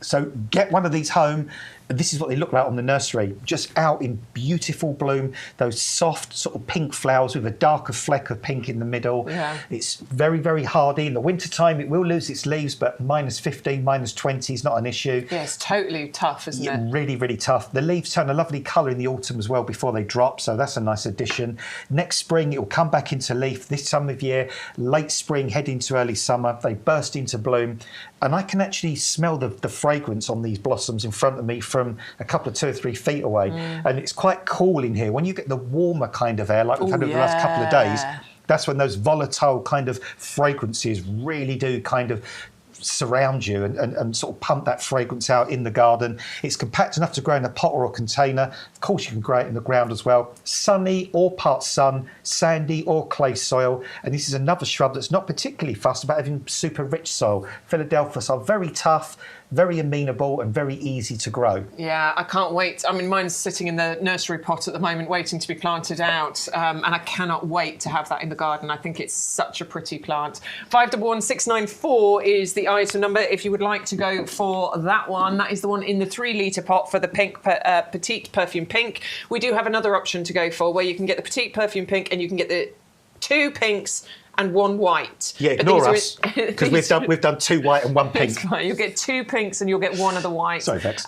So get one of these home. This is what they look like on the nursery, just out in beautiful bloom, those soft sort of pink flowers with a darker fleck of pink in the middle. Yeah. It's very, very hardy. In the wintertime, it will lose its leaves, but -15, -20 is not an issue. Yeah, it's totally tough, isn't it? Really, really tough. The leaves turn a lovely colour in the autumn as well before they drop, so that's a nice addition. Next spring, it will come back into leaf. This time of year, late spring, head into early summer, they burst into bloom. And I can actually smell the fragrance on these blossoms in front of me from a couple of 2 or 3 feet away. And it's quite cool in here. When you get the warmer kind of air, like we've had over the last couple of days, that's when those volatile kind of fragrances really do kind of surround you and sort of pump that fragrance out in the garden. It's compact enough to grow in a pot or a container. Of course, you can grow it in the ground as well. Sunny or part sun, sandy or clay soil. And this is another shrub that's not particularly fussed about having super rich soil. Philadelphus are very tough, very amenable and very easy to grow. Yeah, I can't wait. I mean, mine's sitting in the nursery pot at the moment, waiting to be planted out, and I cannot wait to have that in the garden. I think it's such a pretty plant. 511694 is the item number if you would like to go for that one. That is the one in the 3-litre pot for the pink petite perfume pink. We do have another option to go for where you can get the petite perfume pink and you can get the 2 pinks and 1 white. Yeah, ignore us, because we've done 2 white and 1 pink. That's right. You'll get 2 pinks and you'll get 1 of the white. Sorry, Vex.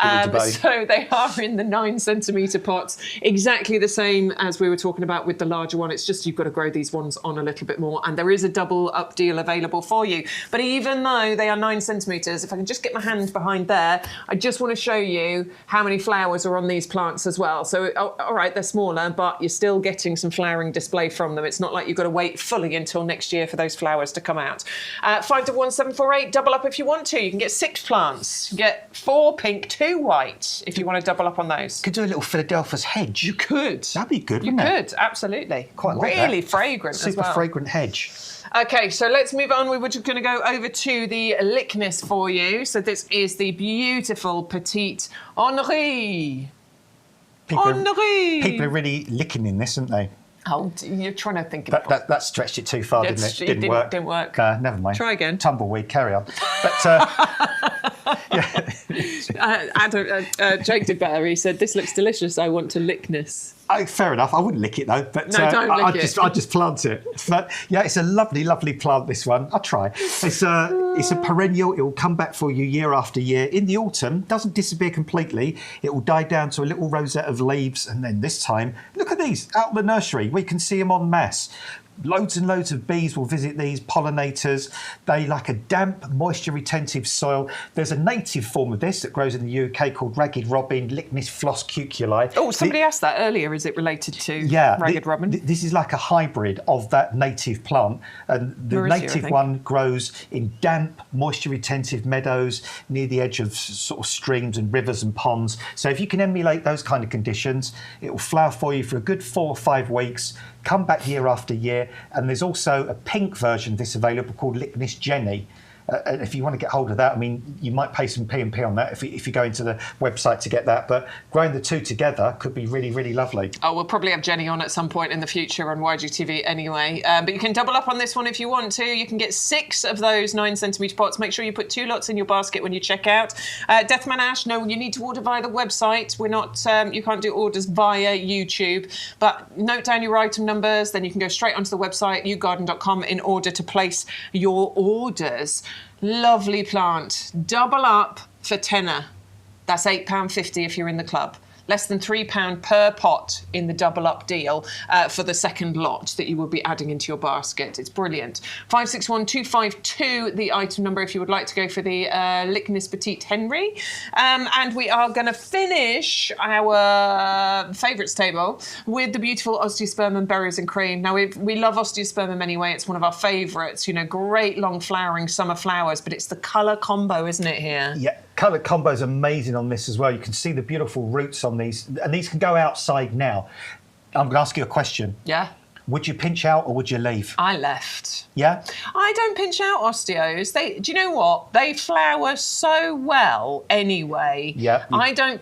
So they are in the 9-centimetre pots, exactly the same as we were talking about with the larger one. It's just you've got to grow these ones on a little bit more, and there is a double up deal available for you. But even though they are 9 centimetres, if I can just get my hand behind there, I just want to show you how many flowers are on these plants as well. So, all right, they're smaller, but you're still getting some flowering display from them. It's not like you've got to wait fully until next year for those flowers to come out. 511748, double up if you want to. You can get 6 plants. You get 4 pink, 2 white if you want to double up on those. Could do a little Philadelphia's hedge. You could. That'd be good, You wouldn't it? could, absolutely. Quite like really that. fragrant as Super well. fragrant hedge. Okay, so let's move on. We were just going to go over to the lickness for you. So this is the beautiful Petite Henri. People Henri. are really licking in this, aren't they? Oh, you're trying to think of That stretched it too far, didn't it? It didn't work. Never mind. Try again. Tumbleweed, carry on. But Jake did better. He said, "This looks delicious. I want to lickness." fair enough. I wouldn't lick it though. But No, don't lick it. I'd just plant it. But yeah, it's a lovely, lovely plant. This one, I'll try. It's a perennial. It will come back for you year after year. In the autumn, doesn't disappear completely. It will die down to a little rosette of leaves, and then this time, look at these out of the nursery. We can see them en masse. Loads and loads of bees will visit these, pollinators. They like a damp, moisture-retentive soil. There's a native form of this that grows in the UK called ragged robin, Lychnis flosscuculi. Oh, somebody asked that earlier. Is it related to ragged robin? This is like a hybrid of that native plant. And the Mauricio, I native think. one grows in damp, moisture-retentive meadows near the edge of sort of streams and rivers and ponds. So if you can emulate those kind of conditions, it will flower for you for a good 4 or 5 weeks, come back year after year. And there's also a pink version of this available called Lychnis Jenny. And if you want to get hold of that, I mean, you might pay some P&P on that if you go into the website to get that. But growing the two together could be really, really lovely. Oh, we'll probably have Jenny on at some point in the future on YGTV anyway. But you can double up on this one if you want to. You can get 6 of those 9-centimetre pots. Make sure you put 2 lots in your basket when you check out. Deathman Ash, no, you need to order via the website. We're not, you can't do orders via YouTube. But note down your item numbers, then you can go straight onto the website, YouGarden.com, in order to place your orders. Lovely plant. Double up for tenner. That's £8.50 if you're in the club. Less than £3 per pot in the double up deal for the second lot that you will be adding into your basket. It's brilliant. 561252, the item number if you would like to go for the Lychnis Petite Henri. And we are going to finish our favourites table with the beautiful Osteospermum Berries and Cream. Now, we love Osteospermum anyway. It's one of our favourites. You know, great long flowering summer flowers, but it's the colour combo, isn't it, here? Yeah, colour combo is amazing on this as well. You can see the beautiful roots on these, and these can go outside now. I'm going to ask you a question. Yeah. Would you pinch out or would you leave? I left. Yeah? I don't pinch out osteos. Do you know what? They flower so well anyway. Yeah. I don't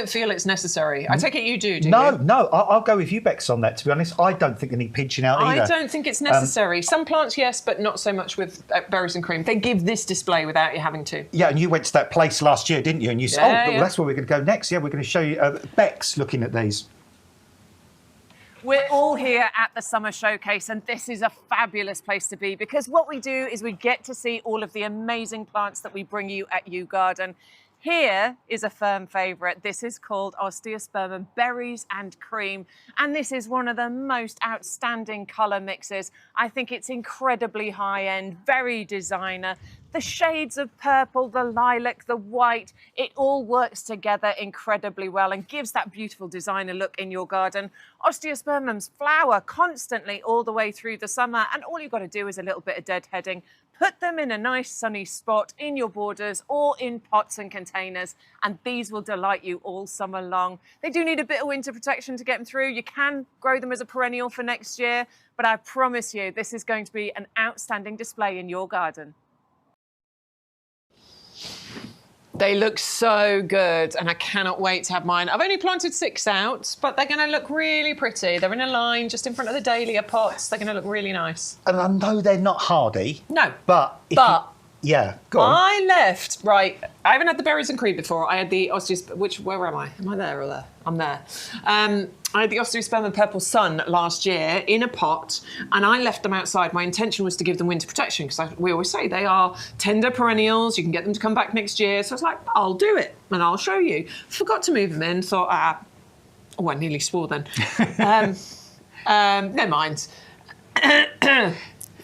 feel it's necessary. I take it you do you? No, I'll go with you, Bex, on that, to be honest. I don't think they need pinching out either. I don't think it's necessary. Some plants, yes, but not so much with berries and cream. They give this display without you having to. Yeah, and you went to that place last year, didn't you? And you said, Yeah. That's where we're going to go next. Yeah, we're going to show you Bex looking at these. We're all here at the Summer Showcase, and this is a fabulous place to be because what we do is we get to see all of the amazing plants that we bring you at YouGarden. Here is a firm favourite. This is called Osteospermum Berries and Cream, and this is one of the most outstanding colour mixes. I think it's incredibly high-end, very designer. The shades of purple, the lilac, the white, it all works together incredibly well and gives that beautiful designer look in your garden. Osteospermums flower constantly all the way through the summer, and all you've got to do is a little bit of deadheading. Put them in a nice sunny spot in your borders or in pots and containers, and these will delight you all summer long. They do need a bit of winter protection to get them through. You can grow them as a perennial for next year, but I promise you this is going to be an outstanding display in your garden. They look so good, and I cannot wait to have mine. I've only planted 6 out, but they're going to look really pretty. They're in a line just in front of the dahlia pots. They're going to look really nice. And I know they're not hardy. No. But... Yeah, go on. I left, right, I haven't had the berries and cream before. I had the where am I? Am I there or there? I'm there. I had the osteospermum purple sun last year in a pot, and I left them outside. My intention was to give them winter protection, because we always say they are tender perennials. You can get them to come back next year. So I was like, I'll do it, and I'll show you. Forgot to move them in, thought, oh, I nearly swore then. Never mind.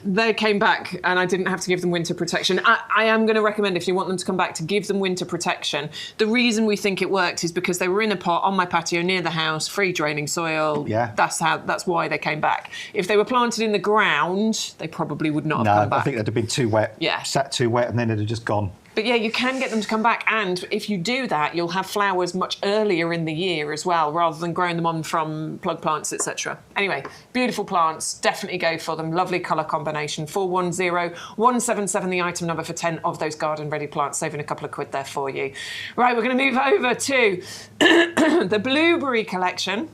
They came back and I didn't have to give them winter protection. I am going to recommend, if you want them to come back, to give them winter protection. The reason we think it worked is because they were in a pot on my patio near the house, free draining soil. Yeah. That's why they came back. If they were planted in the ground, they probably would not have come back. No, I think they'd have been too wet. Yeah. Sat too wet and then they'd have just gone. But yeah, you can get them to come back, and if you do that, you'll have flowers much earlier in the year as well, rather than growing them on from plug plants, etc. Anyway, beautiful plants, definitely go for them. Lovely colour combination. 410177, the item number for 10 of those garden-ready plants, saving a couple of quid there for you. Right, we're going to move over to the blueberry collection.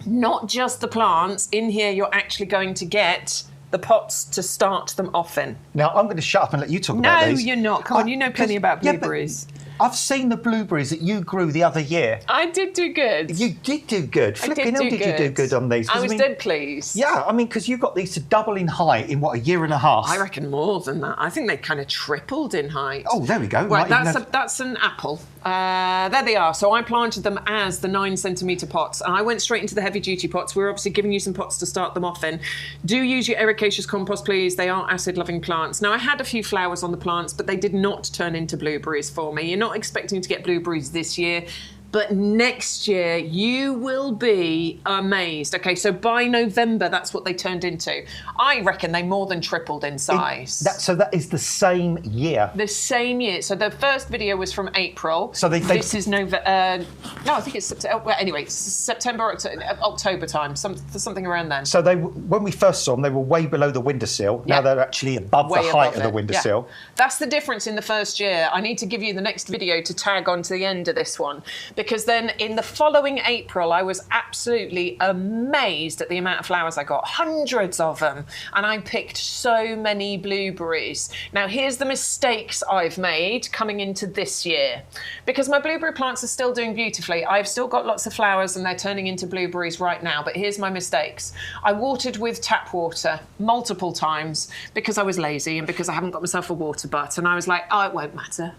Not just the plants. In here, you're actually going to get the pots to start them off in. Now, I'm going to shut up and let you talk about these. No, you're not. Come on, you know plenty about blueberries. Yeah, I've seen the blueberries that you grew the other year. I did do good. You did do good. Flipping hell, did you do good on these? I was dead pleased. Yeah, I mean, because you got these to double in height in, what, a year and a half? I reckon more than that. I think they kind of tripled in height. Oh, there we go. Right, that's an apple. There they are. So I planted them as the 9cm pots, and I went straight into the heavy-duty pots. We're obviously giving you some pots to start them off in. Do use your ericaceous compost, please. They are acid-loving plants. Now, I had a few flowers on the plants, but they did not turn into blueberries for me. You're not expecting to get blueberries this year, but next year you will be amazed. Okay, so by November, that's what they turned into. I reckon they more than tripled in size. So that is the same year? The same year. So the first video was from April. So this is November. No, I think it's September. Well, anyway, it's September, October time, something around then. So when we first saw them, they were way below the windowsill. Now they're actually above the height of the windowsill. Yeah. That's the difference in the first year. I need to give you the next video to tag on to the end of this one, because then in the following April, I was absolutely amazed at the amount of flowers I got. Hundreds of them. And I picked so many blueberries. Now, here's the mistakes I've made coming into this year. Because my blueberry plants are still doing beautifully. I've still got lots of flowers and they're turning into blueberries right now. But here's my mistakes. I watered with tap water multiple times because I was lazy and because I haven't got myself a water butt. And I was like, oh, it won't matter.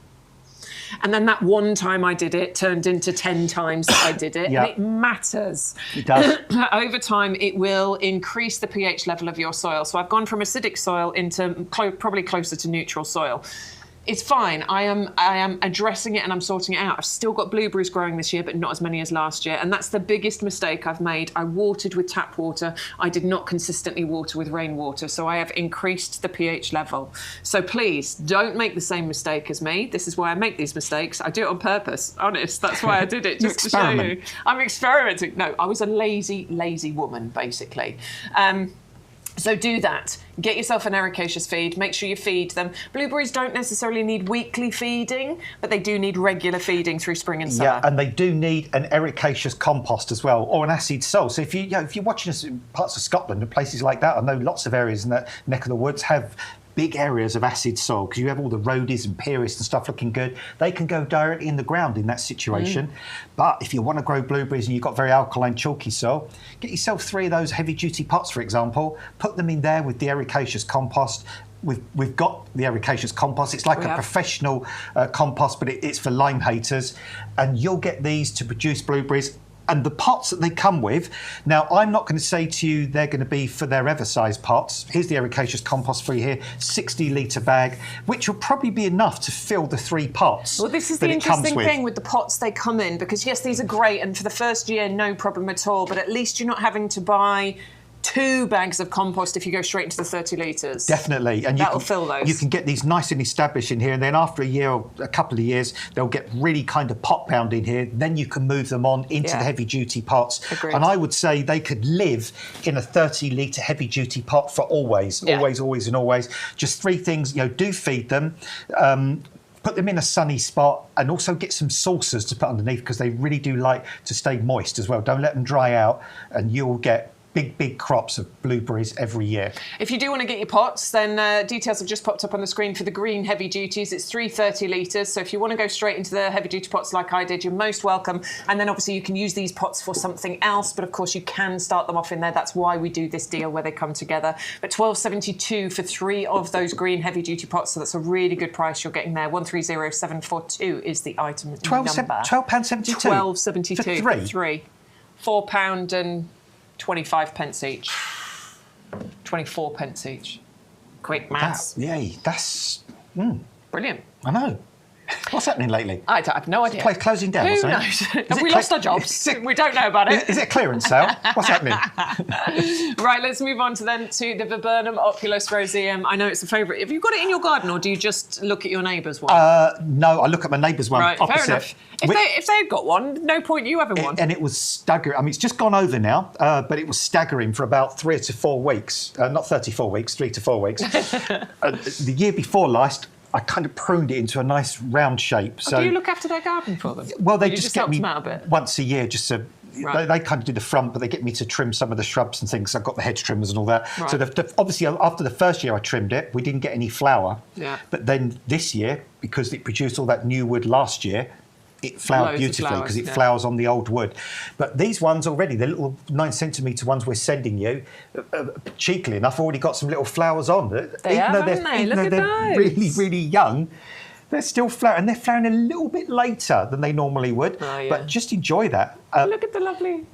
And then that one time I did it turned into 10 times that I did it. Yeah. And it matters. It does. Over time, it will increase the pH level of your soil. So I've gone from acidic soil into probably closer to neutral soil. It's fine. I am addressing it and I'm sorting it out. I've still got blueberries growing this year, but not as many as last year. And that's the biggest mistake I've made. I watered with tap water. I did not consistently water with rainwater. So I have increased the pH level. So please don't make the same mistake as me. This is why I make these mistakes. I do it on purpose, honest. That's why I did it, just to show you. I'm experimenting. No, I was a lazy, lazy woman, basically. So do that. Get yourself an ericaceous feed. Make sure you feed them. Blueberries don't necessarily need weekly feeding, but they do need regular feeding through spring and summer. Yeah, and they do need an ericaceous compost as well, or an acid soil. So if you're watching us in parts of Scotland and places like that, I know lots of areas in that neck of the woods have big areas of acid soil because you have all the rhodies and pieris and stuff looking good. They can go directly in the ground in that situation. But if you want to grow blueberries and you've got very alkaline, chalky soil, get yourself 3 of those heavy-duty pots, for example. Put them in there with the ericaceous compost. We've got the ericaceous compost. It's like a professional compost, but it's for lime haters. And you'll get these to produce blueberries. And the pots that they come with, now I'm not going to say to you they're going to be for their ever-size pots. Here's the ericaceous compost for you here, 60-litre bag, which will probably be enough to fill the 3 pots. Well, this is the interesting thing with the pots they come in, because yes, these are great, and for the first year, no problem at all, but at least you're not having to buy 2 bags of compost if you go straight into the 30 litres. Definitely. And that'll fill those. You can get these nice and established in here, and then after a year or a couple of years, they'll get really kind of pot bound in here. Then you can move them on into the heavy-duty pots. Agreed. And I would say they could live in a 30-litre heavy-duty pot for always, always, always and always. Just 3 things, do feed them. put them in a sunny spot, and also get some saucers to put underneath because they really do like to stay moist as well. Don't let them dry out, and you'll get big crops of blueberries every year. If you do want to get your pots, then details have just popped up on the screen for the green heavy duties. It's 330 litres, so if you want to go straight into the heavy duty pots like I did, you're most welcome. And then obviously you can use these pots for something else, but of course you can start them off in there. That's why we do this deal where they come together. But £12.72 for 3 of those green heavy duty pots, so that's a really good price you're getting there. 130742 is the item number. £12.72? £12.72 for 3. £4 and 25 pence each. 24 pence each. Quick maths. That's Brilliant. I know. What's happening lately? I have no idea. Is the place closing down or Who something? knows? Have we lost our jobs? We don't know about it. Is it a clearance sale? What's happening? Right, let's move on to the Viburnum opulus roseum. I know it's a favourite. Have you got it in your garden, or do you just look at your neighbour's one? No, I look at my neighbour's one. Right, opposite. fair enough. If they've got one, no point you having one. And it was staggering. I mean, it's just gone over now, but it was staggering for about 3 to 4 weeks. Not 34 weeks, 3 to 4 weeks. The year before last, I kind of pruned it into a nice round shape. So do you look after their garden for them? Well, they you just help get me them out a bit? once a year, just to. Right. They kind of do the front, but they get me to trim some of the shrubs and things. I've got the hedge trimmers and all that. Right. So obviously, after the first year I trimmed it, we didn't get any flower. Yeah. But then this year, because it produced all that new wood last year, it flowered Loads of beautifully because it flowers, flowers on the old wood. But these ones already, the little 9-centimetre ones we're sending you, cheekily enough, already got some little flowers on. They have, haven't they? Look at they're those. really, really young. They're still flowering, and they're flowering a little bit later than they normally would. Oh, yeah. But just enjoy that. Look at the lovely...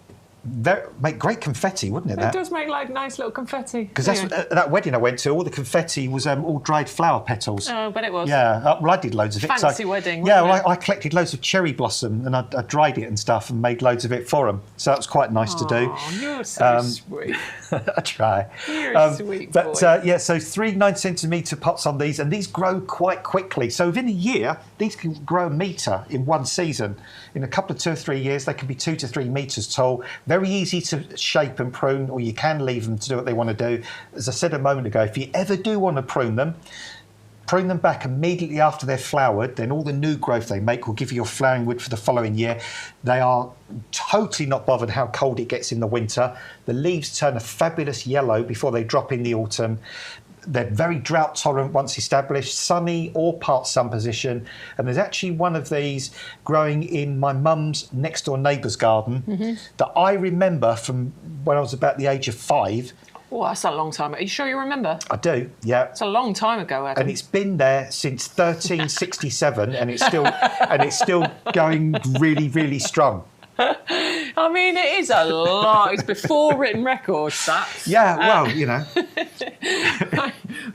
Make great confetti, wouldn't it? It does make like nice little confetti. Because that's that wedding I went to. All the confetti was all dried flower petals. Oh, but it was. Yeah, well, I did loads of it. Fancy wedding. Yeah, wasn't well, I collected loads of cherry blossom and I dried it and stuff and made loads of it for them. So that was quite nice to do. Oh, you're so sweet. I try. You're a sweet boy. But yeah, so 3 9-centimetre pots on these, and these grow quite quickly. So within a year, these can grow a metre in one season. In a couple of 2 or 3 years, they can be 2 to 3 metres tall. Very easy to shape and prune, or you can leave them to do what they want to do. As I said a moment ago, if you ever do want to prune them back immediately after they're flowered, then all the new growth they make will give you your flowering wood for the following year. They are totally not bothered how cold it gets in the winter. The leaves turn a fabulous yellow before they drop in the autumn. They're very drought tolerant once established, sunny or part sun position. And there's actually one of these growing in my mum's next door neighbour's garden that I remember from when I was about the age of 5. Oh, that's a long time. Are you sure you remember? I do, yeah. It's a long time ago, Adam. And it's been there since 1367, and it's still going really, really strong. I mean, it is a lot. It's before written records, that. Yeah, well, you know.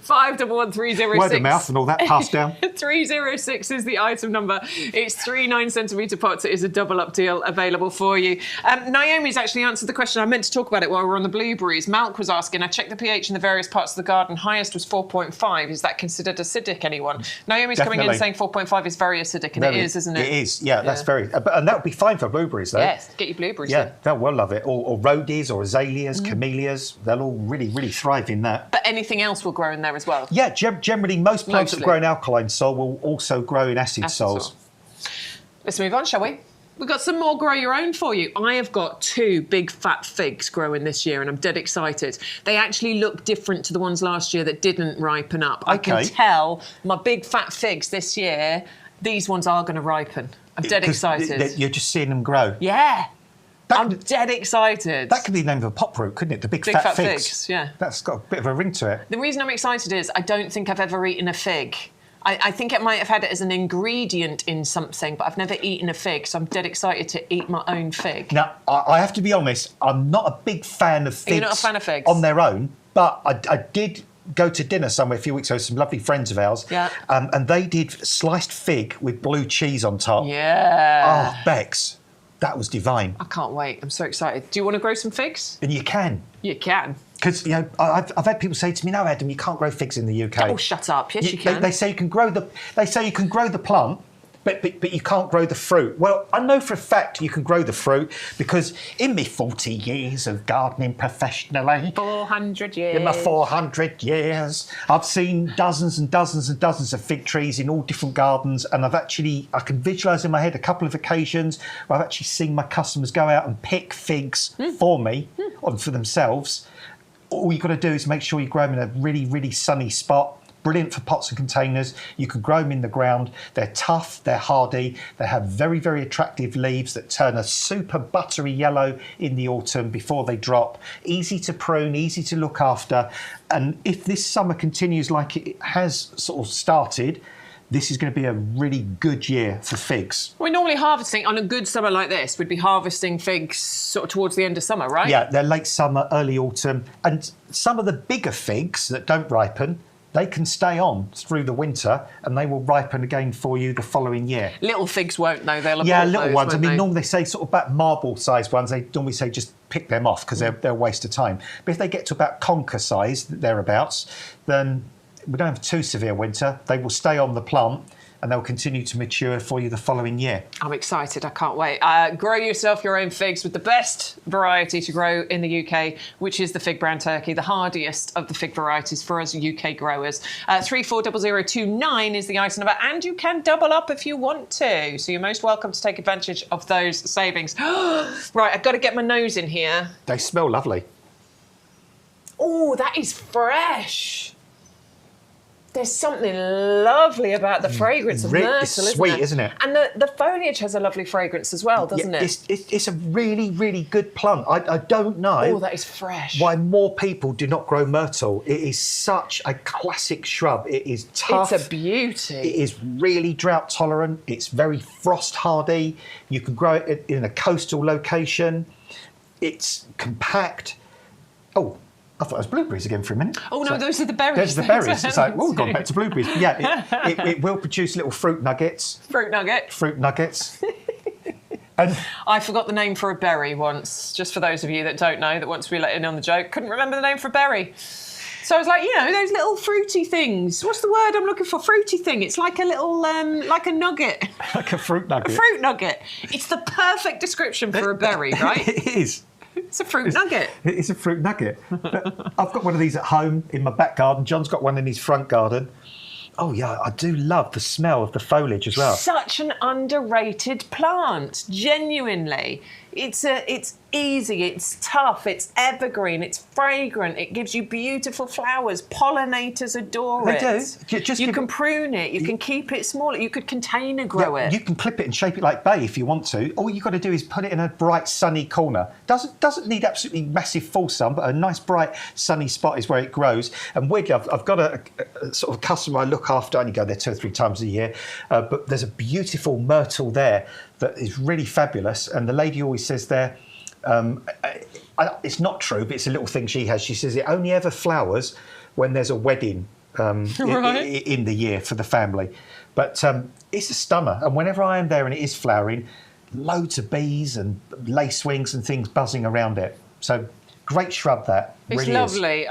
511306. Word of mouth and all that passed down. 306 is the item number. It's 3 9-centimetre pots. It is a double up deal available for you. Naomi's actually answered the question. I meant to talk about it while we were on the blueberries. Malk was asking, I checked the pH in the various parts of the garden. Highest was 4.5. Is that considered acidic, anyone? Naomi's coming in saying 4.5 is very acidic, and it is, isn't it? It is, yeah. That's very... and that would be fine for blueberries, though. Yes, get your blueberries in. Yeah, they'll well love it. Or rhodies or azaleas, camellias. They'll all really, really thrive in that. But anything else will grow in there as well? Yeah, generally most plants that grow in alkaline soil will also grow in acid soils. Let's move on, shall we? We've got some more grow your own for you. I have got 2 big fat figs growing this year and I'm dead excited. They actually look different to the ones last year that didn't ripen up. I can tell my big fat figs this year, these ones are going to ripen. I'm dead excited. You're just seeing them grow. Yeah. I'm dead excited. That could be the name of a pop root, couldn't it? The big fat figs. Yeah. That's got a bit of a ring to it. The reason I'm excited is I don't think I've ever eaten a fig. I think it might have had it as an ingredient in something, but I've never eaten a fig, so I'm dead excited to eat my own fig. Now, I have to be honest, I'm not a big fan of figs. You're not a fan of figs? On their own, but I did go to dinner somewhere a few weeks ago with some lovely friends of ours, and they did sliced fig with blue cheese on top. Yeah. Oh, Bex, that was divine. I can't wait. I'm so excited. Do you want to grow some figs? And you can. You can. Because, you know, I've had people say to me, no, Adam, you can't grow figs in the UK. Oh, shut up. Yes, you can. They say you can grow the plant, But you can't grow the fruit. Well, I know for a fact you can grow the fruit because in my 40 years of gardening professionally, 400 years. in my 400 years, I've seen dozens and dozens and dozens of fig trees in all different gardens, and I can visualise in my head a couple of occasions where I've actually seen my customers go out and pick figs for me, or for themselves. All you've got to do is make sure you grow them in a really, really sunny spot. Brilliant for pots and containers. You can grow them in the ground. They're tough, they're hardy, they have very, very attractive leaves that turn a super buttery yellow in the autumn before they drop. Easy to prune, easy to look after. And if this summer continues like it has sort of started, this is going to be a really good year for figs. We're normally harvesting, on a good summer like this, we'd be harvesting figs sort of towards the end of summer, right? Yeah, they're late summer, early autumn. And some of the bigger figs that don't ripen, they can stay on through the winter and they will ripen again for you the following year. Little figs won't, though. They'll Yeah, abort little those, ones. I won't mean, they? normally they say sort of about marble-sized ones, they normally say just pick them off because they're a waste of time. But if they get to about conker size, thereabouts, then we don't have too severe winter. They will stay on the plant and they'll continue to mature for you the following year. I'm excited. I can't wait. Grow yourself your own figs with the best variety to grow in the UK, which is the fig brown turkey, the hardiest of the fig varieties for us UK growers. 340029 is the ISA number, and you can double up if you want to. So you're most welcome to take advantage of those savings. Right, I've got to get my nose in here. They smell lovely. Oh, that is fresh. There's something lovely about the fragrance of myrtle, It's sweet, isn't it? And the foliage has a lovely fragrance as well, doesn't it? It's a really, really good plant. I don't know Oh, that is fresh. why more people do not grow myrtle. It is such a classic shrub. It is tough. It's a beauty. It is really drought tolerant. It's very frost hardy. You can grow it in a coastal location. It's compact. Oh, I thought it was blueberries again for a minute. Oh, no, So- those are the berries. There's the berries. It's like, oh, we've gone back to blueberries. Yeah, it will produce little fruit nuggets. Fruit nugget. Fruit nuggets. And I forgot the name for a berry once, just for those of you that don't know, that want to be let in on the joke. Couldn't remember the name for a berry. So I was like, those little fruity things. What's the word I'm looking for? Fruity thing. It's like a little, like a nugget. like a fruit nugget. A fruit nugget. It's the perfect description for a berry, right? It is. It's a fruit nugget. It's a fruit nugget. I've got one of these at home in my back garden. John's got one in his front garden. Oh, yeah, I do love the smell of the foliage as well. Such an underrated plant, genuinely. It's easy, it's tough, it's evergreen, it's fragrant, it gives you beautiful flowers. Pollinators adore They it. do. You can prune it, you can keep it small, you could container grow it. You can clip it and shape it like bay if you want to. All you've got to do is put it in a bright, sunny corner. Doesn't need absolutely massive full sun, but a nice, bright, sunny spot is where it grows. And weirdly, I've got a sort of customer I look after. I only go there 2 or 3 times a year, but there's a beautiful myrtle there that is really fabulous. And the lady always says there, it's not true, but it's a little thing she has. She says it only ever flowers when there's a wedding in the year for the family. But it's a stunner. And whenever I am there and it is flowering, loads of bees and lacewings and things buzzing around it. So great shrub that. It's really lovely.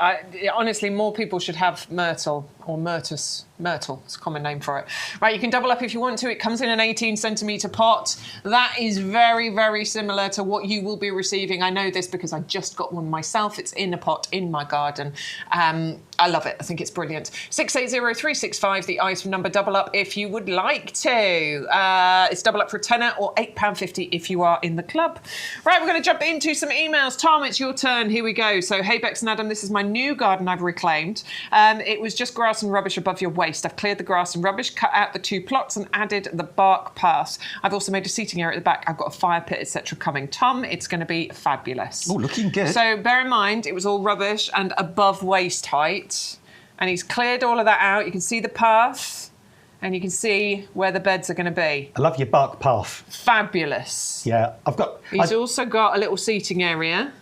Honestly, more people should have myrtle or myrtus. Myrtle, it's a common name for it. Right, you can double up if you want to. It comes in an 18 centimetre pot. That is very, very similar to what you will be receiving. I know this because I just got one myself. It's in a pot in my garden. I love it. I think it's brilliant. 680365, the ISA number. Double up if you would like to. It's double up for a tenner or £8.50 if you are in the club. Right, we're going to jump into some emails. Tom, it's your turn. Here we go. So, hey, Bex and Adam, this is my new garden I've reclaimed. It was just grass and rubbish above your waist. I've cleared the grass and rubbish, cut out the 2 plots and added the bark path. I've also made a seating area at the back. I've got a fire pit, etc. coming. Tom, it's going to be fabulous. Oh, looking good. So bear in mind, it was all rubbish and above waist height. And he's cleared all of that out. You can see the path and you can see where the beds are going to be. I love your bark path. Fabulous. Yeah, He's also got a little seating area.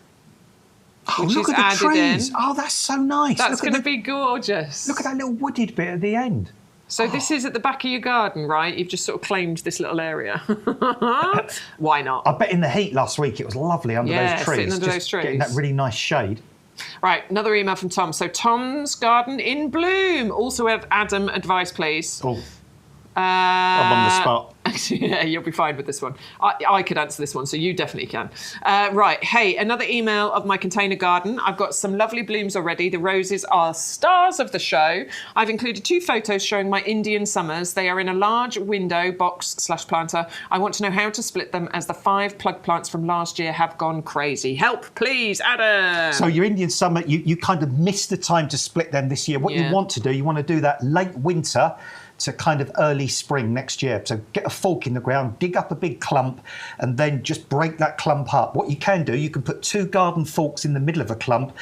Oh, which look is at the added trees. in. Oh, that's so nice. That's going to be gorgeous. Look at that little wooded bit at the end. So this is at the back of your garden, right? You've just sort of claimed this little area. Why not? I bet in the heat last week it was lovely under those trees. Sitting under just those trees. Getting that really nice shade. Right, another email from Tom. So Tom's garden in bloom. Also have Adam advice, please. Oh, I'm on the spot. Actually, yeah, you'll be fine with this one. I could answer this one, so you definitely can. Right, hey, another email of my container garden. I've got some lovely blooms already. The roses are stars of the show. I've included 2 photos showing my Indian summers. They are in a large window box/planter. I want to know how to split them as the 5 plug plants from last year have gone crazy. Help, please, Adam. So your Indian summer, you kind of missed the time to split them this year. What you want to do, you want to do that late winter to kind of early spring next year. So get a fork in the ground, dig up a big clump, and then just break that clump up. What you can do, you can put 2 garden forks in the middle of a clump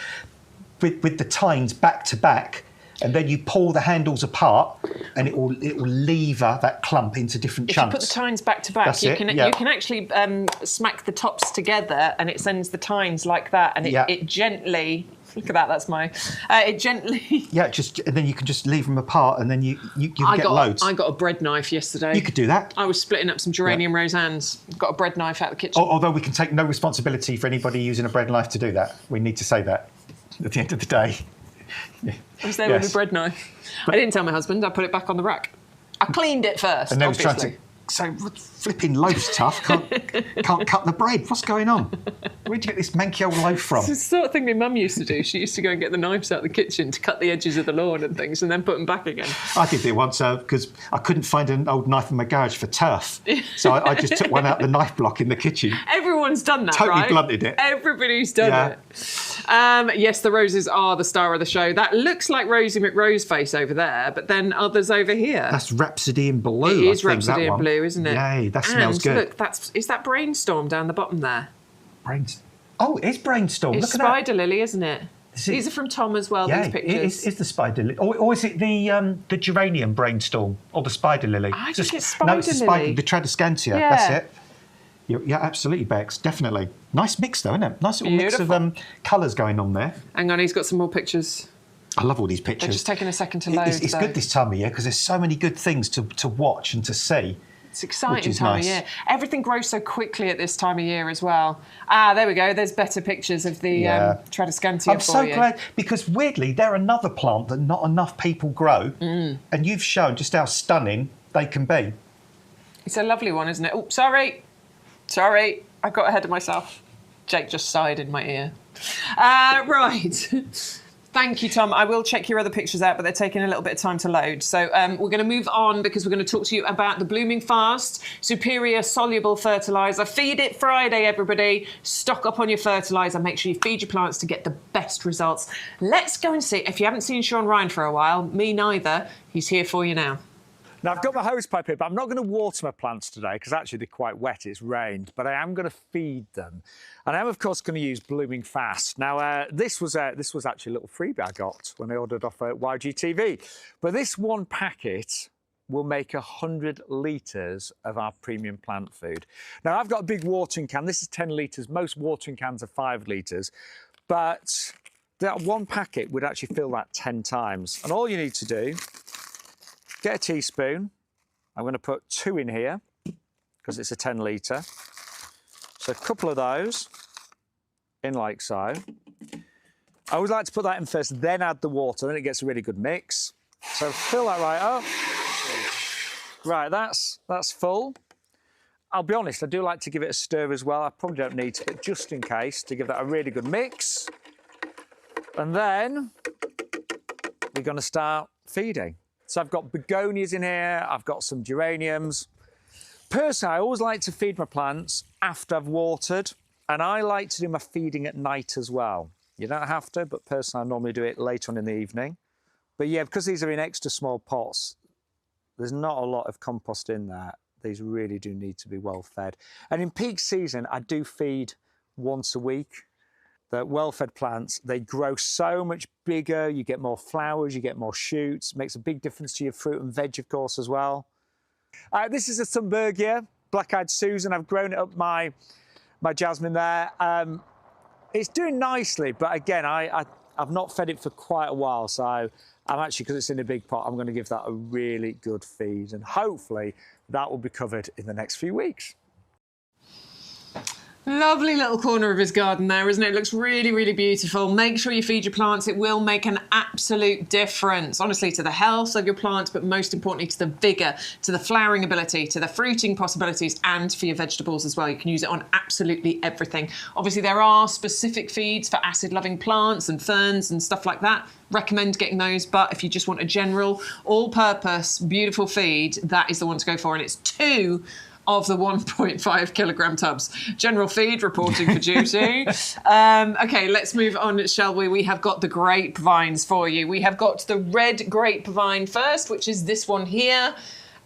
with the tines back to back, and then you pull the handles apart, and it will lever that clump into different chunks. If you put the tines back to back, you can actually smack the tops together, and it sends the tines like that, and it gently. Look at that. That's my. It gently. Yeah, and then you can just leave them apart, and then you get loads. I got a bread knife yesterday. You could do that. I was splitting up some geranium roseannes. Got a bread knife out of the kitchen. Although we can take no responsibility for anybody using a bread knife to do that. We need to say that at the end of the day. Yeah. I was there with a bread knife. I didn't tell my husband. I put it back on the rack. I cleaned it first. And then was trying to. So flipping loaf's tough. Can't cut the bread. What's going on? Where'd you get this manky old loaf from? It's the sort of thing my mum used to do. She used to go and get the knives out of the kitchen to cut the edges of the lawn and things, and then put them back again. I did it once because I couldn't find an old knife in my garage for turf, so I just took one out of the knife block in the kitchen. Everyone's done that, totally right? blunted it. Everybody's done it. Yes, the roses are the star of the show. That looks like Rosie McRoseface over there, but then others over here. That's Rhapsody in Blue. It is Rhapsody in Blue, isn't it? Yay, that smells good. Look, is that Brainstorm down the bottom there? Oh, it is Brainstorm. It's Look at Spider Lily, isn't it? These are from Tom as well, these pictures. It is the Spider Lily. Or is it the geranium Brainstorm or the Spider Lily? I think it's Spider Lily. No, it's the Tradescantia. Yeah. That's it. Yeah, absolutely, Bex. Definitely. Nice mix, though, isn't it? Nice little mix of colours going on there. Hang on, he's got some more pictures. I love all these pictures. They're just taking a second to load. It's good this time of year because there's so many good things to watch and to see. It's exciting time of year. Everything grows so quickly at this time of year as well. There we go. There's better pictures of the Tradescantia I'm so glad, because weirdly, they're another plant that not enough people grow, and you've shown just how stunning they can be. It's a lovely one, isn't it? Oh, sorry, I got ahead of myself. Jake just sighed in my ear. Right. Thank you, Tom. I will check your other pictures out, but they're taking a little bit of time to load. So we're going to move on because we're going to talk to you about the Blooming Fast Superior Soluble Fertiliser. Feed it Friday, everybody. Stock up on your fertiliser. Make sure you feed your plants to get the best results. Let's go and see. If you haven't seen Sean Ryan for a while, me neither, he's here for you now. Now, I've got my hose pipe here, but I'm not going to water my plants today because actually they're quite wet. It's rained, but I am going to feed them. And I am, of course, going to use Blooming Fast. Now, this was actually a little freebie I got when I ordered off YGTV. But this one packet will make 100 litres of our premium plant food. Now, I've got a big watering can. This is 10 litres. Most watering cans are 5 litres. But that one packet would actually fill that 10 times. And all you need to do, get a teaspoon. I'm going to put 2 in here because it's a 10 litre. So a couple of those in like so. I always like to put that in first, then add the water, then it gets a really good mix. So fill that right up. Right, that's full. I'll be honest, I do like to give it a stir as well. I probably don't need to, but just in case, to give that a really good mix. And then we're going to start feeding. So I've got begonias in here, I've got some geraniums. Personally, I always like to feed my plants after I've watered, and I like to do my feeding at night as well. You don't have to, but personally, I normally do it later on in the evening. But yeah, because these are in extra small pots, there's not a lot of compost in there. These really do need to be well fed. And in peak season, I do feed once a week. The well-fed plants, they grow so much bigger, you get more flowers, you get more shoots, makes a big difference to your fruit and veg, of course, as well. This is a Thunbergia, Black-Eyed Susan. I've grown it up my jasmine there. It's doing nicely, but again, I've not fed it for quite a while, so I'm actually, because it's in a big pot, I'm going to give that a really good feed, and hopefully that will be covered in the next few weeks. Lovely little corner of his garden there, isn't it? It looks really, really beautiful. Make sure you feed your plants. It will make an absolute difference, honestly, to the health of your plants, but most importantly to the vigour, to the flowering ability, to the fruiting possibilities, and for your vegetables as well. You can use it on absolutely everything. Obviously, there are specific feeds for acid-loving plants and ferns and stuff like that. Recommend getting those, but if you just want a general, all-purpose, beautiful feed, that is the one to go for, and it's 2 of the 1.5 kilogram tubs. General feed reporting for duty. Okay, let's move on, shall we? We have got the grapevines for you. We have got the red grapevine first, which is this one here.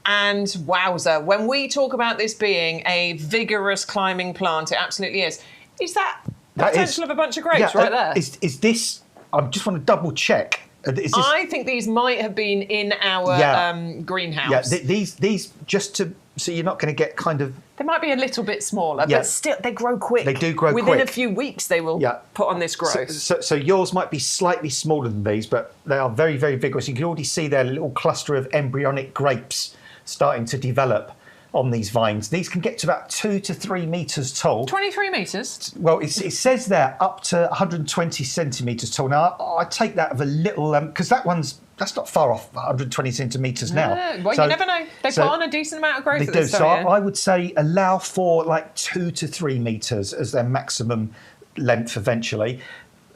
And wowza, when we talk about this being a vigorous climbing plant, it absolutely is. Is that the potential of a bunch of grapes right there? Is this, I just want to double check. Is this, I think these might have been in our greenhouse. Yeah, these just to, so you're not going to get kind of... They might be a little bit smaller, but still, they grow quick. They do grow quick. Within a few weeks, they will put on this growth. So yours might be slightly smaller than these, but they are very, very vigorous. You can already see their little cluster of embryonic grapes starting to develop on these vines. These can get to about 2 to 3 metres tall. 23 metres? Well, it says there up to 120 centimetres tall. Now, I take that of a little, because that's not far off 120 centimetres now. Well, you never know. They put on a decent amount of growth they at do. this So time, I would say allow for like 2 to 3 metres as their maximum length eventually.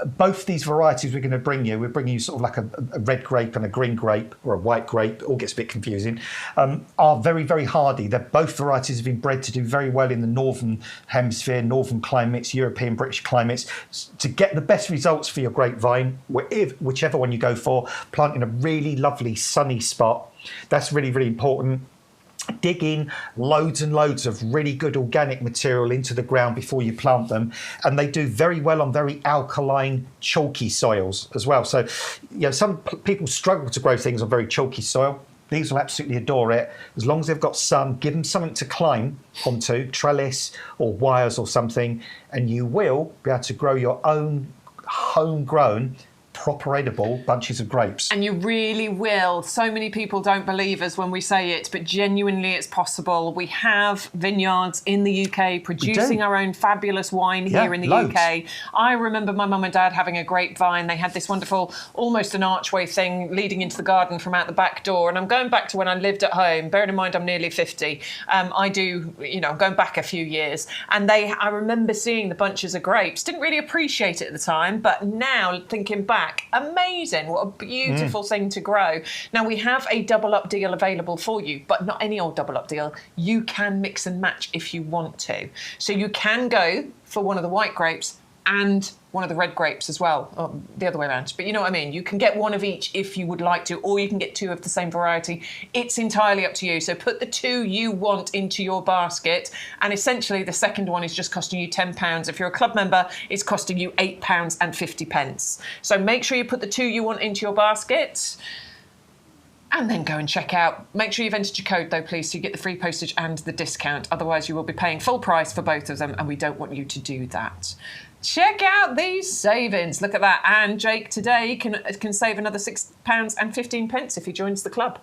Both these varieties we're bringing you sort of like a red grape and a green grape, or a white grape, it all gets a bit confusing, are very, very hardy. They're both varieties have been bred to do very well in the northern hemisphere, northern climates, European, British climates. To get the best results for your grapevine, whichever one you go for, plant in a really lovely sunny spot. That's really, really important. Dig in loads and loads of really good organic material into the ground before you plant them, and they do very well on very alkaline, chalky soils as well. So, some people struggle to grow things on very chalky soil. These will absolutely adore it. As long as they've got sun, give them something to climb onto, trellis or wires or something, and you will be able to grow your own homegrown, proper edible bunches of grapes. And you really will. So many people don't believe us when we say it, but genuinely it's possible. We have vineyards in the UK producing our own fabulous wine here in the UK. I remember my mum and dad having a grapevine. They had this wonderful, almost an archway thing leading into the garden from out the back door. And I'm going back to when I lived at home. Bearing in mind I'm nearly 50. I'm going back a few years. And I remember seeing the bunches of grapes. Didn't really appreciate it at the time, but now thinking back, amazing, what a beautiful thing to grow. Now we have a double up deal available for you, but not any old double up deal. You can mix and match if you want to. So you can go for one of the white grapes and one of the red grapes as well, or the other way around. But you know what I mean? You can get one of each if you would like to, or you can get 2 of the same variety. It's entirely up to you. So put the 2 you want into your basket, and essentially the second one is just costing you £10. If you're a club member, it's costing you £8.50. So make sure you put the 2 you want into your basket, and then go and check out. Make sure you've entered your code though, please, so you get the free postage and the discount. Otherwise you will be paying full price for both of them, and we don't want you to do that. Check out these savings. Look at that. And Jake today can save another £6.15 if he joins the club.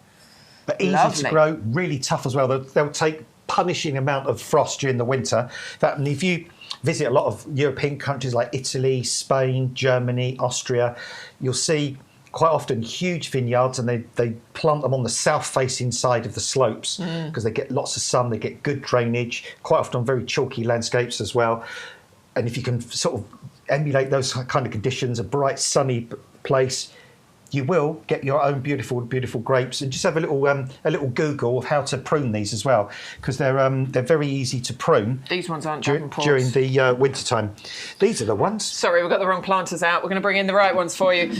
But easy to grow, really tough as well. They'll take punishing amount of frost during the winter. And if you visit a lot of European countries like Italy, Spain, Germany, Austria, you'll see quite often huge vineyards, and they plant them on the south-facing side of the slopes because they get lots of sun, they get good drainage, quite often on very chalky landscapes as well. And if you can sort of emulate those kind of conditions, a bright, sunny place, you will get your own beautiful, beautiful grapes. And just have a little Google of how to prune these as well, because they're very easy to prune. These ones aren't during the winter time. These are the ones. Sorry, we've got the wrong planters out. We're going to bring in the right ones for you.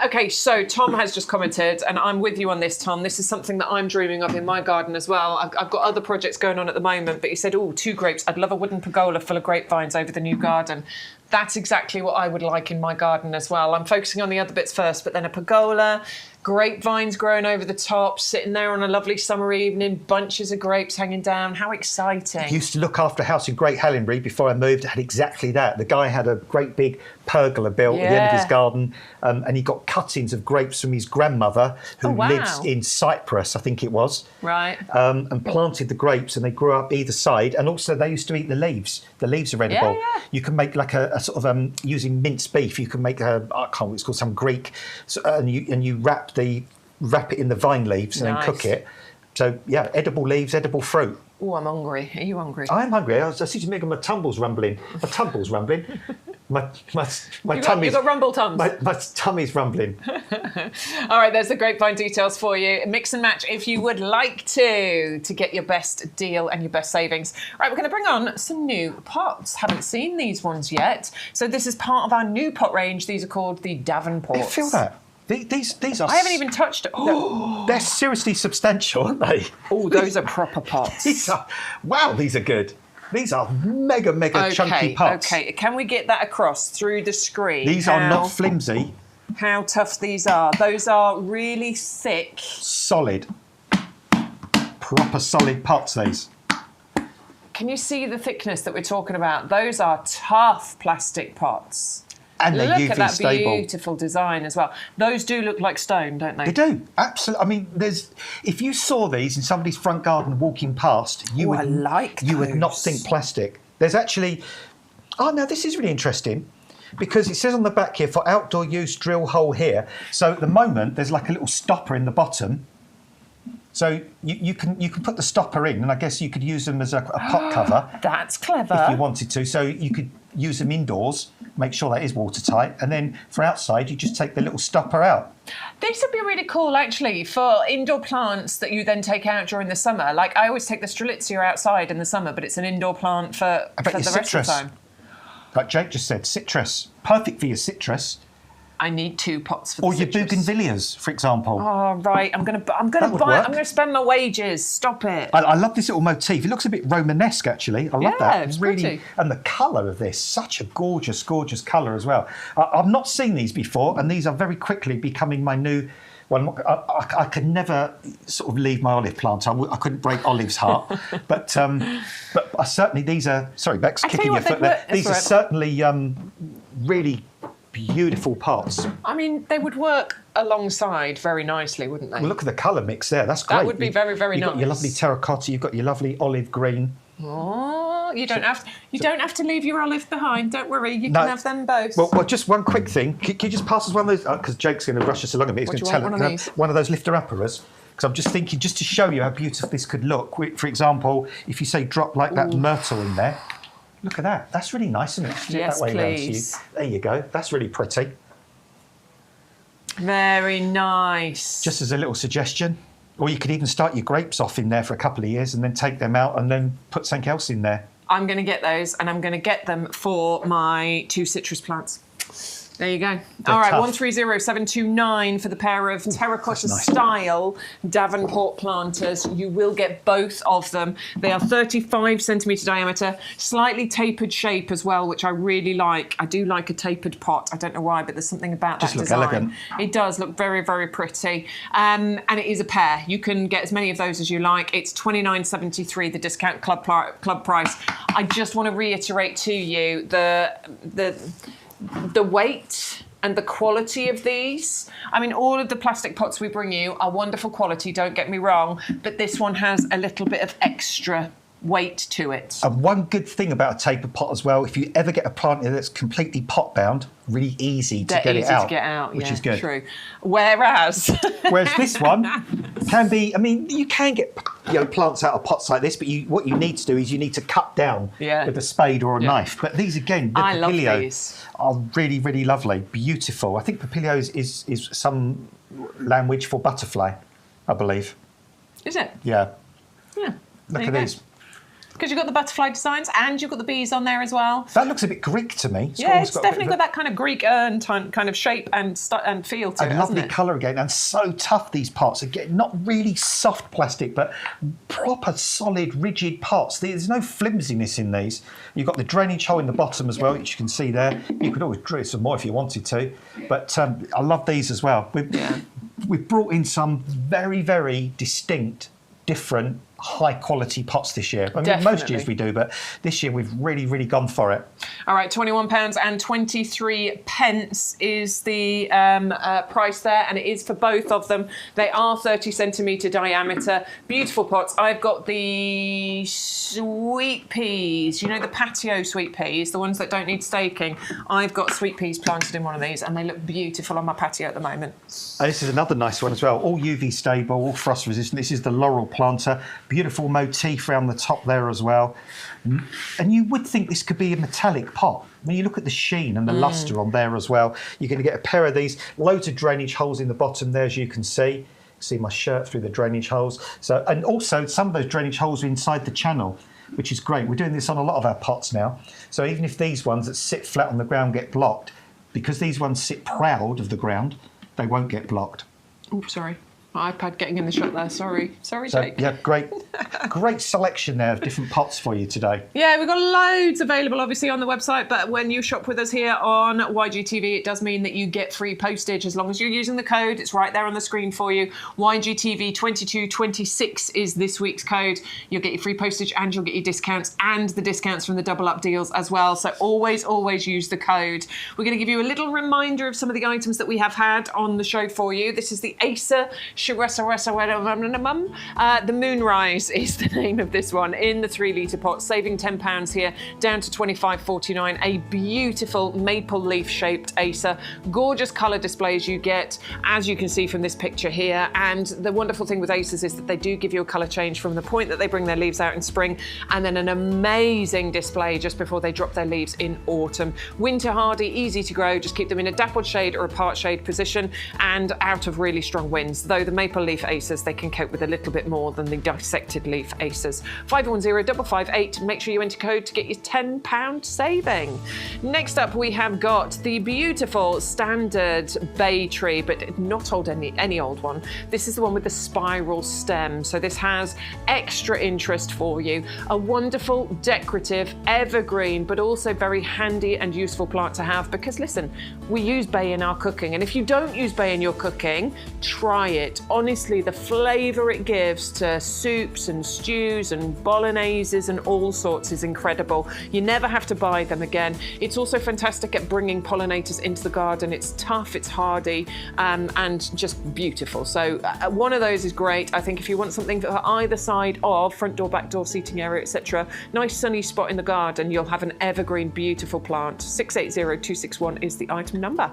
Okay, so Tom has just commented, and I'm with you on this, Tom. This is something that I'm dreaming of in my garden as well. I've got other projects going on at the moment, but he said, 2 grapes. I'd love a wooden pergola full of grapevines over the new garden. That's exactly what I would like in my garden as well. I'm focusing on the other bits first, but then a pergola, grapevines growing over the top, sitting there on a lovely summer evening, bunches of grapes hanging down. How exciting. I used to look after a house in Great Hallenbury before I moved. It had exactly that. The guy had a great big pergola built at the end of his garden, and he got cuttings of grapes from his grandmother, who lives in Cyprus, I think it was. Right. And planted the grapes, and they grew up either side. And also they used to eat the leaves. The leaves are edible. Yeah. You can make like a sort of, using minced beef, you can make I can't remember what it's called, some Greek, and you wrap it in the vine leaves and then cook it. So yeah, edible leaves, edible fruit. Oh, I'm hungry. Are you hungry? I'm hungry. I see you making my tumbles rumbling. My tumble's rumbling. My tummy's... You got rumble tums. My tummy's rumbling. All right, there's the grapevine details for you. Mix and match if you would like to get your best deal and your best savings. Right, we're going to bring on some new pots. Haven't seen these ones yet. So this is part of our new pot range. These are called the Davenports. I feel that. These are... I haven't even touched it. Oh, they're seriously substantial, aren't they? Oh, those are proper pots. Wow, these are good. These are mega chunky pots. Okay, can we get that across through the screen? These are not flimsy. How tough these are. Those are really thick. Solid. Proper solid pots, these. Can you see the thickness that we're talking about? Those are tough plastic pots. And they're Look UV at that stable. beautiful design as well. Those do look like stone, don't they? They do, absolutely. I mean, if you saw these in somebody's front garden walking past, you would not think plastic. There's actually, now this is really interesting, because it says on the back here, for outdoor use, drill hole here. So at the moment, there's like a little stopper in the bottom. So you can put the stopper in, and I guess you could use them as a pot cover. That's clever. If you wanted to. So you could use them indoors, make sure that is watertight, and then for outside, you just take the little stopper out. This would be really cool, actually, for indoor plants that you then take out during the summer. Like, I always take the strelitzia outside in the summer, but it's an indoor plant for the rest of the time. Like Jake just said, citrus. Perfect for your citrus. I need 2 pots for the Or your citrus. bougainvilleas, for example. Oh, right. I'm gonna spend my wages. Stop it. I love this little motif. It looks a bit Romanesque, actually. I love that. It's really pretty. And the colour of this, such a gorgeous colour as well. I've not seen these before, and these are very quickly becoming my new... Well, I could never sort of leave my olive plant. I couldn't break Olive's heart. but I certainly, these are... Sorry, Bex, kicking your foot there. These are certainly really... beautiful pots. I mean, they would work alongside very nicely, wouldn't they? Well, look at the colour mix there. That's great. That would be very, very nice. You've got your lovely terracotta. You've got your lovely olive green. Oh, you don't have to leave your olive behind. Don't worry, you can have them both. Well, just one quick thing. Can you just pass us one of those? Because Jake's going to rush us along a bit. He's going to tell one of those lifter-uppers. Because I'm just thinking, just to show you how beautiful this could look. For example, if you say drop like that myrtle in there. Look at that. That's really nice, isn't it? Yes, that way please. Around to you. There you go. That's really pretty. Very nice. Just as a little suggestion. Or you could even start your grapes off in there for a couple of years and then take them out and then put something else in there. I'm going to get those, and I'm going to get them for my 2 citrus plants. There you go. All right, 130729 for the pair of terracotta style Davenport planters. You will get both of them. They are 35 centimetre diameter, slightly tapered shape as well, which I really like. I do like a tapered pot. I don't know why, but there's something about that design. Elegant. It does look very, very pretty. And it is a pair. You can get as many of those as you like. It's $29.73, the discount club price. I just want to reiterate to you the weight and the quality of these. I mean, all of the plastic pots we bring you are wonderful quality, don't get me wrong, but this one has a little bit of extra weight to it. And one good thing about a tapered pot as well, if you ever get a plant that's completely pot bound, really easy to get it out. Which is good. True. Whereas this one can be, I mean, you can get plants out of pots like this, but what you need to do is you need to cut down with a spade or a knife. But these, again, the Papilio are really, really lovely, beautiful. I think Papilio is some language for butterfly, I believe. Is it? Yeah. Yeah. Look at these. Because you've got the butterfly designs and you've got the bees on there as well. That looks a bit Greek to me. It's definitely got that kind of Greek urn kind of shape and feel to it, a lovely colour again, and so tough, these pots. Again, not really soft plastic, but proper solid, rigid pots. There's no flimsiness in these. You've got the drainage hole in the bottom as well, which you can see there. You could always drill some more if you wanted to. But I love these as well. we've brought in some very, very distinct, different, high-quality pots this year. I mean, most years we do, but this year we've really, really gone for it. All right, £21.23 is the price there, and it is for both of them. They are 30 centimetre diameter, beautiful pots. I've got the sweet peas, you know, the patio sweet peas, the ones that don't need staking. I've got sweet peas planted in one of these, and they look beautiful on my patio at the moment. This is another nice one as well, all UV stable, all frost resistant. This is the laurel planter, beautiful motif around the top there as well. And you would think this could be a metallic pot. When you look at the sheen and the lustre on there as well, you're going to get a pair of these, loads of drainage holes in the bottom there, as you can see. See my shirt through the drainage holes. So, and also some of those drainage holes are inside the channel, which is great. We're doing this on a lot of our pots now. So even if these ones that sit flat on the ground get blocked, because these ones sit proud of the ground, they won't get blocked. Oh, sorry. My iPad getting in the shot there. Sorry, Jake. Yeah, great selection there of different pots for you today. Yeah, we've got loads available, obviously, on the website. But when you shop with us here on YGTV, it does mean that you get free postage as long as you're using the code. It's right there on the screen for you. YGTV 2226 is this week's code. You'll get your free postage and you'll get your discounts and the discounts from the double up deals as well. So always use the code. We're going to give you a little reminder of some of the items that we have had on the show for you. This is the Acer. The Moonrise is the name of this one in the 3 litre pot, saving £10 here, down to £25.49. A beautiful maple leaf shaped Acer. Gorgeous colour displays you get, as you can see from this picture here. And the wonderful thing with Acers is that they do give you a colour change from the point that they bring their leaves out in spring, and then an amazing display just before they drop their leaves in autumn. Winter hardy, easy to grow, just keep them in a dappled shade or a part shade position and out of really strong winds. Though the maple leaf Acers, they can cope with a little bit more than the dissected leaf Acers. 510558, make sure you enter code to get your £10 saving. Next up, we have got the beautiful standard bay tree, but not any old one. This is the one with the spiral stem. So this has extra interest for you. A wonderful, decorative, evergreen, but also very handy and useful plant to have, because listen, we use bay in our cooking, and if you don't use bay in your cooking, try it. Honestly, the flavour it gives to soups and stews and bologneses and all sorts is incredible. You never have to buy them again. It's also fantastic at bringing pollinators into the garden. It's tough, it's hardy, and just beautiful. So one of those is great. I think if you want something for either side of front door, back door, seating area, etc., nice sunny spot in the garden, you'll have an evergreen, beautiful plant. 680261 is the item number.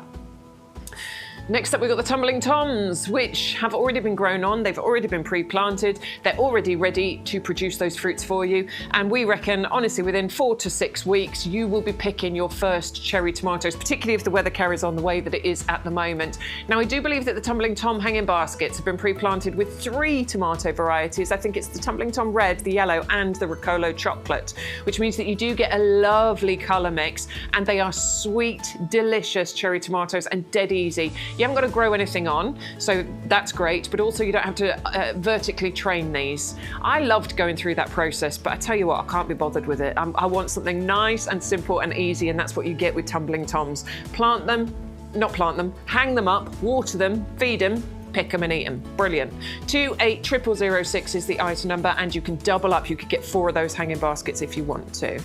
Next up, we've got the tumbling toms, which have already been grown on. They've already been pre-planted. They're already ready to produce those fruits for you. And we reckon, honestly, within 4 to 6 weeks, you will be picking your first cherry tomatoes, particularly if the weather carries on the way that it is at the moment. Now, I do believe that the tumbling tom hanging baskets have been pre-planted with 3 tomato varieties. I think it's the tumbling tom red, the yellow, and the Riccolo chocolate, which means that you do get a lovely colour mix, and they are sweet, delicious cherry tomatoes and dead easy. You haven't got to grow anything on, so that's great, but also you don't have to vertically train these. I loved going through that process, but I tell you what, I can't be bothered with it. I want something nice and simple and easy, and that's what you get with tumbling toms. Hang them up, water them, feed them, pick them and eat them. Brilliant. 280006 is the item number, and you can double up. You could get 4 of those hanging baskets if you want to.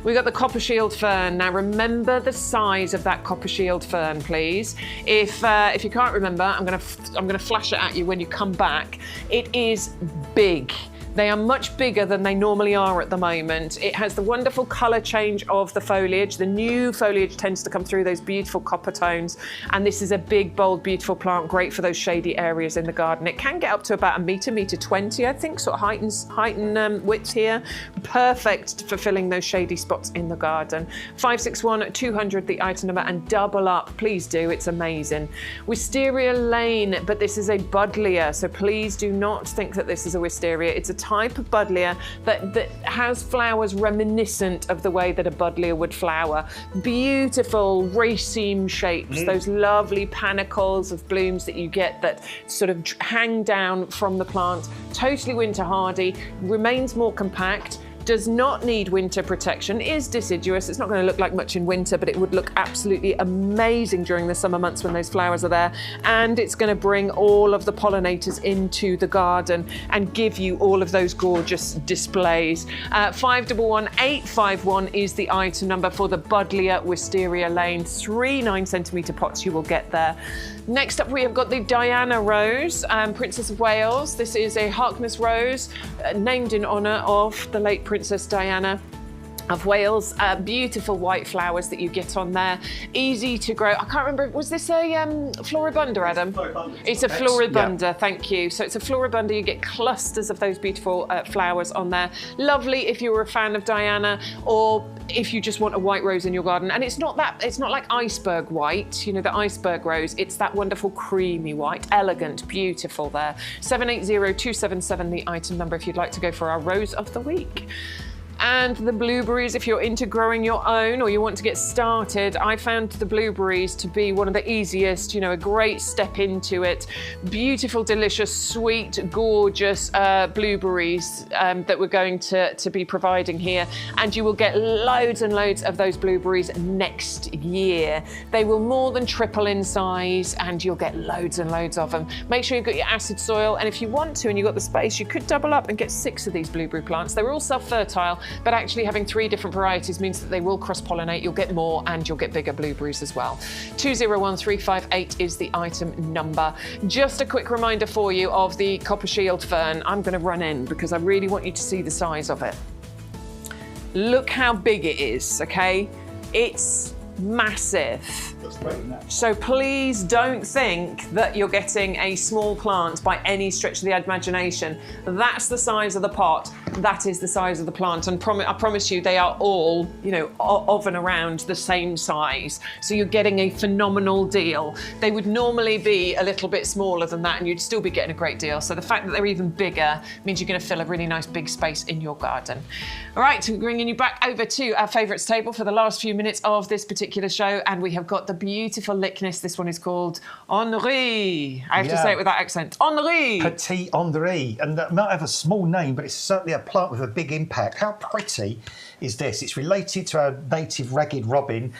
We've got the copper shield fern. Now remember the size of that copper shield fern, please. If you can't remember, I'm gonna flash it at you when you come back. It is big. They are much bigger than they normally are at the moment. It has the wonderful colour change of the foliage. The new foliage tends to come through those beautiful copper tones. And this is a big, bold, beautiful plant, great for those shady areas in the garden. It can get up to about a metre 20, I think, sort of height and width here. Perfect for filling those shady spots in the garden. 561-200, the item number, and double up. Please do, it's amazing. Wisteria Lane, but this is a buddleia, so please do not think that this is a wisteria. It's a type of buddleia that has flowers reminiscent of the way that a buddleia would flower. Beautiful raceme shapes, those lovely panicles of blooms that you get that sort of hang down from the plant. Totally winter hardy, remains more compact, does not need winter protection, is deciduous. It's not going to look like much in winter, but it would look absolutely amazing during the summer months when those flowers are there. And it's going to bring all of the pollinators into the garden and give you all of those gorgeous displays. 511851 is the item number for the Buddleia Wisteria Lane. 3 9cm pots you will get there. Next up, we have got the Diana Rose, Princess of Wales. This is a Harkness rose, named in honour of the late Princess Diana of Wales. Beautiful white flowers that you get on there. Easy to grow. I can't remember, was this a floribunda, Adam? It's a floribunda, yeah. Thank you. So it's a floribunda. You get clusters of those beautiful flowers on there. Lovely if you're a fan of Diana, or if you just want a white rose in your garden. And it's not like iceberg white, you know, the iceberg rose. It's that wonderful creamy white, elegant, beautiful there. 780277, the item number if you'd like to go for our rose of the week. And the blueberries, if you're into growing your own or you want to get started, I found the blueberries to be one of the easiest, you know, a great step into it. Beautiful, delicious, sweet, gorgeous blueberries that we're going to be providing here. And you will get loads and loads of those blueberries next year. They will more than triple in size and you'll get loads and loads of them. Make sure you've got your acid soil, and if you want to and you've got the space, you could double up and get 6 of these blueberry plants. They're all self-fertile, but actually having 3 different varieties means that they will cross-pollinate. You'll get more and you'll get bigger blueberries as well. 201358 is the item number. Just a quick reminder for you of the copper shield fern. I'm going to run in because I really want you to see the size of it. Look how big it is, okay? It's massive. So please don't think that you're getting a small plant by any stretch of the imagination. That's the size of the pot. That is the size of the plant. And I promise you, they are all, you know, of and around the same size. So you're getting a phenomenal deal. They would normally be a little bit smaller than that and you'd still be getting a great deal. So the fact that they're even bigger means you're going to fill a really nice big space in your garden. All right, so bringing you back over to our favourites table for the last few minutes of this particular show. And we have got the beautiful lickness. This one is called Henri. I have to say it with that accent. Henri. Petit Henri. And that might have a small name, but it's certainly a plant with a big impact. How pretty is this? It's related to our native ragged robin.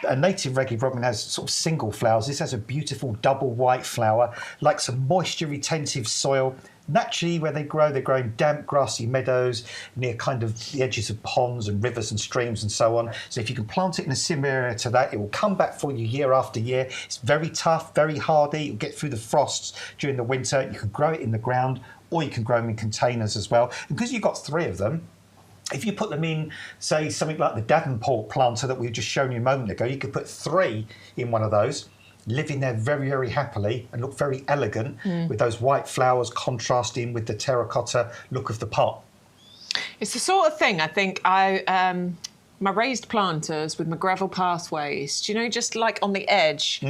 A native ragged robin has sort of single flowers. This has a beautiful double white flower, like some moisture retentive soil. Naturally, where they grow in damp, grassy meadows near kind of the edges of ponds and rivers and streams and so on. So if you can plant it in a similar area to that, it will come back for you year after year. It's very tough, very hardy. You'll get through the frosts during the winter. You can grow it in the ground, or you can grow them in containers as well. And because you've got 3 of them, if you put them in, say, something like the Davenport planter that we've just shown you a moment ago, you could put 3 in one of those, live in there very, very happily and look very elegant with those white flowers contrasting with the terracotta look of the pot. It's the sort of thing I think my raised planters with my gravel pathways, do you know, just like on the edge,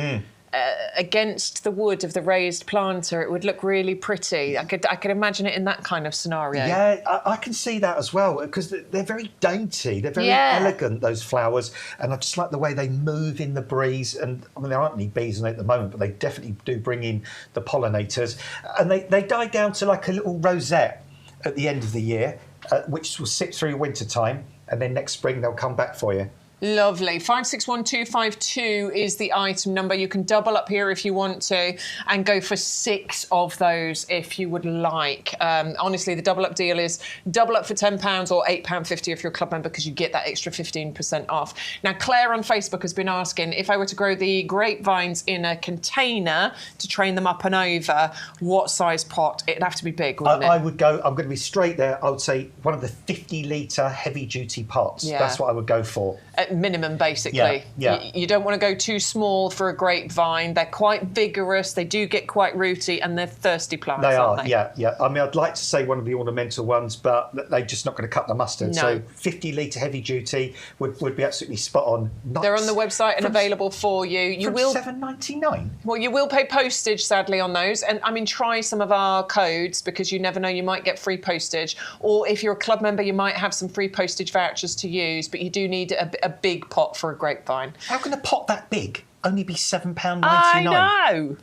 against the wood of the raised planter, it would look really pretty. I could imagine it in that kind of scenario. Yeah, I can see that as well, because they're very dainty, they're very elegant, those flowers, and I just like the way they move in the breeze. And I mean, there aren't any bees in it at the moment, but they definitely do bring in the pollinators. And they die down to like a little rosette at the end of the year, which will sit through winter time, and then next spring they'll come back for you. Lovely. 561252 is the item number. You can double up here if you want to and go for 6 of those if you would like. Honestly, the double up deal is double up for £10 or £8.50 if you're a club member, because you get that extra 15% off. Now, Claire on Facebook has been asking, if I were to grow the grapevines in a container to train them up and over, what size pot? It'd have to be big, wouldn't it? I would go, I'm going to be straight there, I would say one of the 50-litre heavy-duty pots. Yeah. That's what I would go for. At minimum, basically. Yeah. You don't want to go too small for a grapevine. They're quite vigorous, they do get quite rooty, and they're thirsty plants, aren't they? Yeah. I mean, I'd like to say one of the ornamental ones, but they're just not going to cut the mustard. No. So 50-litre heavy duty would be absolutely spot on. They're on the website and available for you. You will $7.99. Well, you will pay postage, sadly, on those. And I mean, try some of our codes, because you never know, you might get free postage. Or if you're a club member, you might have some free postage vouchers to use, but you do need a big pot for a grapevine. How can a pot that big only be £7.99? I know.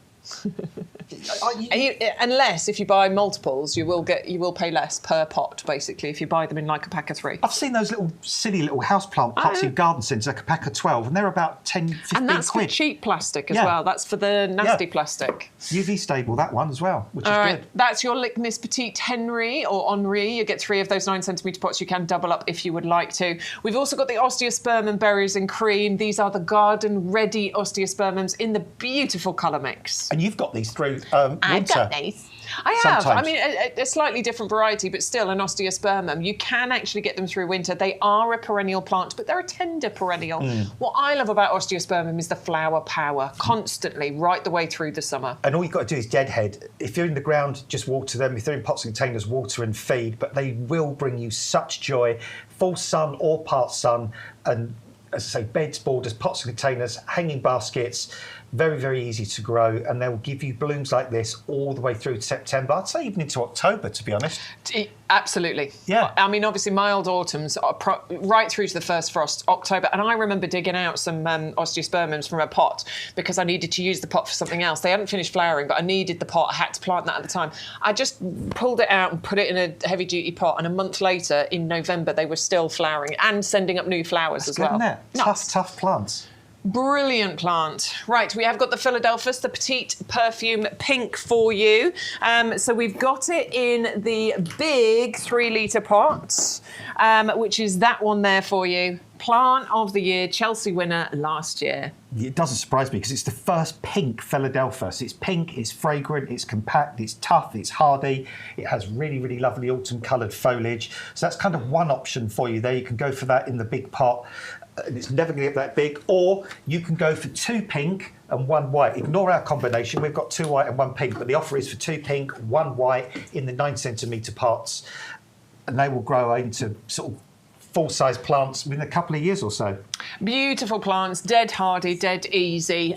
Unless if you buy multiples, you will pay less per pot, basically, if you buy them in like a pack of 3. I've seen those little silly little houseplant pots in garden centres, like a pack of 12, and they're about 10, 15 quid. And that's for cheap plastic as well. That's for the nasty plastic. UV stable, that one as well, which is good. That's your Lickness Petite Henry or Henri. You get 3 of those 9cm pots. You can double up if you would like to. We've also got the osteospermum berries and cream. These are the garden-ready osteospermums in the beautiful colour mix. And you've got these through I've got these. I have. Sometimes. I mean, a slightly different variety, but still an osteospermum. You can actually get them through winter. They are a perennial plant, but they're a tender perennial. What I love about osteospermum is the flower power, constantly, right the way through the summer. And all you've got to do is deadhead. If you're in the ground, just water them. If they're in pots and containers, water and feed. But they will bring you such joy. Full sun or part sun. And as I say, beds, borders, pots and containers, hanging baskets. Very, very easy to grow, and they will give you blooms like this all the way through to September. I'd say even into October, to be honest. Absolutely. Yeah. I mean, obviously, mild autumns are right through to the first frost, October. And I remember digging out some osteospermums from a pot because I needed to use the pot for something else. They hadn't finished flowering, but I needed the pot. I had to plant that at the time. I just pulled it out and put it in a heavy-duty pot, and a month later, in November, they were still flowering and sending up new flowers as well. Isn't it? Tough plants. Brilliant plant. Right, we have got the Philadelphus, the Petite Perfume Pink for you. So we've got it in the big 3-litre pots, which is that one there for you. Plant of the year, Chelsea winner last year. It doesn't surprise me because it's the first pink Philadelphus. It's pink, it's fragrant, it's compact, it's tough, it's hardy. It has really, really lovely autumn-coloured foliage. So that's kind of one option for you there. You can go for that in the big pot. And it's never going to get that big, or you can go for 2 pink and 1 white. Ignore our combination. We've got 2 white and 1 pink, but the offer is for 2 pink, 1 white in the 9cm pots, and they will grow into sort of full-size plants within a couple of years or so. Beautiful plants, dead hardy, dead easy.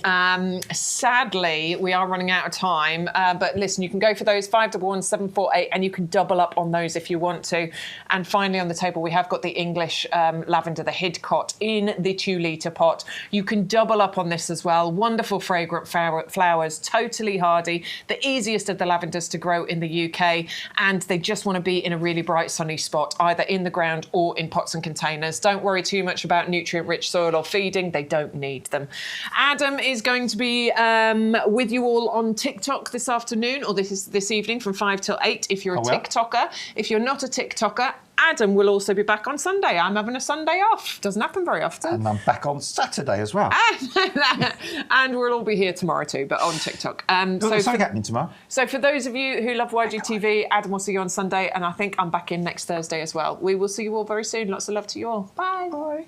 Sadly, we are running out of time, but listen, you can go for those 511 748, and you can double up on those if you want to. And finally on the table, we have got the English lavender, the Hidcot, in the 2-litre pot. You can double up on this as well. Wonderful fragrant flowers, totally hardy, the easiest of the lavenders to grow in the UK, and they just want to be in a really bright sunny spot, either in the ground or in pots and containers. Don't worry too much about nutrient-rich soil or feeding. They don't need them. Adam is going to be with you all on TikTok this afternoon, or this evening from 5 till 8 if you're a TikToker. If you're not a TikToker, Adam will also be back on Sunday. I'm having a Sunday off. Doesn't happen very often. And I'm back on Saturday as well. And we'll all be here tomorrow too, but on TikTok. Something happening tomorrow. So for those of you who love YGTV, Adam will see you on Sunday, and I think I'm back in next Thursday as well. We will see you all very soon. Lots of love to you all. Bye. Bye.